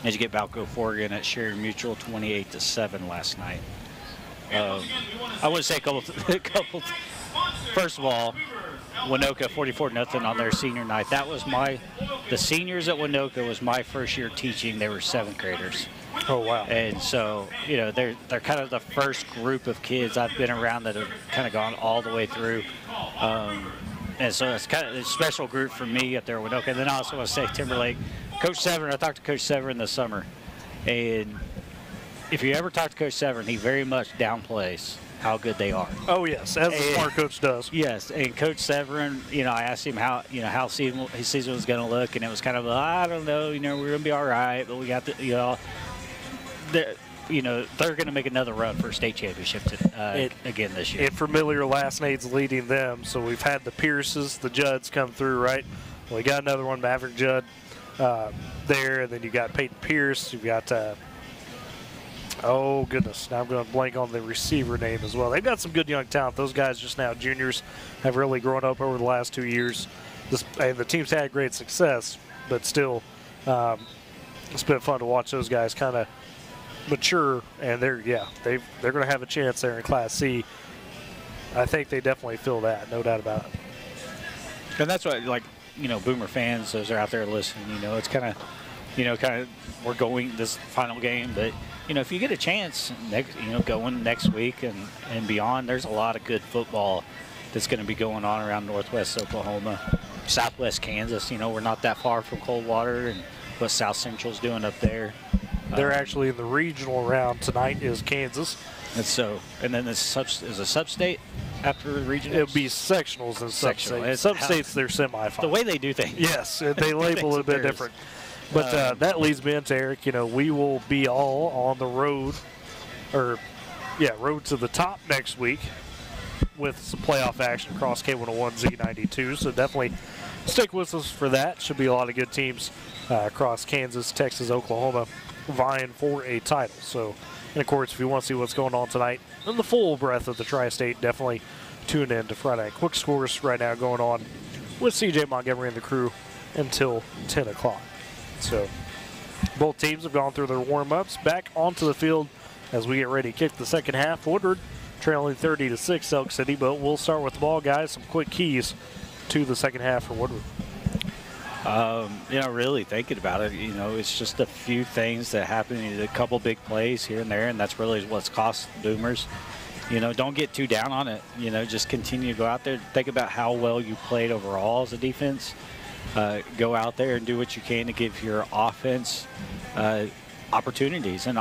As you get Balco Forgan at Sharon Mutual, 28-7 last night. I want to say a couple. First of all, Winoka 44-0 on their senior night. That was the seniors at Winoka was my first year teaching. They were 7th graders. Oh, wow. And so, they're kind of the first group of kids I've been around that have kind of gone all the way through. And so it's kind of a special group for me up there at Winoka. And then I also want to say Timberlake. Coach Severn, I talked to Coach Severn this summer. And if you ever talk to Coach Severn, he very much downplays how good they are. Oh, yes, as a smart coach does. Yes, and Coach Severn, I asked him how his season was going to look, and it was kind of, I don't know, we're going to be all right, but we got the, they're going to make another run for a state championship again this year. And familiar last names leading them, so we've had the Pierces, the Judds come through, right? Well, we got another one, Maverick Judd, there, and then you got Peyton Pierce, you've got oh, goodness. Now I'm going to blank on the receiver name as well. They've got some good young talent. Those guys just now juniors have really grown up over the last 2 years. And the team's had great success, but still it's been fun to watch those guys kind of mature. And they're going to have a chance there in Class C. I think they definitely feel that, no doubt about it. And that's what, Boomer fans, those are out there listening, it's kind of, we're going this final game, but if you get a chance going next week and beyond, there's a lot of good football that's going to be going on around Northwest Oklahoma, Southwest Kansas. We're not that far from Coldwater and what South Central's doing up there. They're actually in the regional round tonight is Kansas. And then is a sub-state after the regional? It would be sectionals and sub-states. Sub-states, they're semifinals. The way they do things. Yes, they label it a bit different. But that leads me into, Eric, we will be all on the road, road to the top next week with some playoff action across K101 Z92. So definitely stick with us for that. Should be a lot of good teams across Kansas, Texas, Oklahoma vying for a title. So, and of course, if you want to see what's going on tonight in the full breadth of the Tri-State, definitely tune in to Friday Night Quick Scores right now going on with CJ Montgomery and the crew until 10 o'clock. So both teams have gone through their warm-ups. Back onto the field as we get ready to kick the second half. Woodward trailing 30-6 Elk City, but we'll start with the ball, guys. Some quick keys to the second half for Woodward. Really thinking about it, it's just a few things that happen, a couple big plays here and there, and that's really what's cost Boomers. You know, don't get too down on it. You know, just continue to go out there. Think about how well you played overall as a defense. Go out there and do what you can to give your offense opportunities. And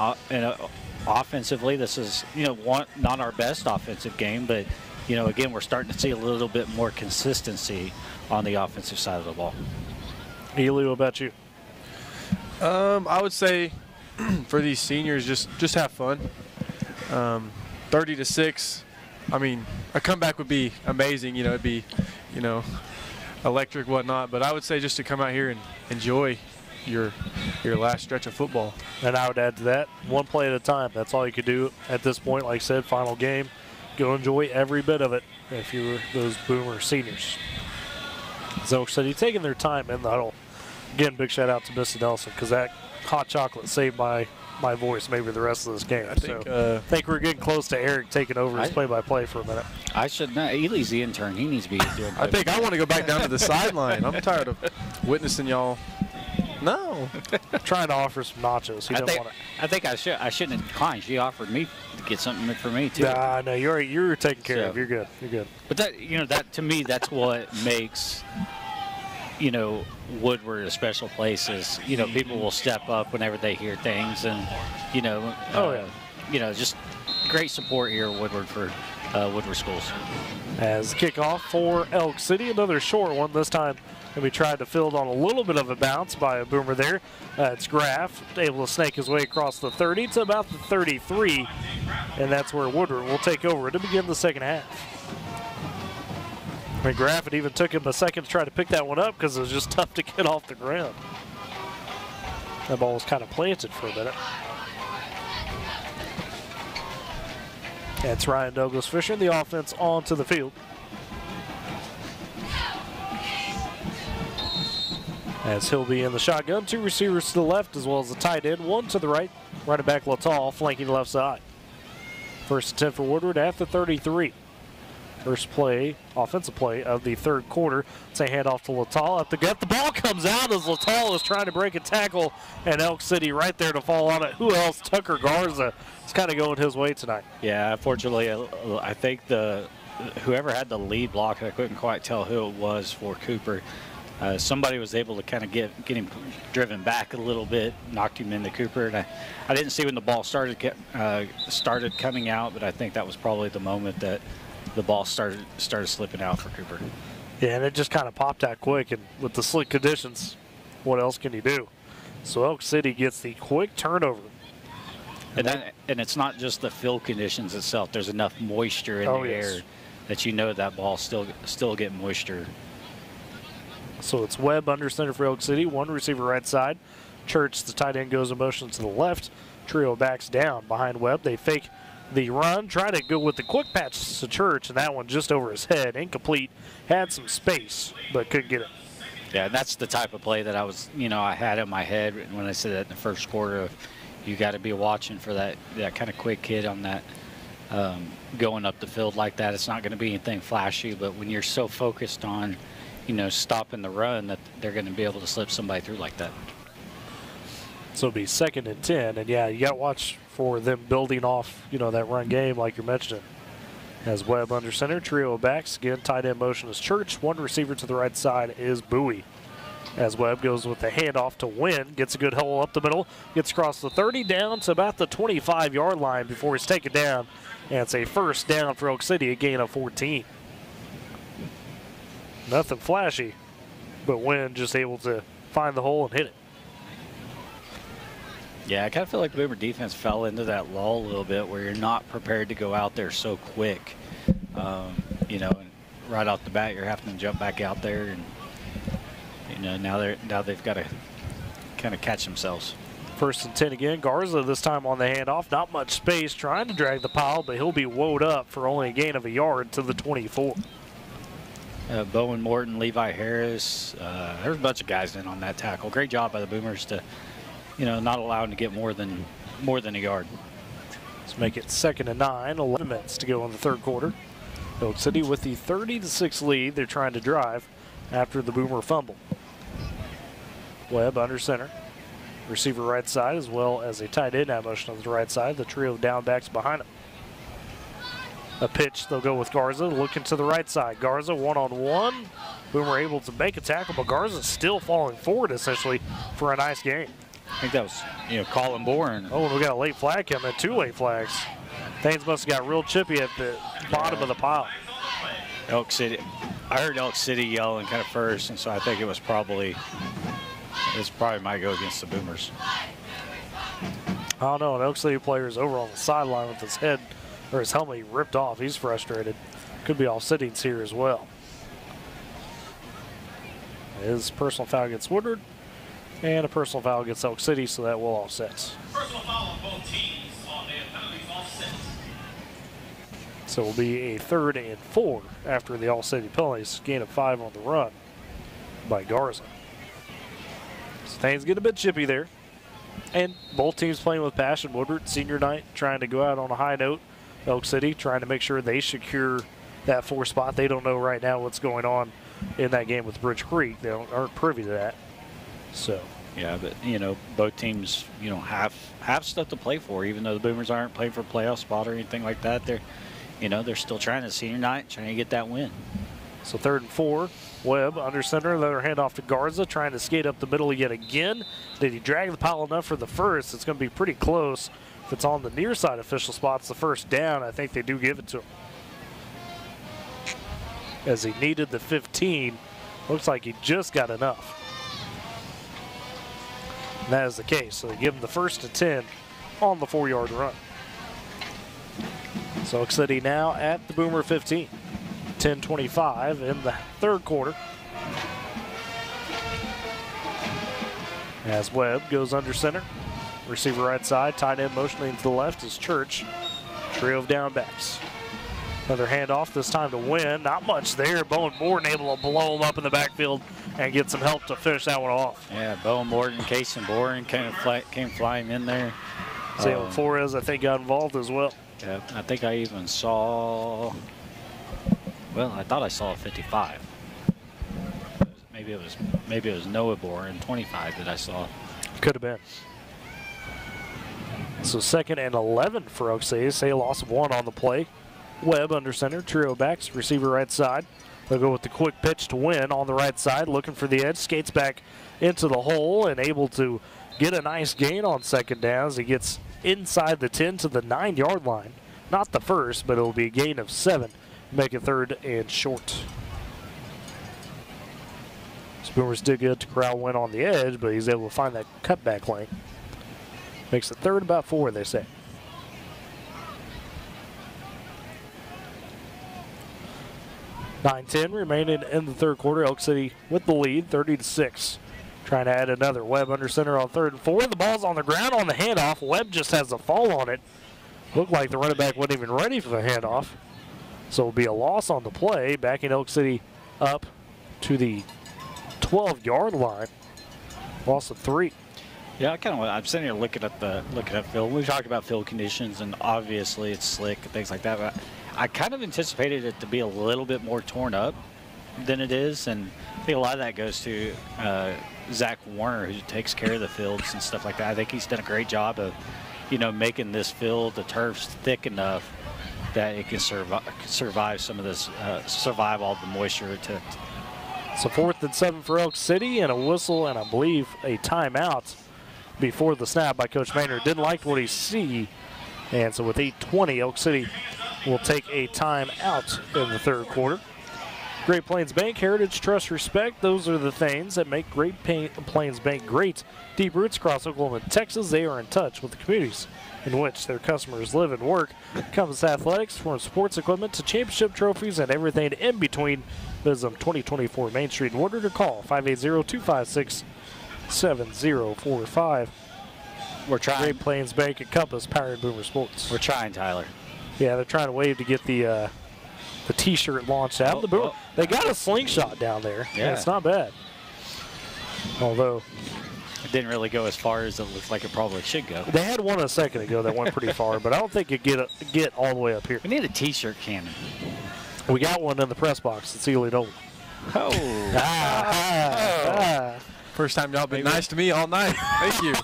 offensively, this is, you know, not our best offensive game, but, you know, again, we're starting to see a little bit more consistency on the offensive side of the ball. Ely, what about you? I would say for these seniors, just have fun. 30-6. I mean, a comeback would be amazing. You know, it'd be, you know, electric, whatnot. But I would say just to come out here and enjoy your last stretch of football. And I would add to that, one play at a time. That's all you could do at this point. Like I said, final game. Go enjoy every bit of it if you're those Boomer seniors. Elk City taking their time in the huddle. Again, big shout out to Mr. Nelson, because that hot chocolate saved my voice maybe the rest of this game. I think we're getting close to Eric taking over his play-by-play for a minute. I should not. Ely's the intern. He needs to be doing I think I want to go back down to the sideline. I'm tired of witnessing y'all. No. Trying to offer some nachos. I think I shouldn't have declined. She offered me to get something for me too. Nah, no, you're taken care of. You're good. You're good. But that, you know, that to me, that's what makes, you know, Woodward a special place. Is, you know, people will step up whenever they hear things, and, you know, you know, just great support here at Woodward for Woodward schools. As kickoff for Elk City, another short one this time. And we tried to field on a little bit of a bounce by a Boomer there. It's Graff able to snake his way across the 30 to about the 33, and that's where Woodward will take over to begin the second half. And Graff, it even took him a second to try to pick that one up because it was just tough to get off the ground. That ball was kind of planted for a minute. It's Ryan Douglas Fisher, the offense onto the field. As he'll be in the shotgun, two receivers to the left as well as the tight end, one to the right. Running back Latal flanking the left side. First and 10 for Woodward at the 33. First play, offensive play of the third quarter. It's a handoff to Latal at the gut. The ball comes out as Latal is trying to break a tackle, and Elk City right there to fall on it. Who else? Tucker Garza is kind of going his way tonight. Yeah, unfortunately, I think whoever had the lead block, I couldn't quite tell who it was for Cooper. Somebody was able to kind of get him driven back a little bit, knocked him into Cooper. And I didn't see when the ball started coming out, but I think that was probably the moment that the ball started slipping out for Cooper. Yeah, and it just kind of popped out quick, and with the slick conditions, what else can you do? So Elk City gets the quick turnover. And it's not just the field conditions itself. There's enough moisture in the air that you know that ball still get moisture. So it's Webb under center for Elk City, one receiver right side. Church, the tight end, goes in motion to the left. Trio backs down behind Webb. They fake the run, try to go with the quick patch to Church, and that one just over his head, incomplete. Had some space, but couldn't get it. Yeah, that's the type of play that I had in my head when I said that in the first quarter. Of you got to be watching for that kind of quick hit on that going up the field like that. It's not going to be anything flashy, but when you're so focused on, you know, stopping the run, that they're going to be able to slip somebody through like that. So it'll be 2nd and 10, and yeah, you got to watch for them building off, you know, that run game like you're mentioning. As Webb under center, trio backs, again, tight end motion is Church. One receiver to the right side is Bowie. As Webb goes with the handoff to Wynn, gets a good hole up the middle, gets across the 30, down to about the 25-yard line before he's taken down. And it's a first down for Elk City, a gain of 14. Nothing flashy, but Wynn just able to find the hole and hit it. Yeah, I kind of feel like the Boomer defense fell into that lull a little bit where you're not prepared to go out there so quick. You know, and right off the bat, you're having to jump back out there, and you know now they've got to kind of catch themselves. 1st and 10 again. Garza this time on the handoff. Not much space, trying to drag the pile, but he'll be woed up for only a gain of a yard to the 24. Bowen Morton, Levi Harris, there's a bunch of guys in on that tackle. Great job by the Boomers to, you know, not allow him to get more than a yard. Let's make it 2nd and 9, 11 minutes to go in the third quarter. Elk City with the 30-6 lead. They're trying to drive after the Boomer fumble. Webb under center. Receiver right side as well as a tight end now motion on the right side. The trio of down backs behind him. a pitch. They'll go with Garza, looking to the right side. Garza one-on-one. Boomer able to make a tackle, but Garza's still falling forward essentially for a nice gain. I think that was, Colin Bourne. Oh, and we got a late flag coming, 2 late flags. Things must have got real chippy at the bottom of the pile. Elk City. I heard Elk City yelling kind of first, and so I think it probably might go against the Boomers. I don't know, an Elk City player is over on the sideline with his head or his helmet ripped off. He's frustrated. Could be all sittings here as well. His personal foul against Woodward and a personal foul against Elk City, so that will offset. Personal foul on both teams on their penalties offset. So it will be a 3rd and 4 after the All City penalties. Gain of 5 on the run by Garza. So things get a bit chippy there. And both teams playing with passion. Woodward, senior night, trying to go out on a high note. Elk City trying to make sure they secure that 4 spot. They don't know right now what's going on in that game with Bridge Creek. They aren't privy to that. So. Yeah, but, both teams, have stuff to play for, even though the Boomers aren't playing for a playoff spot or anything like that. They're still trying to senior night, trying to get that win. So 3rd and 4. Webb under center, another handoff to Garza, trying to skate up the middle yet again. Did he drag the pile enough for the first? It's going to be pretty close. If it's on the near side official spots, the first down, I think they do give it to him. As he needed the 15, looks like he just got enough. And that is the case. So they give him the 1st and 10 on the 4-yard run. So Elk City now at the Boomer 15. 10:25 in the 3rd quarter. As Webb goes under center. Receiver right side, tight end motioning to the left is Church. Trio of down backs. Another handoff, this time to Wynn. Not much there. Bowen Morton able to blow him up in the backfield and get some help to finish that one off. Yeah, Bowen Morton, Casey Boren came flying in there. Salem Flores, I think, got involved as well. Yeah, I think I even saw, I thought I saw a 55. Maybe it was Noah Boren, 25 that I saw. Could have been. So 2nd and 11 for Elk City. Say a loss of 1 on the play. Webb under center, trio backs, receiver right side. They'll go with the quick pitch to Win on the right side, looking for the edge, skates back into the hole and able to get a nice gain on 2nd down as he gets inside the 10 to the 9-yard line. Not the first, but it'll be a gain of 7. Make it 3rd and short. Boomers did good to corral Win on the edge, but he's able to find that cutback lane. Makes it 3rd, about 4, they say. .10 remaining in the 3rd quarter. Elk City with the lead, 30-6. Trying to add another. Webb under center on 3rd and 4. The ball's on the ground on the handoff. Webb just has a fall on it. Looked like the running back wasn't even ready for the handoff. So it'll be a loss on the play, backing Elk City up to the 12-yard line. Loss of 3. Yeah, I'm sitting here looking at field. We talked about field conditions, and obviously it's slick and things like that. But I kind of anticipated it to be a little bit more torn up than it is, and I think a lot of that goes to Zach Warner, who takes care of the fields and stuff like that. I think he's done a great job of, making this field, the turf's thick enough that it can survive some of this, survive all the moisture. So 4th and 7 for Elk City, and a whistle and I believe a timeout before the snap by Coach Maynard. Didn't like what he see, and so with 8:20, Elk City will take a timeout in the 3rd quarter. Great Plains Bank, heritage, trust, respect. Those are the things that make Great Plains Bank great. Deep roots across Oklahoma and Texas. They are in touch with the communities in which their customers live and work. Compass Athletics, from sports equipment to championship trophies and everything in between. Visit them 2024 Main Street in Woodward or call 580-256-7045. We're trying. Great Plains Bank and Compass, powered Boomer Sports. We're trying, Tyler. Yeah, they're trying to wave to get the T-shirt launched out. They got a slingshot down there. Yeah, it's not bad. Although it didn't really go as far as it looks like it probably should go. They had one a second ago that went pretty far, but I don't think it get all the way up here. We need a T-shirt cannon. We got one in the press box. It's Ely Nolan. Oh. First time y'all been nice to me all night. Thank you.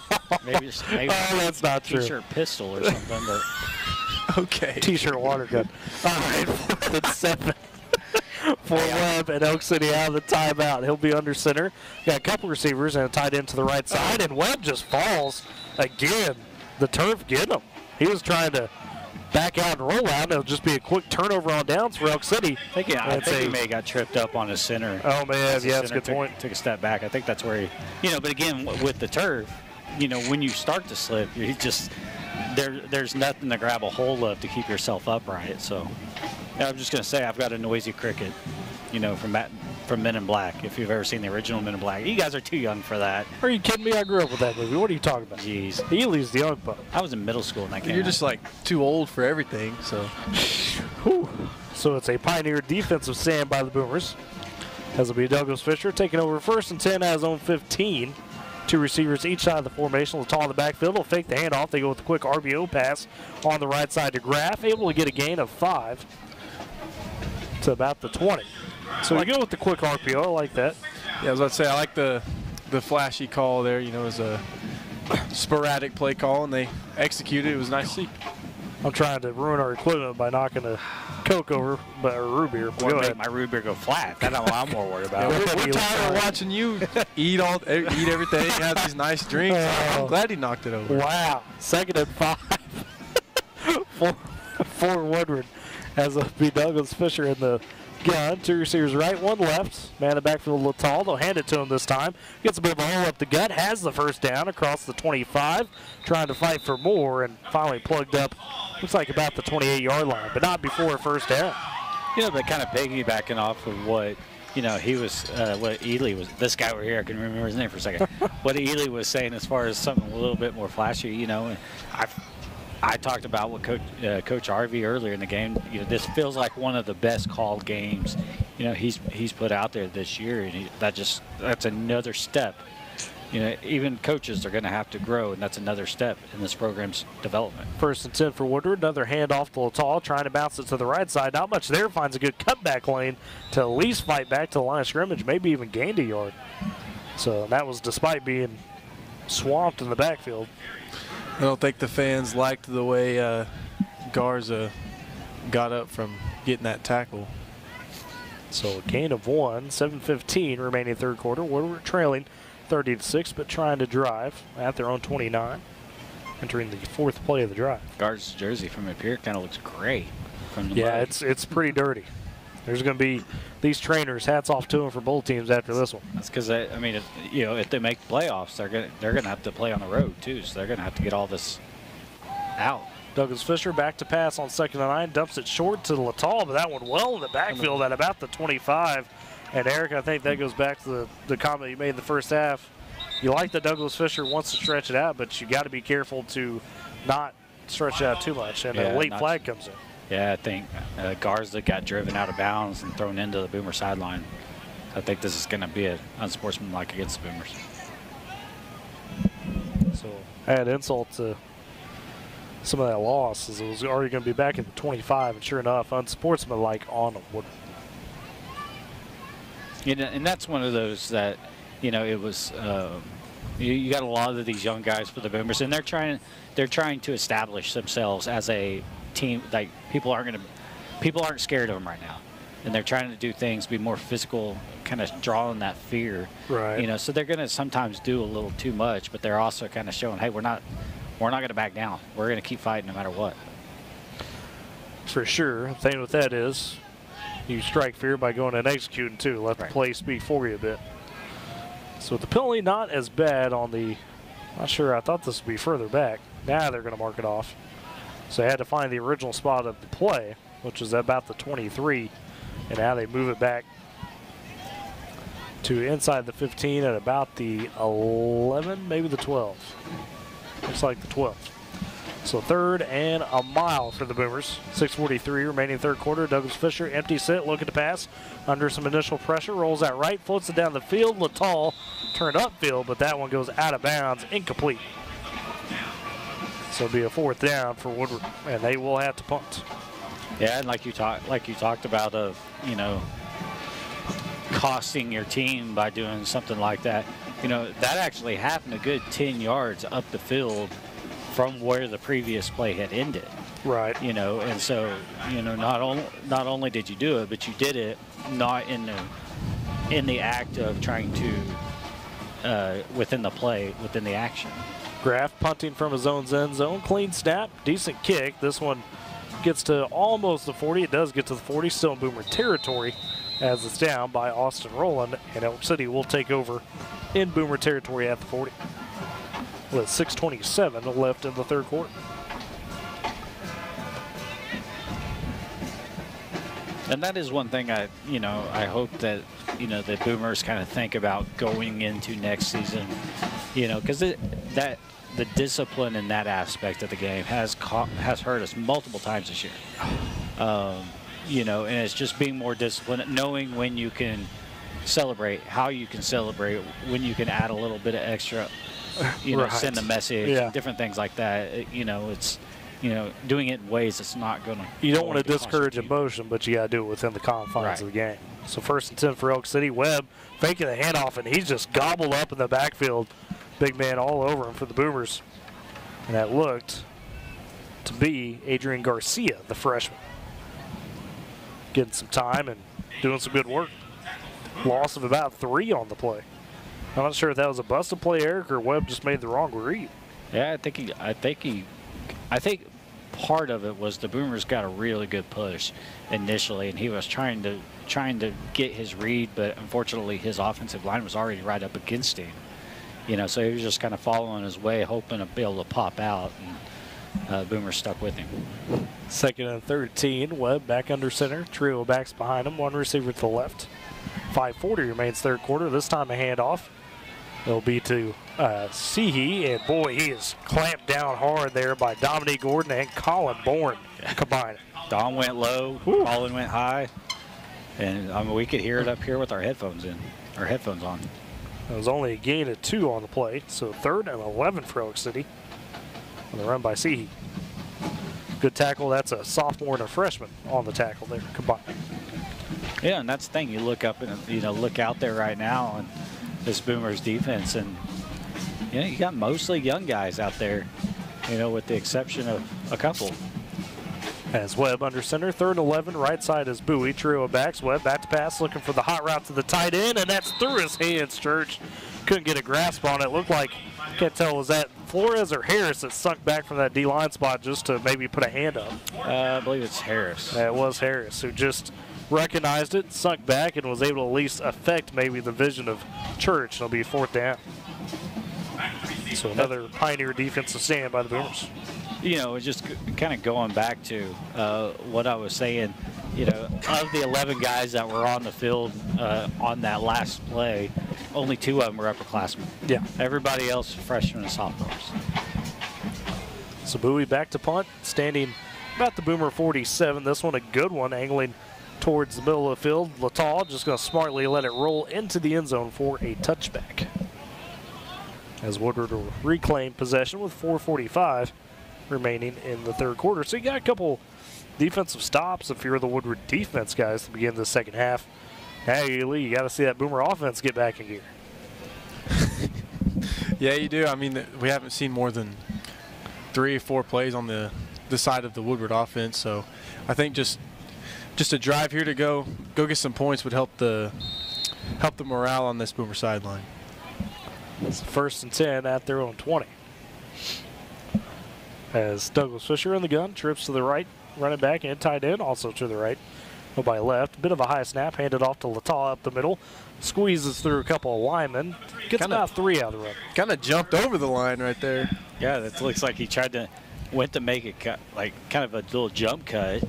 Maybe that's not true. T-shirt pistol or something. But Okay. T-shirt water gun. All right, 4th and 7. For Webb and Elk City out of the timeout. He'll be under center. Got a couple receivers and a tight end to the right side, and Webb just falls again. The turf get him. He was trying to back out and roll out. It'll just be a quick turnover on downs for Elk City. I think he may have got tripped up on his center. Oh, man, yeah, that's a good point. Took a step back. I think that's where he, but again, with the turf, when you start to slip, you just, there's nothing to grab a hold of to keep yourself upright. So I'm just going to say I've got a noisy cricket, from Men in Black, if you've ever seen the original Men in Black. You guys are too young for that. Are you kidding me? I grew up with that movie. What are you talking about? Jeez. Ely's the young buck. I was in middle school when that came out. You're just like too old for everything, so. Whew. So it's a Pioneer defensive stand by the Boomers. As will be Douglas Fisher taking over 1st and 10 at his own 15. 2 receivers each side of the formation. Latal in the backfield will fake the handoff. They go with a quick RBO pass on the right side to Graff, able to get a gain of 5 to about the 20. So we go with the quick RPO. I like that. Yeah, I was about to say, I like the flashy call there. It was a sporadic play call, and they executed it. It was nice to see. I'm trying to ruin our equipment by knocking a Coke over, or root beer. Or make my root beer go flat. That's what I'm more worried about. We're tired of watching you eat everything, have these nice drinks. I'm glad he knocked it over. Wow. 2nd and 5 for Woodward, as it'll be Douglas Fisher in the gun. 2 receivers right, 1 left. Man in the backfield, Latal. They'll hand it to him this time. Gets a bit of a hole up the gut. Has the first down across the 25. Trying to fight for more and finally plugged up. Looks like about the 28-yard line, but not before a first down. But kind of piggybacking off of what, he was, what Ely was, this guy over here, I can remember his name for a second. What Ely was saying as far as something a little bit more flashy, and I talked about what Coach Harvey earlier in the game. This feels like one of the best called games, he's put out there this year, and that's another step. Even coaches are going to have to grow, and that's another step in this program's development. 1st and 10 for Woodward. Another handoff to Latal, trying to bounce it to the right side. Not much there. Finds a good cutback lane to at least fight back to the line of scrimmage, maybe even gained a yard. So that was despite being swamped in the backfield. I don't think the fans liked the way Garza got up from getting that tackle. So a gain of 1, 7:15 remaining 3rd quarter. Woodward trailing 30-6, but trying to drive at their own 29, entering the 4th play of the drive. Garza's jersey from up here kind of looks gray from the Yeah, mud. it's pretty dirty. There's going to be these trainers. Hats off to them for both teams after this one. That's because if they make the playoffs, they're gonna have to play on the road too. So they're gonna have to get all this out. Douglas Fisher back to pass on 2nd and 9, dumps it short to Latal, but that one well in the backfield at about the 25. And Eric, I think that goes back to the comment you made in the first half. You like that Douglas Fisher wants to stretch it out, but you got to be careful to not stretch it out too much. And a late flag comes in. Yeah, I think Garza got driven out of bounds and thrown into the Boomer sideline. I think this is going to be an unsportsmanlike against the Boomers. So add insult to some of that loss, as it was already going to be back at the 25, and sure enough, unsportsmanlike on Woodward. And that's one of those that, it was. You got a lot of these young guys for the Boomers, and they're trying to establish themselves as a team. Like people aren't scared of them right now, and they're trying to do things, be more physical, kind of drawing that fear. Right. So they're going to sometimes do a little too much, but they're also kind of showing, hey, we're not going to back down. We're going to keep fighting no matter what. For sure. The thing with that is, you strike fear by going and executing too. Let the play speak for you a bit. So the penalty not as bad on the, not sure, I thought this would be further back. Now they're going to mark it off. So they had to find the original spot of the play, which is about the 23, and now they move it back to inside the 15 at about the 11, maybe the 12. Looks like the 12. So 3rd and a mile for the Boomers. 6:43 remaining 3rd quarter. Douglas Fisher, empty set, looking to pass. Under some initial pressure, rolls out right, floats it down the field. Latal turned upfield, but that one goes out of bounds, incomplete. So it'll be a 4th down for Woodward, and they will have to punt. Yeah, and like you talked about, costing your team by doing something like that. That actually happened a good 10 yards up the field from where the previous play had ended. Right. You know, and so, you know, not only did you do it, but you did it not in the act of trying to within the play, within the action. Graff punting from his own end zone. Clean snap, decent kick. This one gets to almost the 40. It does get to the 40, still in Boomer territory as it's down by Austin Rowland, and Elk City will take over in Boomer territory at the 40 with 6:27 left in the third quarter. And that is one thing I hope that, the Boomers kind of think about going into next season, because the discipline in that aspect of the game has hurt us multiple times this year. And it's just being more disciplined, knowing when you can celebrate, how you can celebrate, when you can add a little bit of extra, Right. send a message, Yeah. different things like that. It's doing it in ways that's not going to. You don't want to discourage emotion, but you got to do it within the confines of the game. So 1st and 10 for Elk City. Webb faking the handoff, and he's just gobbled up in the backfield. Big man all over him for the Boomers. And that looked to be Adrian Garcia, the freshman. Getting some time and doing some good work. Loss of about 3 on the play. I'm not sure if that was a busted play, Eric, or Webb just made the wrong read. Yeah, I think part of it was the Boomers got a really good push initially, and he was trying to get his read, but unfortunately his offensive line was already right up against him. So he was just kind of following his way, hoping to be able to pop out, and Boomers stuck with him. 2nd and 13. Webb back under center. Trio of backs behind him. One receiver to the left. 5:40 remains third quarter. This time a handoff. It'll be to Seehee, and boy, he is clamped down hard there by Dominique Gordon and Colin Bourne combined. Dom went low, Colin went high, and we could hear it up here with our headphones on. It was only a gain of 2 on the play, so 3rd and 11 for Elk City on the run by Seehee. Good tackle. That's a sophomore and a freshman on the tackle there combined. Yeah, and that's the thing. You look up and look out there right now, and this Boomers defense, and you got mostly young guys out there, with the exception of a couple. As Webb under center, 3rd and 11, right side is Bowie. Trio of backs. Webb back to pass, looking for the hot route to the tight end, and that's through his hands, Church. Couldn't get a grasp on it. Looked like, can't tell, was that Flores or Harris that sunk back from that D-line spot just to maybe put a hand up? I believe it's Harris. It was Harris who just recognized it, sunk back, and was able to at least affect maybe the vision of Church. It'll be 4th down. So another Pioneer defensive stand by the Boomers. Just kind of going back to what I was saying, of the 11 guys that were on the field on that last play, only 2 of them were upperclassmen. Yeah. Everybody else freshmen and sophomores. So Bowie back to punt, standing about the Boomer 47. This one a good one, angling towards the middle of the field. Lataw just going to smartly let it roll into the end zone for a touchback. As Woodward will reclaim possession with 4:45 remaining in the third quarter. So you got a couple defensive stops if you're the Woodward defense guys to begin the second half. Now you got to see that Boomer offense get back in gear. Yeah, you do. I mean, we haven't seen more than 3 or 4 plays on the side of the Woodward offense. So I think just a drive here to go get some points would help the morale on this Boomer sideline. It's 1st and 10 at their own 20. As Douglas Fisher in the gun, trips to the right, running back and tight end, also to the right. Nobody left. Bit of a high snap, handed off to Lataw up the middle. Squeezes through a couple of linemen. Gets about 3 out of the run. Kind of jumped over the line right there. Yeah, that looks like he went to make a cut, like kind of a little jump cut.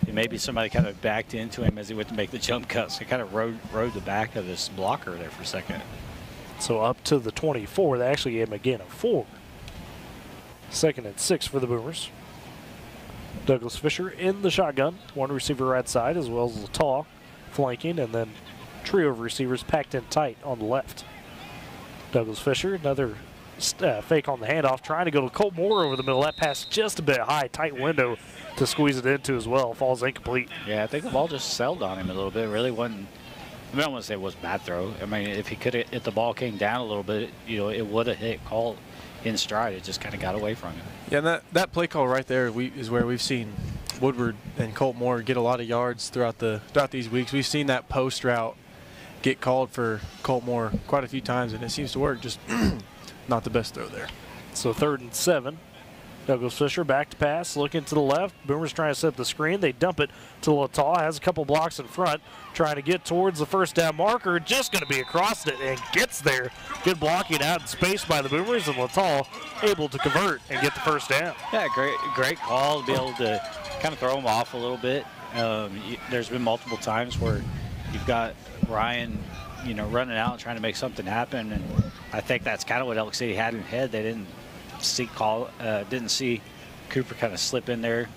And maybe somebody kind of backed into him as he went to make the jump cut. So he kind of rode the back of this blocker there for a second. So up to the 24. They actually gave him a gain of 4. 2nd and 6 for the Boomers. Douglas Fisher in the shotgun. 1 receiver right side as well as Lataw flanking, and then trio of receivers packed in tight on the left. Douglas Fisher, another fake on the handoff, trying to go to Colt Moore over the middle. That pass just a bit high, tight window to squeeze it into as well. Falls incomplete. Yeah, I think the ball just sailed on him a little bit. Really wasn't. I don't want to say it was a bad throw. I mean, if the ball came down a little bit, it would have hit Colt in stride. It just kind of got away from him. Yeah, and that play call right there is where we've seen Woodward and Colt Moore get a lot of yards throughout these weeks. We've seen that post route get called for Colt Moore quite a few times, and it seems to work. Just not the best throw there. So 3rd and 7. Douglas Fisher back to pass, looking to the left. Boomers trying to set up the screen. They dump it to Lataw. Has a couple blocks in front, trying to get towards the first down marker. Just going to be across it and gets there. Good blocking out in space by the Boomers, and Lataw able to convert and get the first down. Yeah, great call to be able to kind of throw him off a little bit. There's been multiple times where you've got Ryan, running out and trying to make something happen, and I think that's kind of what Elk City had in head. They didn't see Cooper kind of slip in there,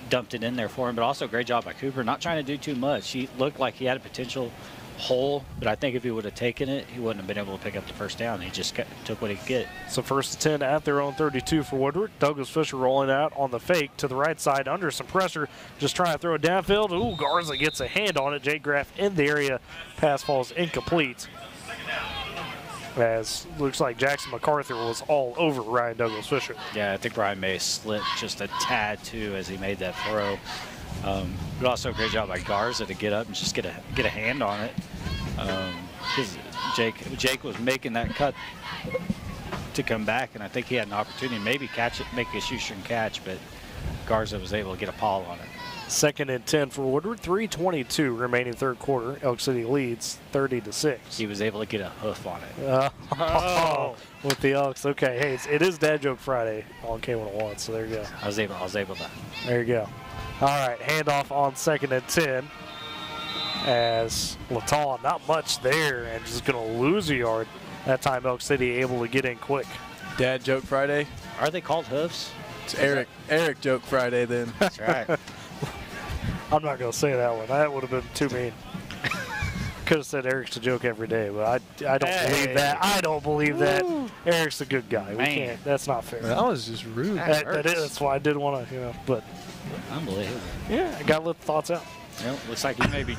dumped it in there for him, but also great job by Cooper, not trying to do too much. He looked like he had a potential hole, but I think if he would have taken it, he wouldn't have been able to pick up the first down. He just took what he could get. So 1st and 10 at their own 32 for Woodward. Douglas Fisher rolling out on the fake to the right side under some pressure, just trying to throw it downfield. Ooh, Garza gets a hand on it. Jay Graff in the area. Pass falls incomplete. As looks like Jackson MacArthur was all over Ryan Douglas Fisher. Yeah, I think Ryan may have slipped just a tad too as he made that throw. But also a great job by Garza to get up and just get a hand on it. Because Jake was making that cut to come back, and I think he had an opportunity to maybe catch it, make a shoestring catch, but Garza was able to get a paw on it. 2nd and 10 for Woodward. 3:22 remaining 3rd quarter. Elk City leads 30-6. He was able to get a hoof on it. With the Elks. Okay, hey, it is Dad Joke Friday on K101, so there you go. I was able to. There you go. All right, handoff on 2nd and 10 as Lataw, not much there, and just going to lose a yard. That time Elk City able to get in quick. Dad Joke Friday. Are they called hoofs? It's Eric Joke Friday then. That's right. I'm not going to say that one. That would have been too mean. Could have said Eric's a joke every day, but I don't believe that. I don't believe that. Eric's a good guy. We can't. That's not fair. That was just rude. That's why I didn't want to, but. Unbelievable. Yeah, I got to let the thoughts out. Well, looks like you may be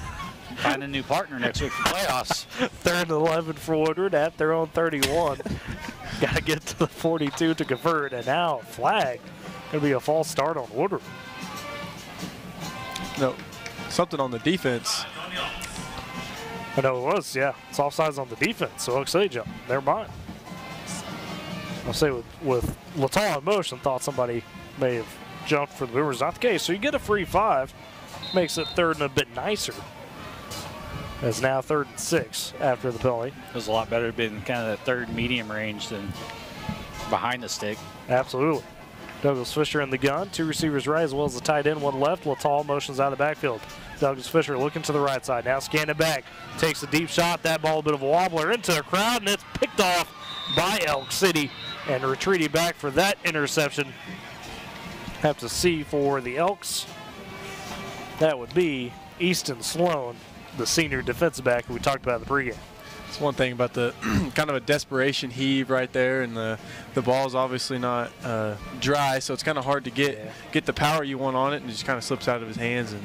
finding a new partner next week for playoffs. 3rd and 11 for Woodward at their own 31. Got to get to the 42 to convert, and now flag. Going to be a false start on Woodward. No, something on the defense. I know it was, yeah. It's offsides on the defense, so Elk City jump. Never mind. I'll say with Lataw in motion, thought somebody may have jumped for the Boomers. Not the case. So you get a free 5. Makes it 3rd and a bit nicer. It's now 3rd and 6 after the penalty. It was a lot better to be in kind of the 3rd medium range than behind the stick. Absolutely. Douglas Fisher in the gun. 2 receivers right as well as the tight end, 1 left. Lataw motions out of the backfield. Douglas Fisher looking to the right side. Now scanning back. Takes a deep shot. That ball a bit of a wobbler into the crowd, and it's picked off by Elk City. And retreating back for that interception. Have to see for the Elks. That would be Easton Sloan, the senior defensive back who we talked about in the pregame. It's one thing about the kind of a desperation heave right there, and the ball's obviously not dry, so it's kind of hard to get the power you want on it, and it just kind of slips out of his hands, and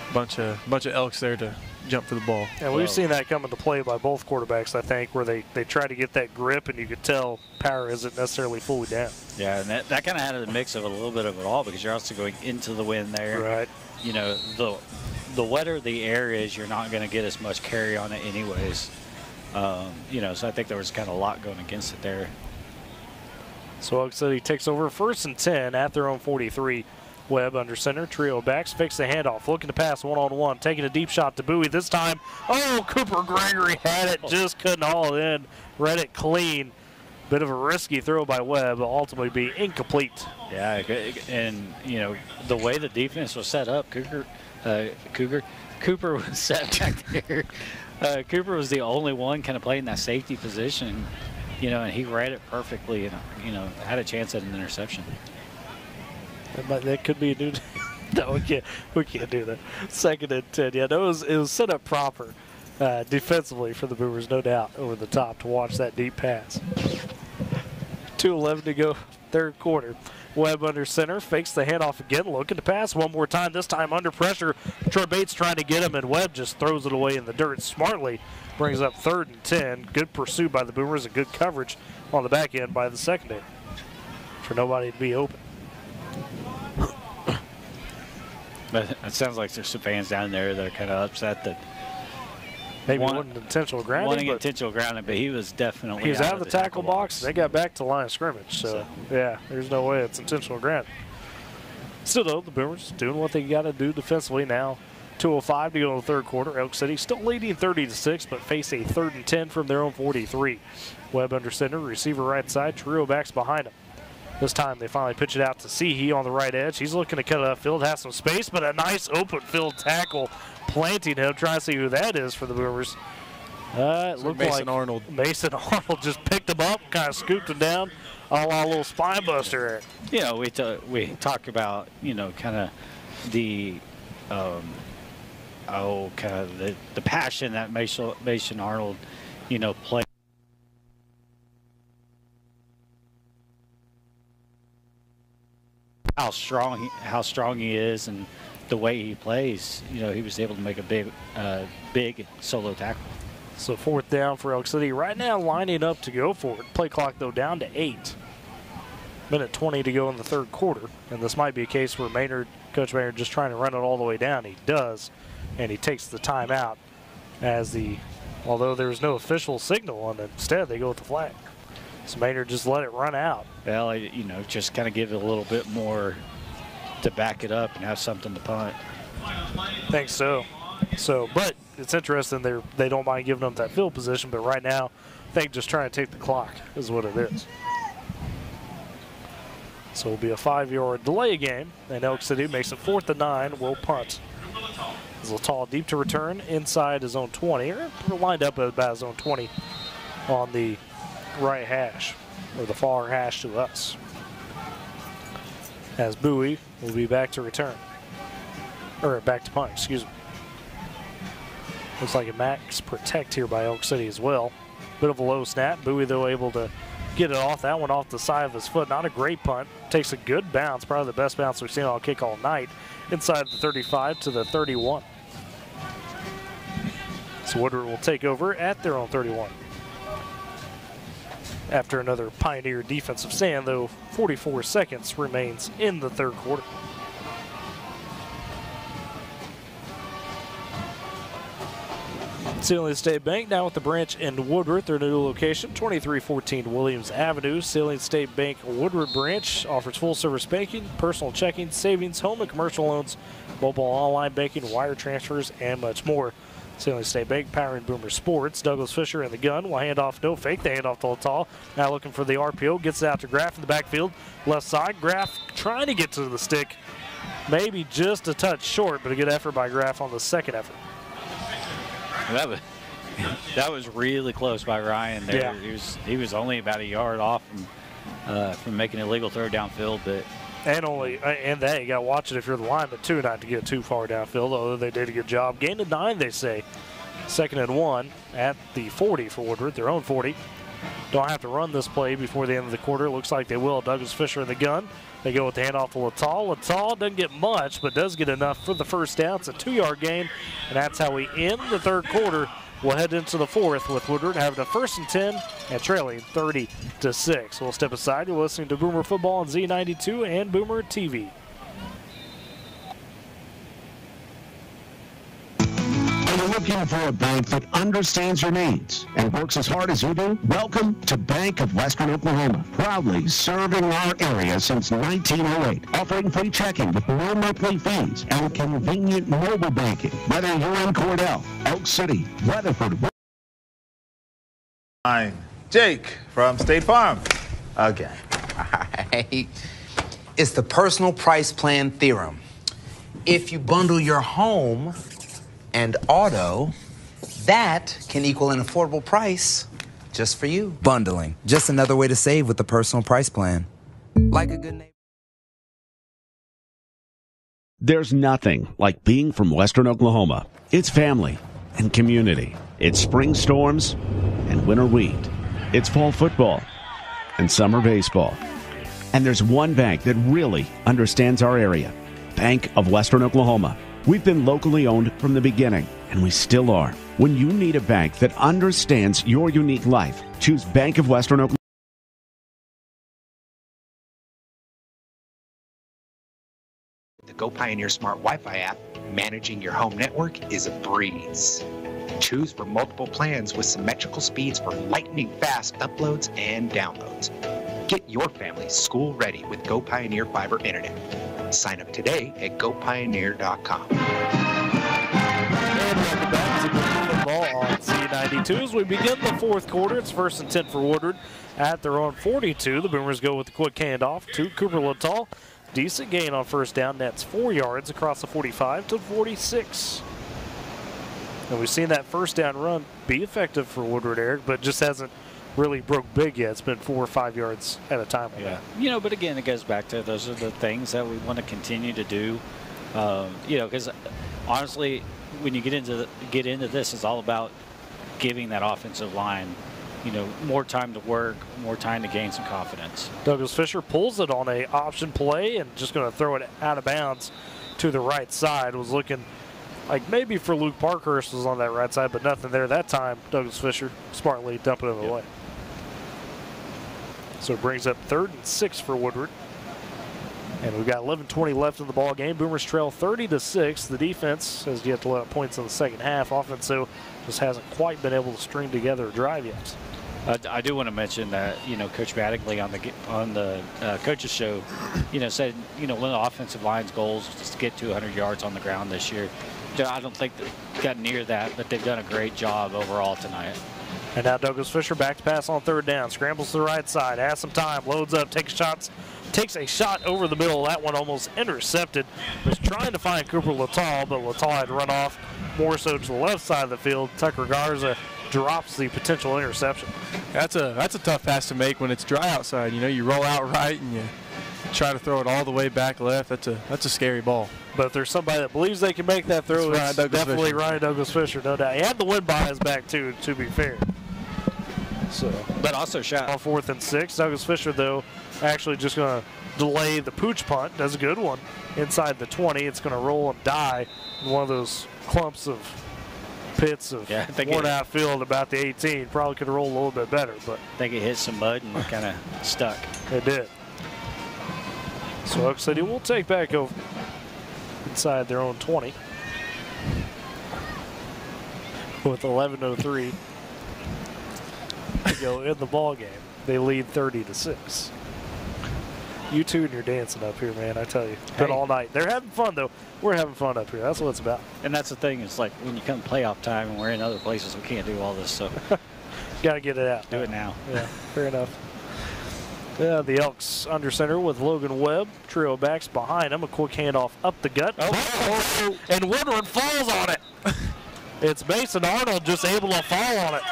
a bunch of Elks there to jump for the ball. And we've seen that come into play by both quarterbacks, I think, where they try to get that grip, and you could tell power isn't necessarily fully down. Yeah, and that kind of had a mix of a little bit of it all, because you're also going into the wind there. Right. You know, the wetter the air is, you're not going to get as much carry on it anyways. You know, so I think there was kind of a lot going against it there. So Elk City takes over 1st and 10 at their own 43. Webb under center, trio backs, fakes the handoff, looking to pass one-on-one, taking a deep shot to Bowie this time. Oh, Cooper Gregory had it, just couldn't haul it in, read it clean. Bit of a risky throw by Webb, but ultimately be incomplete. Yeah, and you know, the way the defense was set up, Cooper was set back there. Cooper was the only one kind of playing that safety position, you know, and he read it perfectly and, you know, had a chance at an interception. That could be a new. No, we can't do that. 2nd and 10. Yeah, no, it was set up proper defensively for the Boomers, no doubt, over the top to watch that deep pass. 2:11 to go, 3rd quarter. Webb under center, fakes the handoff again, looking to pass one more time, this time under pressure. Troy Bates trying to get him, and Webb just throws it away in the dirt smartly. Brings up 3rd and 10. Good pursuit by the Boomers and good coverage on the back end by the secondary. for nobody to be open. But it sounds like there's some fans down there that are kind of upset that maybe wasn't intentional grounding. Wanting intentional grounding, but he was definitely out of the tackle box. They got back to line of scrimmage, so yeah, there's no way it's intentional grounding. Still, though, the Boomers doing what they got to do defensively now. 2:05 to go in the third quarter. Elk City still leading 30-6, but face a 3rd and 10 from their own 43. Webb under center, receiver right side, Trio backs behind him. This time they finally pitch it out to Seehee on the right edge. He's looking to cut it upfield, has some space, but a nice open field tackle planting him. Trying to see who that is for the Boomers. It looked Mason like Arnold. Mason Arnold just picked him up, kind of scooped him down, a la little spine buster. Yeah, we talk about, kind of the the passion that Mason Arnold, played. How strong he is and the way he plays. He was able to make a big solo tackle. So 4th down for Elk City. Right now lining up to go for it. Play clock, though, down to 8. Minute 20 to go in the third quarter. And this might be a case where Coach Maynard just trying to run it all the way down. He does. And he takes the timeout although there's no official signal, and instead they go with the flag. So Maynard just let it run out. Well, just kind of give it a little bit more to back it up and have something to punt. Think so. But it's interesting they don't mind giving them that field position, but right now I think just trying to take the clock is what it is. So it'll be a 5-yard delay game, and Elk City makes it 4th and 9, will punt. Littall deep to return inside his own 20, or lined up at about his own 20 on the right hash, or the far hash to us. As Bowie will be back to return, or back to punt, excuse me. Looks like a max protect here by Elk City as well. Bit of a low snap. Bowie, though, able to get it off. That one off the side of his foot. Not a great punt. Takes a good bounce, probably the best bounce we've seen on kick all night. Inside the 35 to the 31. So Woodward will take over at their own 31. After another Pioneer defensive stand, though, 44 seconds remains in the third quarter. Salient State Bank now with the branch in Woodward, their new location, 2314 Williams Avenue. Salient State Bank Woodward branch offers full-service banking, personal checking, savings, home and commercial loans, mobile online banking, wire transfers, and much more. Salient State Bank powering Boomer Sports. Douglas Fisher in the gun. Will hand off, no fake. They hand off to Littall. Now looking for the RPO. Gets it out to Graff in the backfield. Left side. Graff trying to get to the stick. Maybe just a touch short, but a good effort by Graff on the second effort. That was really close by Ryan there. Yeah. He was only about a yard off from making a legal throw downfield, but and you got to watch it if you're the lineman too, not to get too far downfield. Although they did a good job. Gain of 9, they say. 2nd and 1 at the 40 for Woodward, their own 40. Don't have to run this play before the end of the quarter. Looks like they will. Douglas Fisher in the gun. They go with the handoff to Littall. Littall doesn't get much, but does get enough for the first down. It's a 2-yard gain, and that's how we end the third quarter. We'll head into the fourth with Woodward having a 1st and 10 and trailing 30-6. We'll step aside. You're listening to Boomer Football on Z92 and Boomer TV. Are you looking for a bank that understands your needs and works as hard as you do? Welcome to Bank of Western Oklahoma, proudly serving our area since 1908, offering free checking with no monthly fees and convenient mobile banking. Whether you're in Cordell, Elk City, Weatherford. I'm Jake from State Farm again. Right. It's the personal price plan theorem. If you bundle your home and auto, that can equal an affordable price just for you. Bundling, just another way to save with the personal price plan. Like a good neighbor. There's nothing like being from Western Oklahoma. It's family and community. It's spring storms and winter wheat. It's fall football and summer baseball. And there's one bank that really understands our area. Bank of Western Oklahoma. We've been locally owned from the beginning, and we still are. When you need a bank that understands your unique life, choose Bank of Western Oklahoma. Go Pioneer Smart Wi-Fi app, managing your home network is a breeze. Choose from multiple plans with symmetrical speeds for lightning-fast uploads and downloads. Get your family school ready with Go Pioneer Fiber Internet. Sign up today at gopioneer.com. And welcome back to football on C92 as we begin the fourth quarter. It's 1st and 10 for Woodward at their own 42. The Boomers go with the quick handoff to Cooper Littall. Decent gain on first down. Nets 4 yards across the 45 to 46. And we've seen that first down run be effective for Woodward, Eric, but just hasn't really broke big yet. It's been 4 or 5 yards at a time. Yeah. You know, but again, it goes back to those are the things that we want to continue to do. You know, because honestly, when you get into this, it's all about giving that offensive line, you know, more time to work, more time to gain some confidence. Douglas Fisher pulls it on a option play and just going to throw it out of bounds to the right side. Was looking like maybe for Luke Parkhurst was on that right side, but nothing there that time. Douglas Fisher smartly dumping it away. So it brings up 3rd and 6 for Woodward. And we've got 11:20 left in the ball game. Boomers trail 30-6. The defense has yet to let up points in the second half. Offense, so just hasn't quite been able to string together a drive yet. I do want to mention that, you know, Coach Mattingly on the coaches show, you know, said, you know, one of the offensive line's goals was to get to 100 yards on the ground this year. I don't think they got near that, but they've done a great job overall tonight. And now Douglas Fisher back to pass on 3rd down. Scrambles to the right side, has some time, loads up, takes a shot over the middle. That one almost intercepted. Was trying to find Cooper Littall, but Littall had run off more so to the left side of the field. Tucker Garza drops the potential interception. That's a tough pass to make when it's dry outside. You know, you roll out right and you try to throw it all the way back left. That's a scary ball. But if there's somebody that believes they can make that throw, it's definitely Ryan Douglas Fisher, no doubt. He had the wind by his back too, to be fair. So, but also shot on 4th and 6. Douglas Fisher, though, actually just going to delay the pooch punt. Does a good one inside the 20. It's going to roll and die in one of those clumps of pits of worn out field about the 18. Probably could have rolled a little bit better, but I think it hit some mud and kind of stuck. It did. So Elk City will take back over inside their own 20 with 11:03 to go in the ball game. They lead 30-6. You two and you're dancing up here, man. I tell you, been all night. They're having fun though. We're having fun up here. That's what it's about. And that's the thing. It's like when you come playoff time and we're in other places, we can't do all this stuff. Got to get it out. Do it now. Yeah, fair enough. Yeah, the Elks under center with Logan Webb. Trio backs behind him. A quick handoff up the gut. Oh, and Woodward falls on it. It's Mason Arnold just able to fall on it.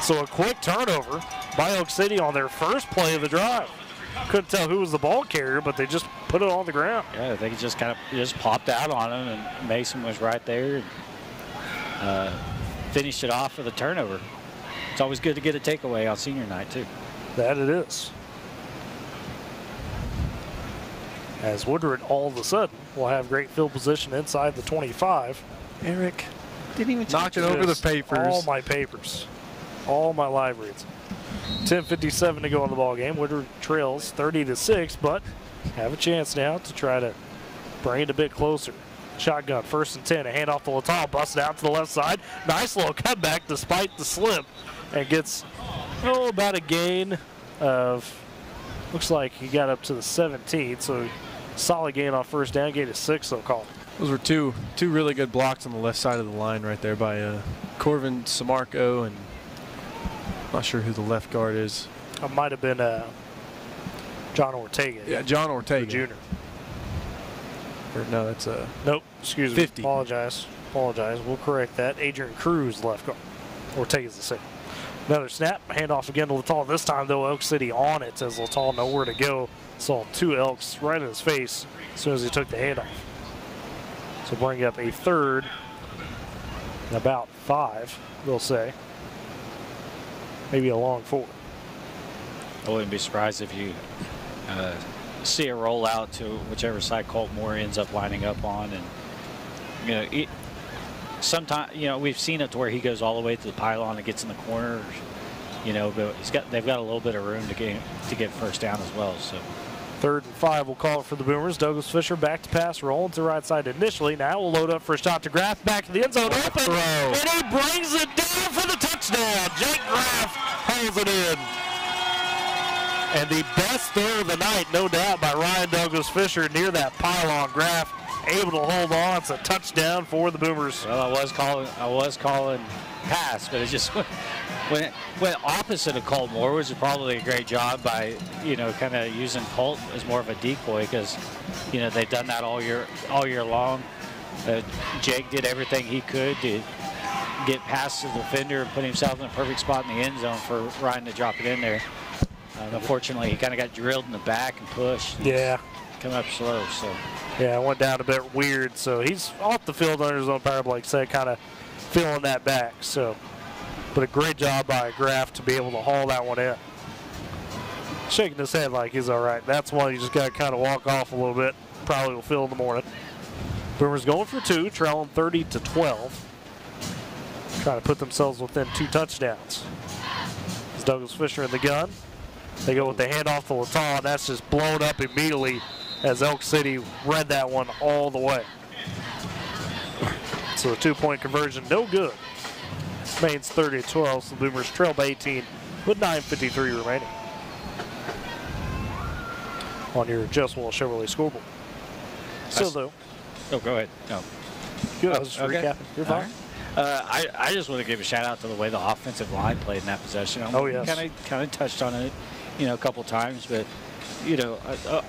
So a quick turnover by Elk City on their first play of the drive. Couldn't tell who was the ball carrier, but they just put it on the ground. Yeah, I think it just kind of just popped out on him, and Mason was right there and finished it off with a turnover. It's always good to get a takeaway on senior night, too. That it is. As Woodward all of a sudden will have great field position inside the 25. Eric didn't even knock it over the papers. All my papers. All my live reads. 10:57 to go in the ball game. Woodward trails 30-6, but have a chance now to try to bring it a bit closer. Shotgun, 1st and 10. A handoff to Littall, busted out to the left side. Nice little cutback despite the slip, and gets about a gain of, looks like he got up to the 17, so solid gain on first down, gain of 6, they'll call. Those were two really good blocks on the left side of the line right there by Corvin Samarco, and I'm not sure who the left guard is. It might have been John Ortega. Yeah, John Ortega. Jr. Or no, that's nope, excuse 50. me. Apologize. We'll correct that. Adrian Cruz, left guard. Ortega's the second. Another snap, handoff again to Littall. This time, though, Elk City on it as Littall nowhere to go. Saw 2 Elks right in his face as soon as he took the handoff. So bring up a 3rd and about 5, we'll say. Maybe a long 4. I wouldn't be surprised if you see a rollout to whichever side Colt Moore ends up lining up on, and you know, sometimes we've seen it to where he goes all the way to the pylon and gets in the corner, but they've got a little bit of room to get first down as well. So 3rd and 5 will call it for the Boomers. Douglas Fisher back to pass, rolling to the right side initially. Now we'll load up for a shot to Graff, back to the end zone, open, and he brings it down for the touchdown. Jake Graff holds it in. And the best throw of the night, no doubt, by Ryan Douglas Fisher near that pylon. Graff able to hold on. It's a touchdown for the Boomers. Well, I was calling pass, but it just went opposite of Colt Moore, which is probably a great job by, kind of using Colt as more of a decoy, because, they've done that all year long. Jake did everything he could to get past the defender and put himself in the perfect spot in the end zone for Ryan to drop it in there. Unfortunately, he kind of got drilled in the back and pushed. Yeah. Come up slow, so. Yeah, it went down a bit weird, so he's off the field under his own power, Blake said, kind of feeling that back. So, but a great job by Graff to be able to haul that one in. Shaking his head like he's all right. That's one you just got to kind of walk off a little bit. Probably will feel in the morning. Boomers going for 2, trailing 30-12. Trying to put themselves within 2 touchdowns. It's Douglas Fisher in the gun. They go with the handoff to Laton, and that's just blown up immediately as Elk City read that one all the way. So a 2-point conversion, no good. Remains 30-12, so the Boomers trail by 18 with 9:53 remaining. On your Just Wall Chevrolet scoreboard. Still though. Oh, go ahead. No. Good, I was just recapping. You're fine. I just want to give a shout out to the way the offensive line played in that possession. Yes. Kind of touched on it, a couple times, but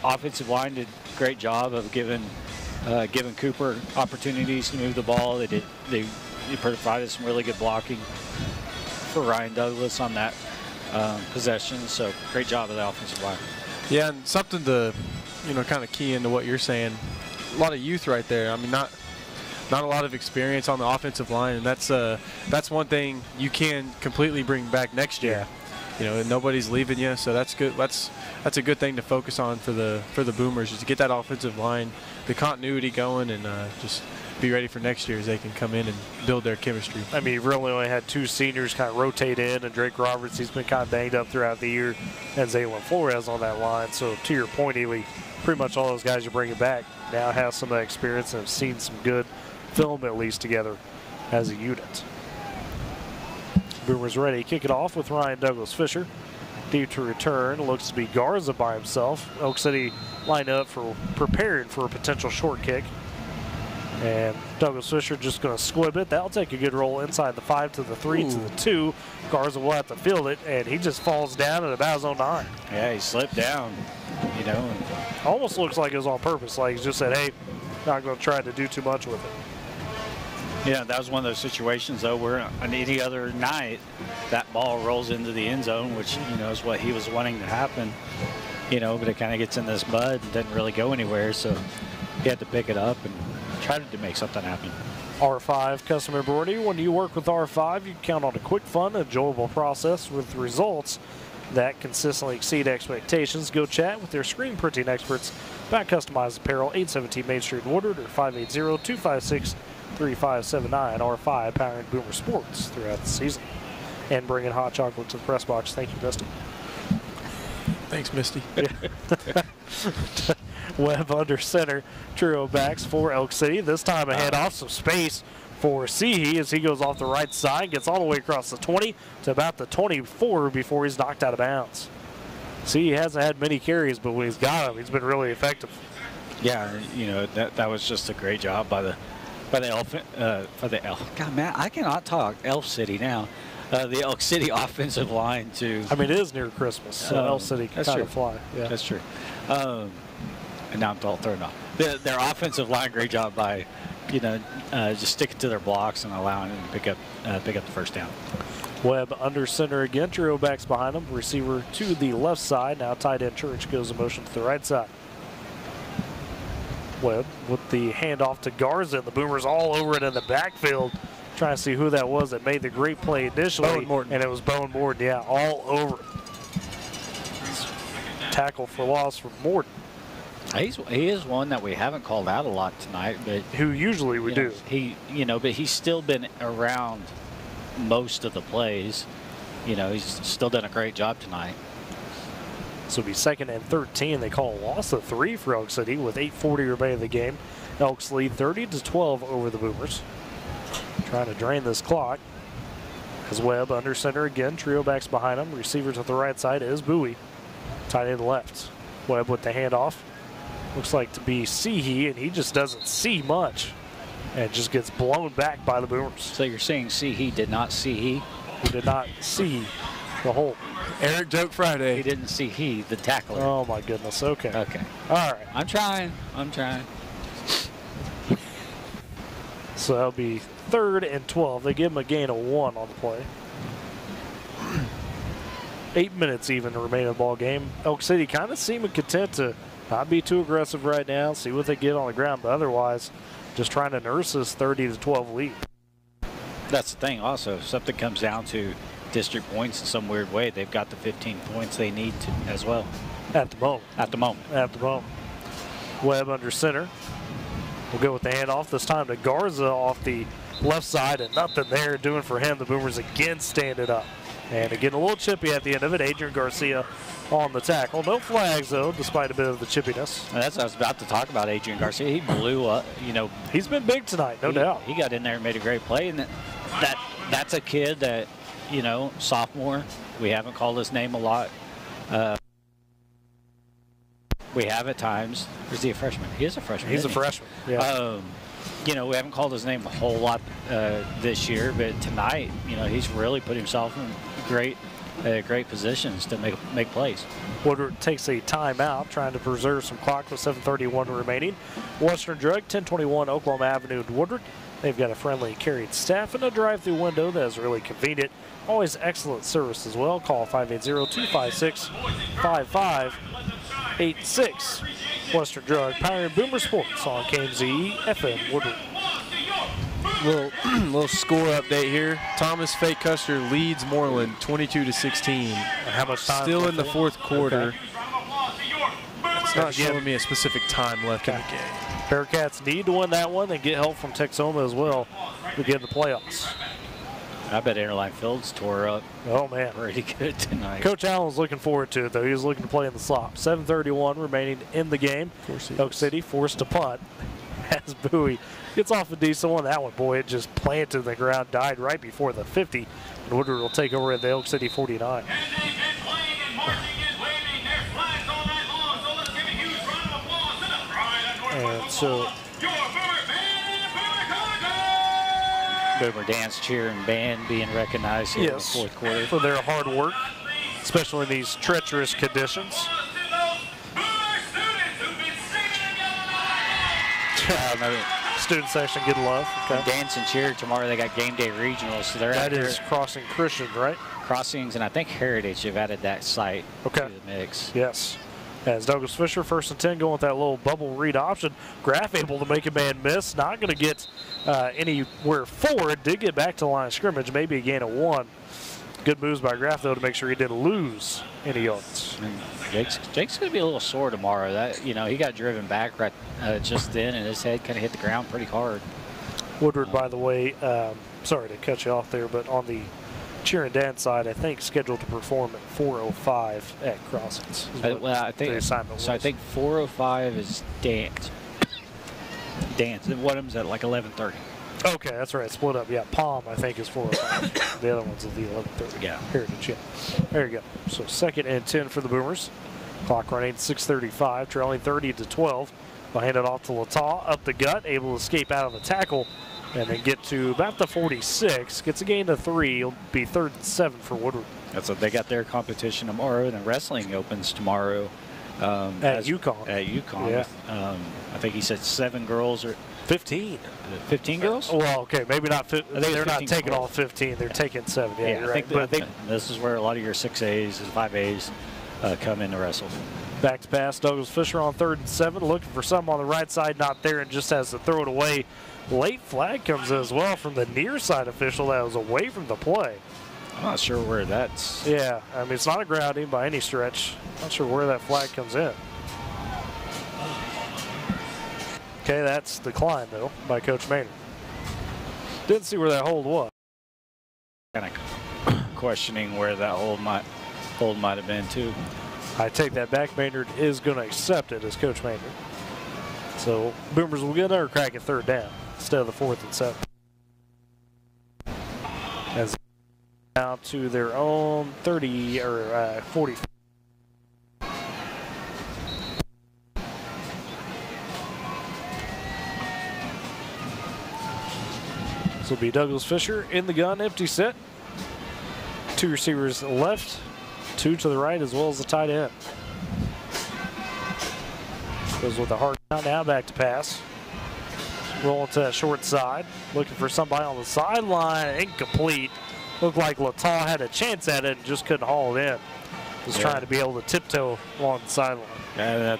offensive line did a great job of giving Cooper opportunities to move the ball. They provided some really good blocking for Ryan Douglas on that possession. So great job of the offensive line. Yeah, and something to kind of key into what you're saying. A lot of youth right there. I mean, not a lot of experience on the offensive line, and that's one thing you can completely bring back next year. Nobody's leaving you, so that's good. That's a good thing to focus on for the Boomers, is to get that offensive line, the continuity going, and just be ready for next year as they can come in and build their chemistry. I mean, you've really only had 2 seniors kind of rotate in, and Drake Roberts, he's been kind of banged up throughout the year, and Zaylon Flores on that line. So to your point, Ely, pretty much all those guys you're bringing back now have some of that experience and have seen some good film at least together as a unit. Boomers ready. Kick it off with Ryan Douglas Fisher. Deep to return. Looks to be Garza by himself. Elk City lined up for preparing for a potential short kick. And Douglas Fisher just going to squib it. That'll take a good roll inside the 5 to the 3 to the 2. Garza will have to field it, and he just falls down at about his own 9. Yeah, he slipped down, Almost looks like it was on purpose. Like he just said, hey, not going to try to do too much with it. Yeah, that was one of those situations, though, where on any other night, that ball rolls into the end zone, which, is what he was wanting to happen, but it kind of gets in this mud and doesn't really go anywhere, so he had to pick it up and try to make something happen. R5 customer embroidery. When you work with R5, you can count on a quick, fun, enjoyable process with results that consistently exceed expectations. Go chat with their screen printing experts about customized apparel, 817 Main Street in Woodward, or 580-256-3579. R5 powering Boomer Sports throughout the season. And bringing hot chocolate to the press box. Thank you, Misty. Thanks, Misty. Webb under center. Trio backs for Elk City. This time a handoff, some space for Seehee as he goes off the right side, gets all the way across the 20 to about the 24 before he's knocked out of bounds. Seehee hasn't had many carries, but when he's got him, he's been really effective. Yeah, that was just a great job by the Elk. God, man, I cannot talk. Elk City now. The Elk City offensive line too. I mean, it is near Christmas, so Elk City can kind of fly. Yeah. That's true. And now I'm all thrown off. Their offensive line, great job by, just sticking to their blocks and allowing them to pick up the first down. Webb under center again. Trio backs behind him. Receiver to the left side. Now tight end Church goes in motion to the right side. Webb with the handoff to Garza. The Boomers all over it in the backfield. Trying to see who that was that made the great play initially. And it was Bowen Morton. Yeah, all over it. Tackle for loss for Morton. He is one that we haven't called out a lot tonight, but who usually we do. But he's still been around most of the plays. He's still done a great job tonight. This will be 2nd and 13. They call a loss of 3 for Elk City with 8:40 remaining in the game. Elks lead 30-12 over the Boomers. Trying to drain this clock. As Webb under center again. Trio backs behind him. Receiver to the right side is Bowie. Tight end left. Webb with the handoff. Looks like to be Seehee, and he just doesn't see much. And just gets blown back by the Boomers. So you're saying Seehee did not see he? He did not see the hole. Eric Joke Friday. He didn't see he, the tackler. Oh my goodness. Okay. Okay. All right. I'm trying. I'm trying. So that'll be 3rd and 12. They give him a gain of 1 on the play. 8 minutes even to remain in the ball game. Elk City kind of seeming content to not be too aggressive right now, see what they get on the ground, but otherwise just trying to nurse this 30-12 lead. That's the thing also. If something comes down to district points in some weird way, they've got the 15 points they need to as well. At the moment. At the moment. At the moment. Webb under center. We'll go with the handoff this time to Garza off the left side, and nothing there doing for him. The Boomers again standing up. And again, a little chippy at the end of it. Adrian Garcia on the tackle. No flags, though, despite a bit of the chippiness. And that's what I was about to talk about, Adrian Garcia. He blew up, you know. He's been big tonight, no doubt. He got in there and made a great play. And that's a kid that, you know, sophomore. We haven't called his name a lot. We have at times. Or is he a freshman? He is a freshman. He's a freshman, yeah. You know, we haven't called his name a whole lot this year, but tonight, you know, he's really put himself in great positions to make plays. Woodward takes a timeout, trying to preserve some clock with 7:31 remaining. Western Drug, 1021 Oklahoma Avenue in Woodward. They've got a friendly carried staff and a drive-through window that is really convenient. Always excellent service as well. Call 580-256-5586. Western Drug, powering Boomer Sports on KMZE FM Woodward. Little score update here. Thomas Fake Custer leads Moreland 22-16. How much time? Still in the 4th quarter. Okay. It's not showing me a specific time left in the game. Bearcats need to win that one and get help from Texoma as well to get in the playoffs. I bet Interline Fields tore up. Oh, man. Pretty good tonight. Coach Allen was looking forward to it, though. He was looking to play in the slop. 7:31 remaining in the game. Elk City forced to punt as Bowie gets off a decent one. That one, boy, it just planted in the ground, died right before the 50. And Woodward will take over at the Elk City 49. And so Boomer dance, cheer, and band being recognized here in the 4th quarter. For their hard work, especially in these treacherous conditions. Student section get love. Okay. Dance and cheer tomorrow. They got game day regionals. So they're that is Crossing Christian, right? Crossings, and I think Heritage have added that site to the mix. Yes. As Douglas Fisher, 1st and 10, going with that little bubble read option. Graff able to make a man miss. Not going to get anywhere forward. Did get back to the line of scrimmage. Maybe a gain of 1. Good moves by Graff, though, to make sure he didn't lose any yards. And Jake's going to be a little sore tomorrow. That, you know, he got driven back right just then, and his head kind of hit the ground pretty hard. Woodward, by the way, sorry to cut you off there, but on the cheer and dance side, I think scheduled to perform at 4:05 at Crossings. Well, I think so. I think 4:05 is dance. And one of them's at like 11:30. Okay, that's right. Split up. Yeah, Palm, I think, is 4:05. The other one's at the 11:30. Yeah. Heritage, yeah. There you go. So 2nd and 10 for the Boomers. Clock running 6:35, trailing 30-12. They'll hand it off to Lataw, up the gut, able to escape out of the tackle, and then get to about the 46. Gets a gain of 3. It'll be 3rd and 7 for Woodward. That's what they got their competition tomorrow, and then wrestling opens tomorrow. At UConn. At UConn. Yeah. I think he said 7 girls or 15. 15 girls? Well, okay, maybe not. They're not taking girls. all 15. They're taking 7. Yeah, you're right. I think this is where a lot of your 6As and 5As come in to wrestle. Back to pass, Douglas Fisher on 3rd and 7, looking for something on the right side, not there, and just has to throw it away. Late flag comes in as well from the near side official that was away from the play. I'm not sure where that's. Yeah, I mean, it's not a grounding by any stretch. Not sure where that flag comes in. Okay, that's declined, though, by Coach Maynard. Didn't see where that hold was. Kind of questioning where that hold might have been, too. I take that back. Maynard is going to accept it as Coach Maynard. So Boomers will get another crack at third down instead of the 4th and 7. As down to their own 30 or 40. This will be Douglas Fisher in the gun, empty set. 2 receivers left, 2 to the right, as well as the tight end. Goes with a hard count now, back to pass. Rolling to that short side, looking for somebody on the sideline, incomplete. Looked like Lataw had a chance at it and just couldn't haul it in. Was trying to be able to tiptoe along the sideline. That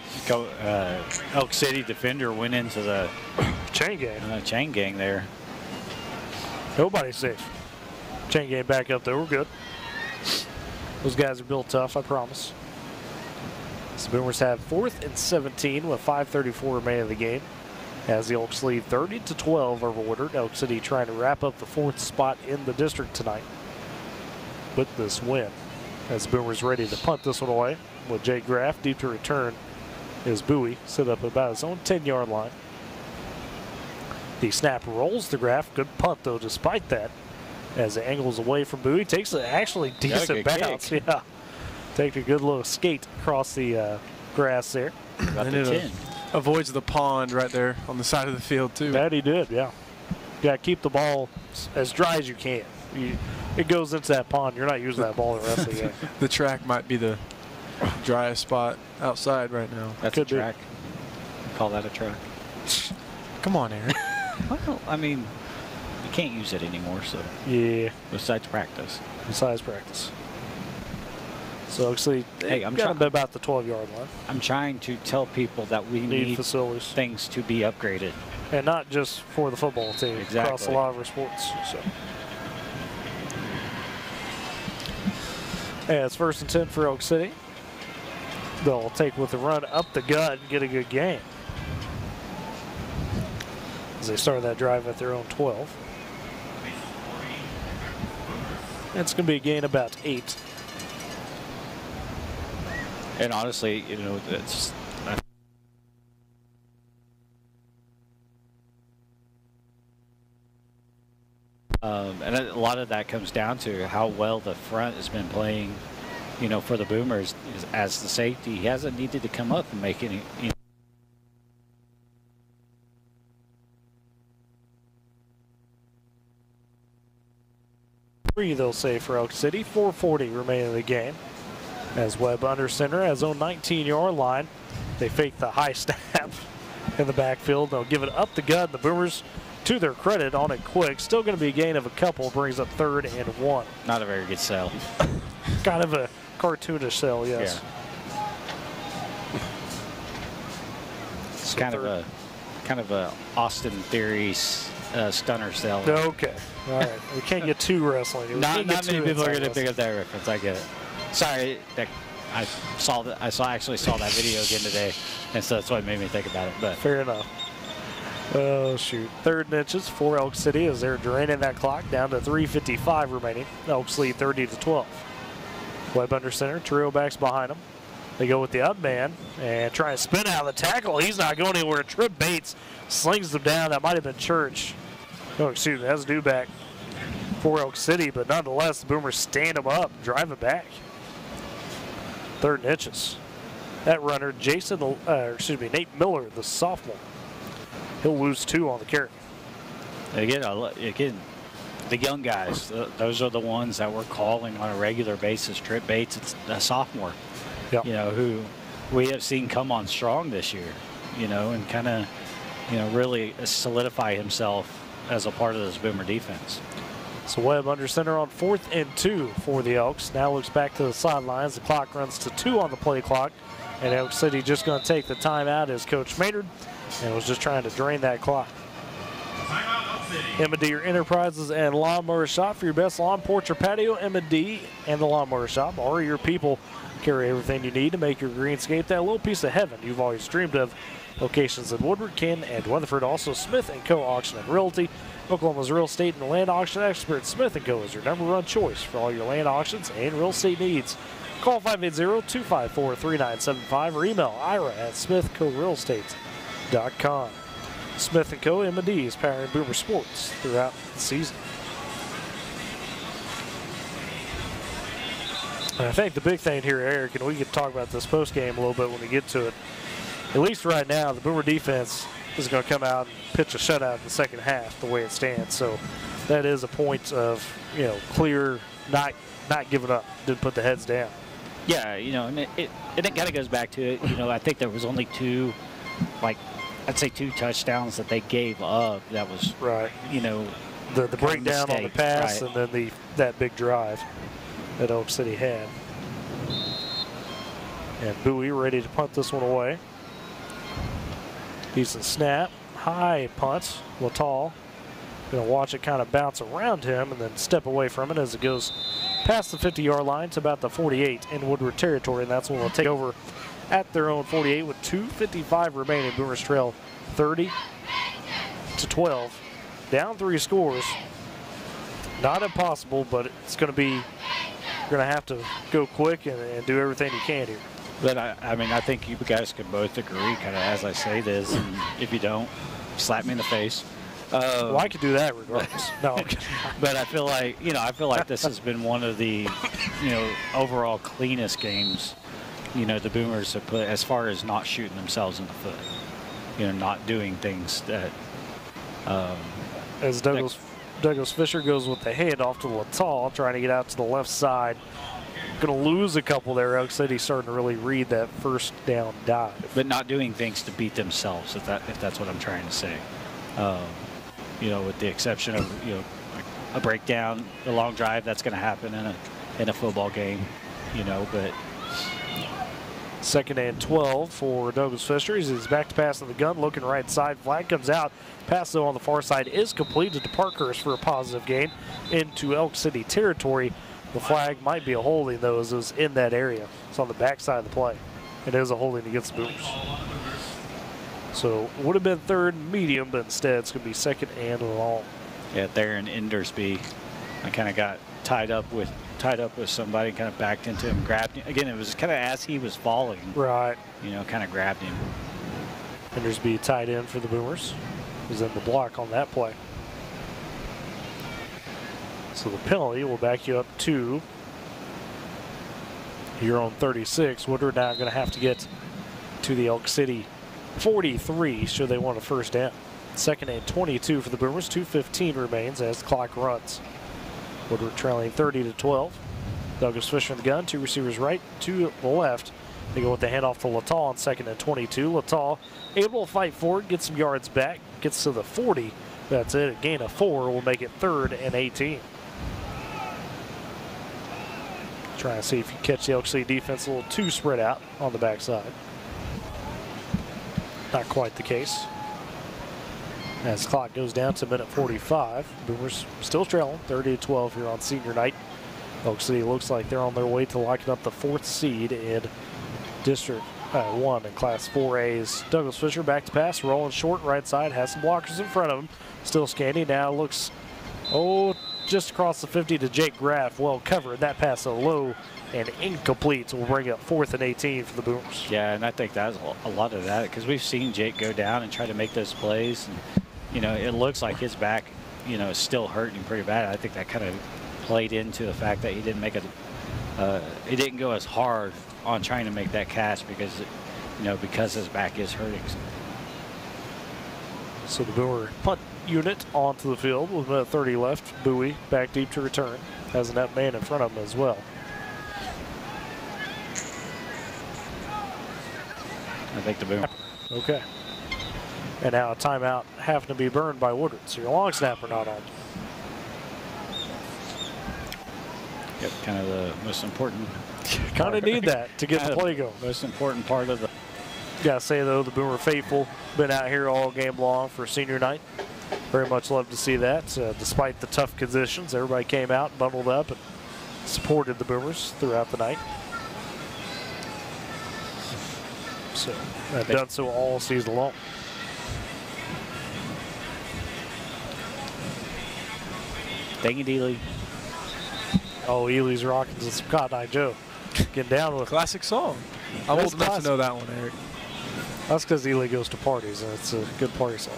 Elk City defender went into the chain gang there. Nobody's safe. Chain gang back up there. We're good. Those guys are built tough, I promise. So Boomers have 4th and 17 with 5:34 remaining in the game. As the Elks lead 30-12 over Woodward. Elk City trying to wrap up the 4th spot in the district tonight with this win. As Boomers ready to punt this one away with Jay Graff. Deep to return is Bowie, set up about his own 10-yard line. The snap rolls to Graff. Good punt though, despite that. As it angles away from Bowie, takes an actually decent bounce. Kick. Yeah, take a good little skate across the grass there. And it avoids the pond right there on the side of the field too. That he did, yeah. You got to keep the ball as dry as you can. It goes into that pond. You're not using that ball the rest of the game. The track might be the driest spot outside right now. That's a track. Call that a track. Come on, Aaron. Well, I mean, you can't use it anymore, so. Yeah. Besides practice. Besides practice. So actually, hey, I'm got about the 12-yard line. I'm trying to tell people that we need facilities, things to be upgraded, and not just for the football team. Exactly. Across a lot of our sports. So. Yeah, it's 1st and 10 for Elk City. They'll take with the run up the gut and get a good gain. As they start that drive at their own 12. It's going to be a gain about 8. And honestly, you know, it's and a lot of that comes down to how well the front has been playing, you know, for the Boomers. As the safety, he hasn't needed to come up and make any, you know, three, they'll say, for Elk City. 4:40 remaining in the game. As Webb under center has own 19-yard line. They fake the high snap in the backfield. They'll give it up the gut. The Boomers, to their credit, on it quick. Still going to be a gain of a couple. Brings up 3rd and 1. Not a very good sell. Kind of a cartoonish sell, yes. Yeah. It's kind of a Austin Theory stunner sell. Okay. All right. We can't get too wrestling. Not many people are going to pick up that reference. I get it. Sorry, I actually saw that video again today, and so that's what made me think about it. But fair enough. Oh shoot! 3rd and inches for Elk City as they're draining that clock down to 3:55 remaining. Elks lead 30-12. Webb under center. Trio backs behind them. They go with the up man and try to spin out of the tackle. He's not going anywhere. Trip Bates slings them down. That might have been Church. Oh, excuse me. That's due back for Elk City, but nonetheless, the Boomers stand him up, drive it back. 3rd and inches. That runner, Nate Miller, the sophomore. He'll lose 2 on the carry. Again, the young guys, those are the ones that we're calling on a regular basis. Trip Bates, it's a sophomore, yep. You know, who we have seen come on strong this year, you know, and kind of, you know, really solidify himself as a part of this Boomer defense. So Webb under center on 4th and 2 for the Elks. Now looks back to the sidelines. The clock runs to 2 on the play clock. And Elk City just going to take the timeout as Coach Maynard and was just trying to drain that clock. M&D Enterprises and Lawnmower Shop for your best lawn, porch, or patio. M&D and the Lawnmower Shop are your people. Carry everything you need to make your greenscape that little piece of heaven you've always dreamed of. Locations in Woodward, Ken, and Weatherford. Also Smith & Co. Auction and Realty. Oklahoma's real estate and land auction expert. Smith & Co. is your #1 choice for all your land auctions and real estate needs. Call 580-254-3975 or email ira@smithcorealestate.com. Smith & Co. M&D is powering Boomer Sports throughout the season. And I think the big thing here, Eric, and we can talk about this post game a little bit when we get to it, at least right now, the Boomer defense is going to come out and pitch a shutout in the second half the way it stands. So that is a point of, clear, not giving up, didn't put the heads down. Yeah, and it kind of goes back to it. I think there was only two touchdowns that they gave up. That was right. The breakdown on the pass, right. And then that big drive that Elk City had. And Bowie ready to punt this one away. Decent snap, high punt. Latal going to watch it kind of bounce around him and then step away from it as it goes past the 50-yard line to about the 48 in Woodward territory, and that's when they'll take over at their own 48 with 2:55 remaining. Boomers trail 30-12, down 3 scores. Not impossible, but it's going to be, you're going to have to go quick and do everything you can here. But I think you guys could both agree, kind of as I say this, and if you don't, slap me in the face. Well, I could do that regardless. No, but I feel like this has been one of the, overall cleanest games, the Boomers have put as far as not shooting themselves in the foot, not doing things that. As Douglas Fisher goes with the handoff to Latal, trying to get out to the left side. Going to lose a couple there. Elk City starting to really read that first down dive, but not doing things to beat themselves. If that's what I'm trying to say. With the exception of a breakdown, a long drive, that's going to happen in a football game, But 2nd and 12 for Douglas Fisher. He's back to pass in the gun, looking right side. Flag comes out. Pass though on the far side is completed to Parkhurst for a positive gain into Elk City territory. The flag might be a holding though, as it was in that area. It's on the back side of the play. It is a holding against the Boomers. So would have been 3rd and medium, but instead it's going to be 2nd and long. Yeah, there in Endersby, I kind of got tied up with somebody, kind of backed into him, grabbed him. Again, it was kind of as he was falling. Right. Kind of grabbed him. Endersby tied in for the Boomers. Was in the block on that play. So the penalty will back you up to your own 36. Woodward now going to have to get to the Elk City 43 should they want a first down. 2nd and 22 for the Boomers. 2:15 remains as the clock runs. Woodward trailing 30-12. Douglas Fisher in the gun. 2 receivers right, 2 the left. They go with the handoff to Latal on 2nd and 22. Latal able to fight forward, get some yards back, gets to the 40. That's it. A gain of 4 will make it 3rd and 18. Trying to see if you catch the Elk City defense a little too spread out on the backside. Not quite the case. As the clock goes down to minute 45, Boomers still trailing 30-12 here on senior night. Elk City looks like they're on their way to locking up the 4th seed in District 1 in Class 4A's. Douglas Fisher back to pass, rolling short right side, has some blockers in front of him. Still scanning, now looks, just across the 50 to Jake Graff. Well covered. That pass low and incomplete. So we'll bring up 4th and 18 for the Boomers. Yeah, and I think that's a lot of that because we've seen Jake go down and try to make those plays. And, it looks like his back, is still hurting pretty bad. I think that kind of played into the fact that he didn't make he didn't go as hard on trying to make that catch because, because his back is hurting. So the Boomer punt unit onto the field with minute 30 left. Bowie back deep to return. Has a net man in front of him as well. I think the Boomer. Okay. And now a timeout having to be burned by Woodward. So your long snapper not on. Yep, kind of the most important. Kind of need that to get the play going. Most important part of the. Gotta say though, the Boomer faithful been out here all game long for senior night. Very much love to see that. Despite the tough conditions, everybody came out, bundled up, and supported the Boomers throughout the night. So they've done so all season long. Thank you, Ely. Oh, Ely's rocking some Cotton Eye Joe. Getting down with Classic song. I'm That's old enough classic. to know that one, Eric. That's because Ely goes to parties, and it's a good party song.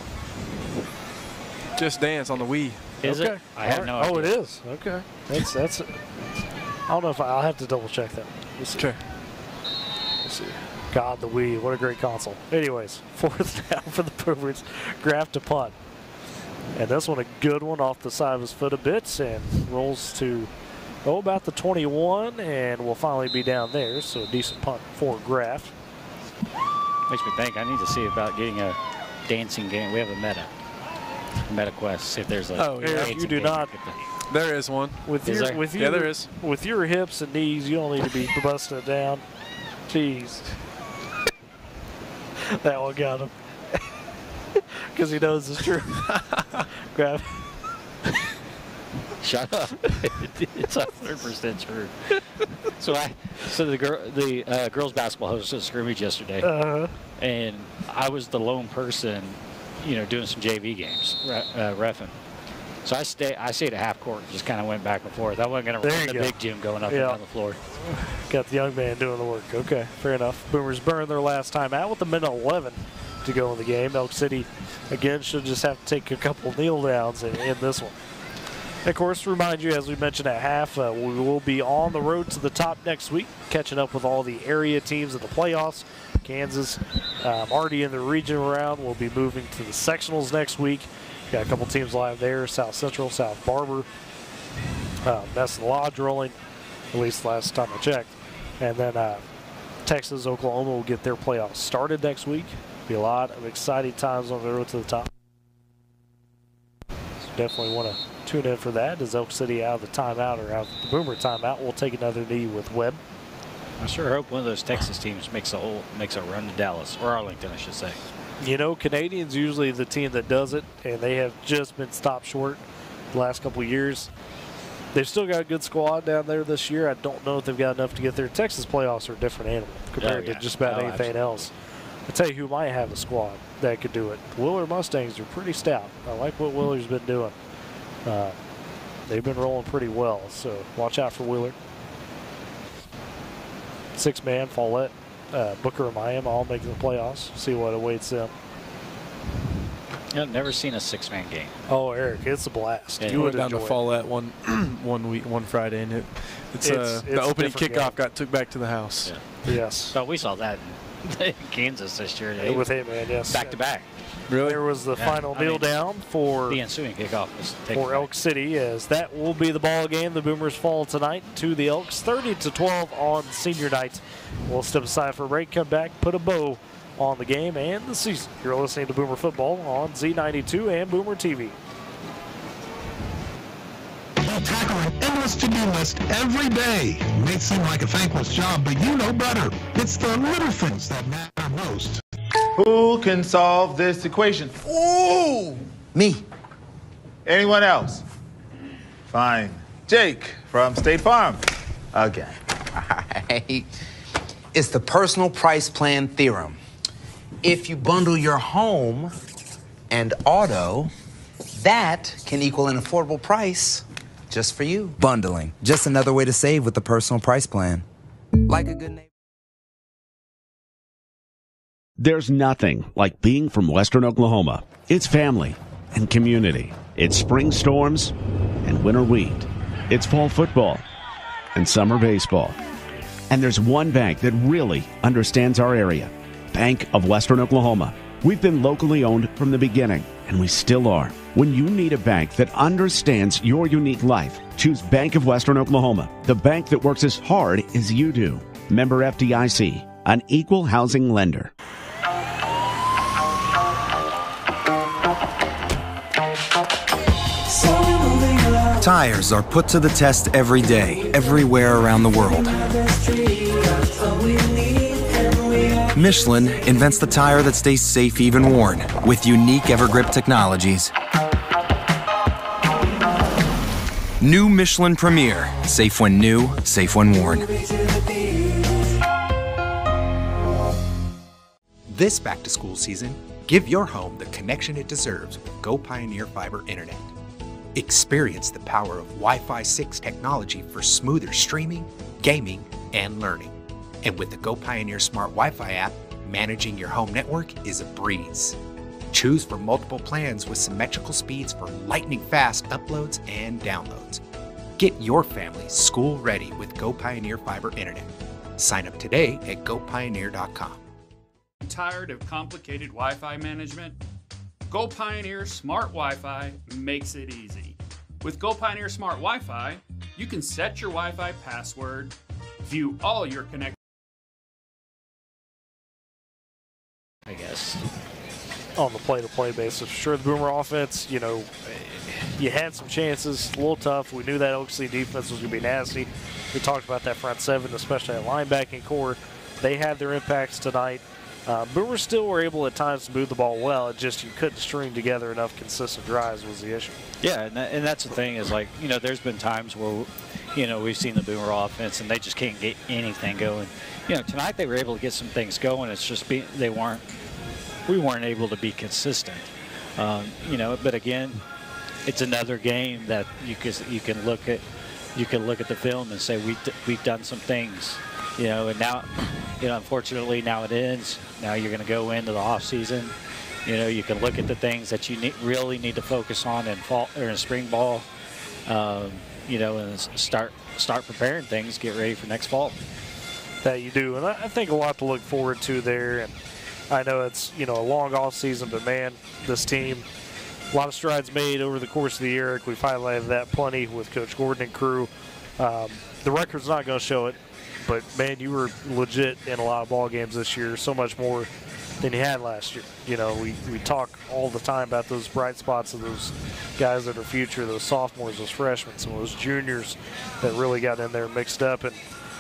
Just Dance on the Wii. Is okay. it? I had no Oh, it idea. is. Okay. That's. I don't know if I'll have to double check that. Let's see. Okay. Let's see. God, the Wii. What a great console. Anyways, 4th down for the Boomers. Graf to punt. And this one, a good one off the side of his foot a bit and rolls to about the 21, and will finally be down there. So a decent punt for Graf. Makes me think I need to see about getting a dancing game. We have a meta quest. See if there's a Eric, you do not. There is one. With Is your, there? with Yeah, your, there is. With your hips and knees, you don't need to be busting it down. Jeez. That one got him. Because he knows it's true. Grab. Shut up. It's 100% true. So the girls basketball hosted a scrimmage yesterday, and I was the lone person, doing some JV games, reffing. So I stayed at half court and just kind of went back and forth. I wasn't going to run the big gym going up and down the floor. Got the young man doing the work. Okay, fair enough. Boomers burned their last time out with a minute 11 to go in the game. Elk City, again, should just have to take a couple kneel downs in this one. Of course, remind you, as we mentioned at half, we will be on the road to the top next week, catching up with all the area teams in the playoffs. Kansas already in the regional round. We'll be moving to the sectionals next week. Got a couple teams live there, South Central, South Barber, Messon Lodge rolling, at least last time I checked. And then Texas, Oklahoma will get their playoffs started next week. Be a lot of exciting times on the road to the top. So definitely want to tune in for that. As Elk City out of the timeout or out of the Boomer timeout, we'll take another knee with Webb. I sure hope one of those Texas teams makes a run to Dallas, or Arlington, I should say. Canadians usually the team that does it, and they have just been stopped short the last couple of years. They've still got a good squad down there this year. I don't know if they've got enough to get there. Texas playoffs are a different animal compared to just about anything else. I'll tell you who might have a squad that could do it. Wheeler Mustangs are pretty stout. I like what Wheeler's been doing. They've been rolling pretty well, so watch out for Wheeler. 6-man, Follette, Booker and Miami all making the playoffs. See what awaits them. I've never seen a 6-man game. Oh, Eric, it's a blast. Yeah, you went would down to Follette one Friday, and it's the opening kickoff got took back to the house. Yeah. Yes. So we saw that in Kansas this year. With him, man, yes. Back to back. Really? There was the final kneel down for the ensuing kickoff for Elk City, as that will be the ball game. The Boomers fall tonight to the Elks, 30-12 on senior night. We'll step aside for a break, come back, put a bow on the game and the season. You're listening to Boomer Football on Z92 and Boomer TV. You tackle an endless to-do list every day. It may seem like a thankless job, but you know better. It's the little things that matter most. Who can solve this equation? Ooh! Me. Anyone else? Fine. Jake from State Farm. Again. Right. It's the personal price plan theorem. If you bundle your home and auto, that can equal an affordable price just for you. Bundling. Just another way to save with the personal price plan. Like a good neighbor. There's nothing like being from Western Oklahoma. It's family and community. It's spring storms and winter wheat. It's fall football and summer baseball. And there's one bank that really understands our area. Bank of Western Oklahoma. We've been locally owned from the beginning, and we still are. When you need a bank that understands your unique life, choose Bank of Western Oklahoma, the bank that works as hard as you do. Member FDIC, an equal housing lender. Tires are put to the test every day, everywhere around the world. Michelin invents the tire that stays safe even worn, with unique Evergrip technologies. New Michelin Premier, safe when new, safe when worn. This back-to-school season, give your home the connection it deserves with Go Pioneer Fiber Internet. Experience the power of Wi-Fi 6 technology for smoother streaming, gaming, and learning. And with the Go Pioneer Smart Wi-Fi app, managing your home network is a breeze. Choose from multiple plans with symmetrical speeds for lightning-fast uploads and downloads. Get your family school ready with Go Pioneer Fiber Internet. Sign up today at gopioneer.com. Tired of complicated Wi-Fi management? Go Pioneer Smart Wi-Fi makes it easy. With Go Pioneer Smart Wi-Fi, you can set your Wi-Fi password, view all your connections. I guess on the play-to-play basis. Sure, the Boomer offense, you know, you had some chances, a little tough. We knew that Elk City defense was going to be nasty. We talked about that front seven, especially that linebacking core. They had their impacts tonight. Boomers still were able at times to move the ball well. It just you couldn't string together enough consistent drives was the issue. Yeah, and that's the thing is, like, you know, there's been times where, you know, we've seen the Boomer offense and they just can't get anything going. You know, tonight they were able to get some things going. It's just we weren't able to be consistent. You know, but again, it's another game that you can look at the film and say we've done some things. You know, and now, you know, unfortunately now it ends. Now you're going to go into the off season. You know, you can look at the things that you really need to focus on in fall or in spring ball. You know, and start preparing things, get ready for next fall. That you do, and I think a lot to look forward to there. And I know it's, you know, a long off season, but man, this team, a lot of strides made over the course of the year. We've highlighted that plenty with Coach Gordon and crew. The record's not going to show it, but man, you were legit in a lot of ball games this year, so much more than you had last year. You know, we talk all the time about those bright spots of those guys that are future, those sophomores, those freshmen, some of those juniors that really got in there mixed up. And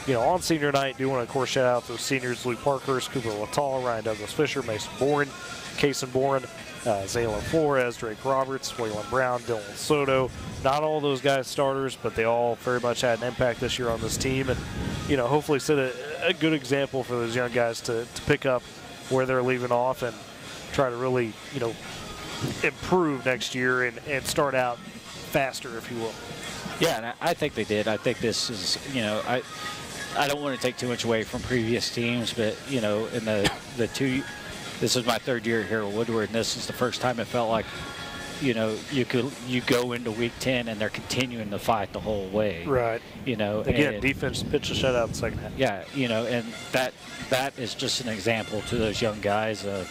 you know, on senior night, do want to, of course, shout out those seniors: Luke Parkhurst, Cooper Latal, Ryan Douglas Fisher, Mason Bourne, Kason Bourne, Zaylen Flores, Drake Roberts, Waylon Brown, Dylan Soto. Not all those guys starters, but they all very much had an impact this year on this team. And, you know, hopefully set a good example for those young guys to pick up where they're leaving off and try to really, you know, improve next year and start out faster, if you will. Yeah, and I think they did. I think this is, you know, I don't want to take too much away from previous teams, but, you know, in this is my third year here at Woodward, and this is the first time it felt like, you know, you go into week 10 and they're continuing to fight the whole way. Right. You know, again, defense pitched a shutout in the second half. Yeah, you know, and that is just an example to those young guys of,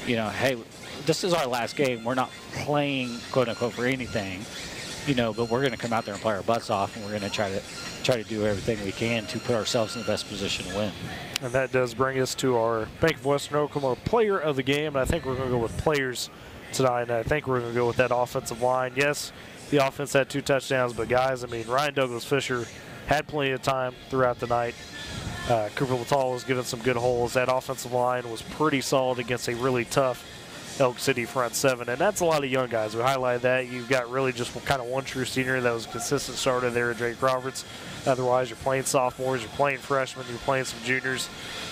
you know, hey, this is our last game. We're not playing, quote unquote, for anything, you know, but we're going to come out there and play our butts off, and we're going to try to do everything we can to put ourselves in the best position to win. And that does bring us to our Bank of Western Oklahoma player of the game. And I think we're going to go with players tonight. And I think we're going to go with that offensive line. Yes, the offense had 2 touchdowns, but guys, I mean, Ryan Douglas Fisher had plenty of time throughout the night. Cooper Latal was given some good holes. That offensive line was pretty solid against a really tough Elk City front seven, and that's a lot of young guys. We highlight that. You've got really just kind of one true senior that was a consistent starter there, Drake Roberts. Otherwise, you're playing sophomores, you're playing freshmen, you're playing some juniors,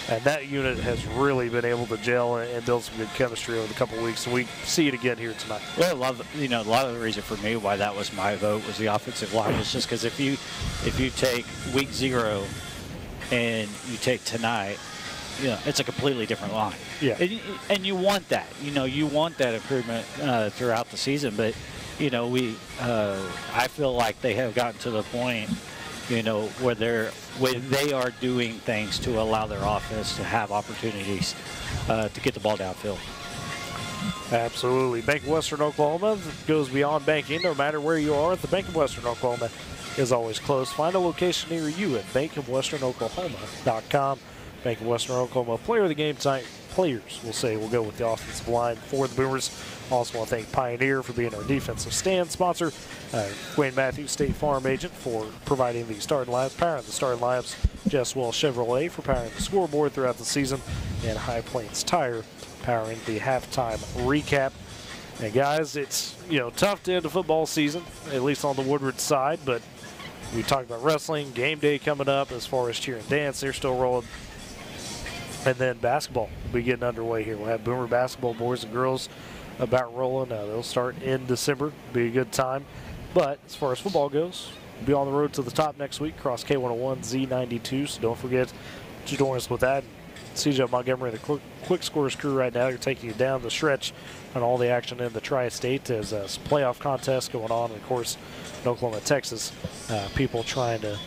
and that unit has really been able to gel and build some good chemistry over the couple of weeks, and we see it again here tonight. Well, a lot of the reason for me why that was my vote was the offensive line. It's just because if you take week 0 and you take tonight, you know, it's a completely different line. Yeah. And you want that. You know, you want that improvement throughout the season. But, you know, I feel like they have gotten to the point, you know, where they are doing things to allow their offense to have opportunities to get the ball downfield. Absolutely. Bank of Western Oklahoma goes beyond banking. No matter where you are, the Bank of Western Oklahoma is always close. Find a location near you at bankofwesternoklahoma.com. Bank of Western Oklahoma player of the game tonight. Players, we'll say, we'll go with the offensive line for the Boomers. Also want to thank Pioneer for being our defensive stand sponsor. Wayne Matthews, State Farm agent, for providing the starting lineups, powering the starting lineups. Jess Wells Chevrolet for powering the scoreboard throughout the season. And High Plains Tire powering the halftime recap. And guys, it's, you know, tough to end the football season, at least on the Woodward side, but we talked about wrestling, game day coming up as far as cheer and dance. They're still rolling. And then basketball will be getting underway here. We'll have Boomer basketball, boys and girls, about rolling. They'll start in December. Be a good time. But as far as football goes, We'll be on the road to the top next week across K101 Z92, so don't forget to join us with that. CJ Montgomery and the Quick Scores crew right now are taking you down the stretch on all the action in the Tri-State as a playoff contest going on. And of course, in Oklahoma, Texas, people trying to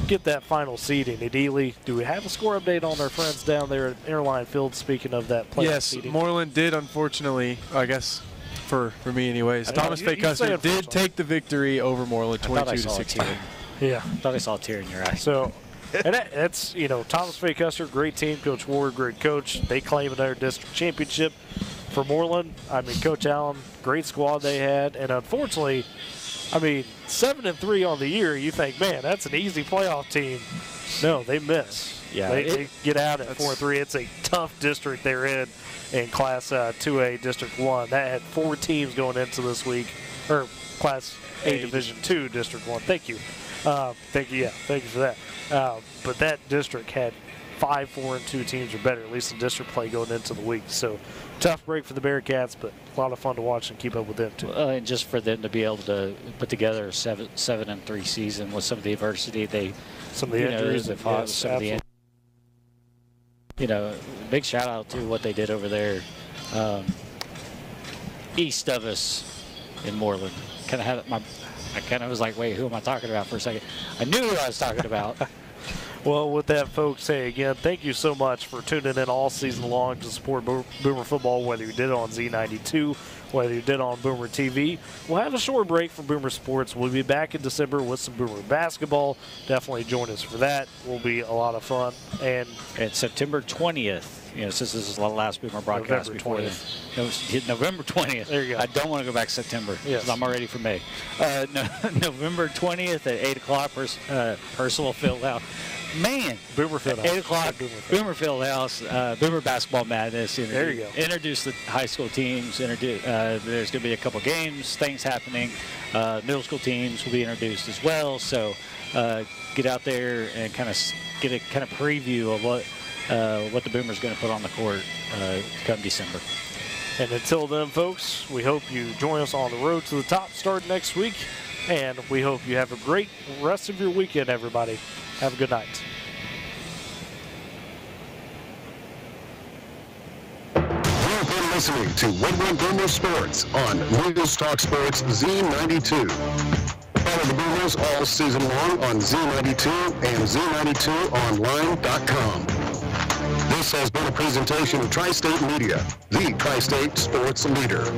get that final seeding. Ideally, do we have a score update on our friends down there at Airline Field, speaking of that playoff seeding? Yes, Moreland did, unfortunately, I guess, for me anyways. Thomas Fay Custer did take the victory over Moreland 22-16. Yeah. I thought I saw a tear in your eye. So, and that's, you know, Thomas Fay Custer, great team. Coach Ward, great coach. They claim their district championship. For Moreland, I mean, Coach Allen, great squad they had. And unfortunately, I mean, 7-3 on the year, you think, man, that's an easy playoff team. No, they miss. Yeah, they get out at 4-3. It's a tough district they're in Class 2A District 1. That had 4 teams going into this week, or Class A Division 2 District 1. Thank you. Thank you for that. But that district had 5 4-2 teams or better, at least in district play going into the week. So tough break for the Bearcats, but a lot of fun to watch and keep up with them too. And just for them to be able to put together a 7-3 season with some of the adversity some of the injuries they've had, big shout out to what they did over there east of us in Moreland. I kind of was like, wait, who am I talking about for a second? I knew who I was talking about. Well, with that, folks, hey, again, thank you so much for tuning in all season long to support Boomer football, whether you did it on Z92, whether you did it on Boomer TV. We'll have a short break from Boomer Sports. We'll be back in December with some Boomer basketball. Definitely join us for that. Will be a lot of fun. And September 20th, since this is the last Boomer broadcast before then. November 20th. There you go. I don't want to go back September because I'm already for May. November 20th at 8 o'clock, Percival Fieldhouse. Man, Boomer Fieldhouse. 8 o'clock, Boomer Fieldhouse, Boomer Basketball Madness. There you go. Introduce the high school teams. There's going to be a couple games, things happening. Middle school teams will be introduced as well. So get out there and kind of get a kind of preview of what the Boomer's going to put on the court come December. And until then, folks, we hope you join us on the road to the top starting next week. And we hope you have a great rest of your weekend, everybody. Have a good night. You've been listening to Woodward Vs Sports on News Talk Sports Z92. Follow the Boomers all season long on Z92 and Z92online.com. This has been a presentation of Tri-State Media, the Tri-State sports leader.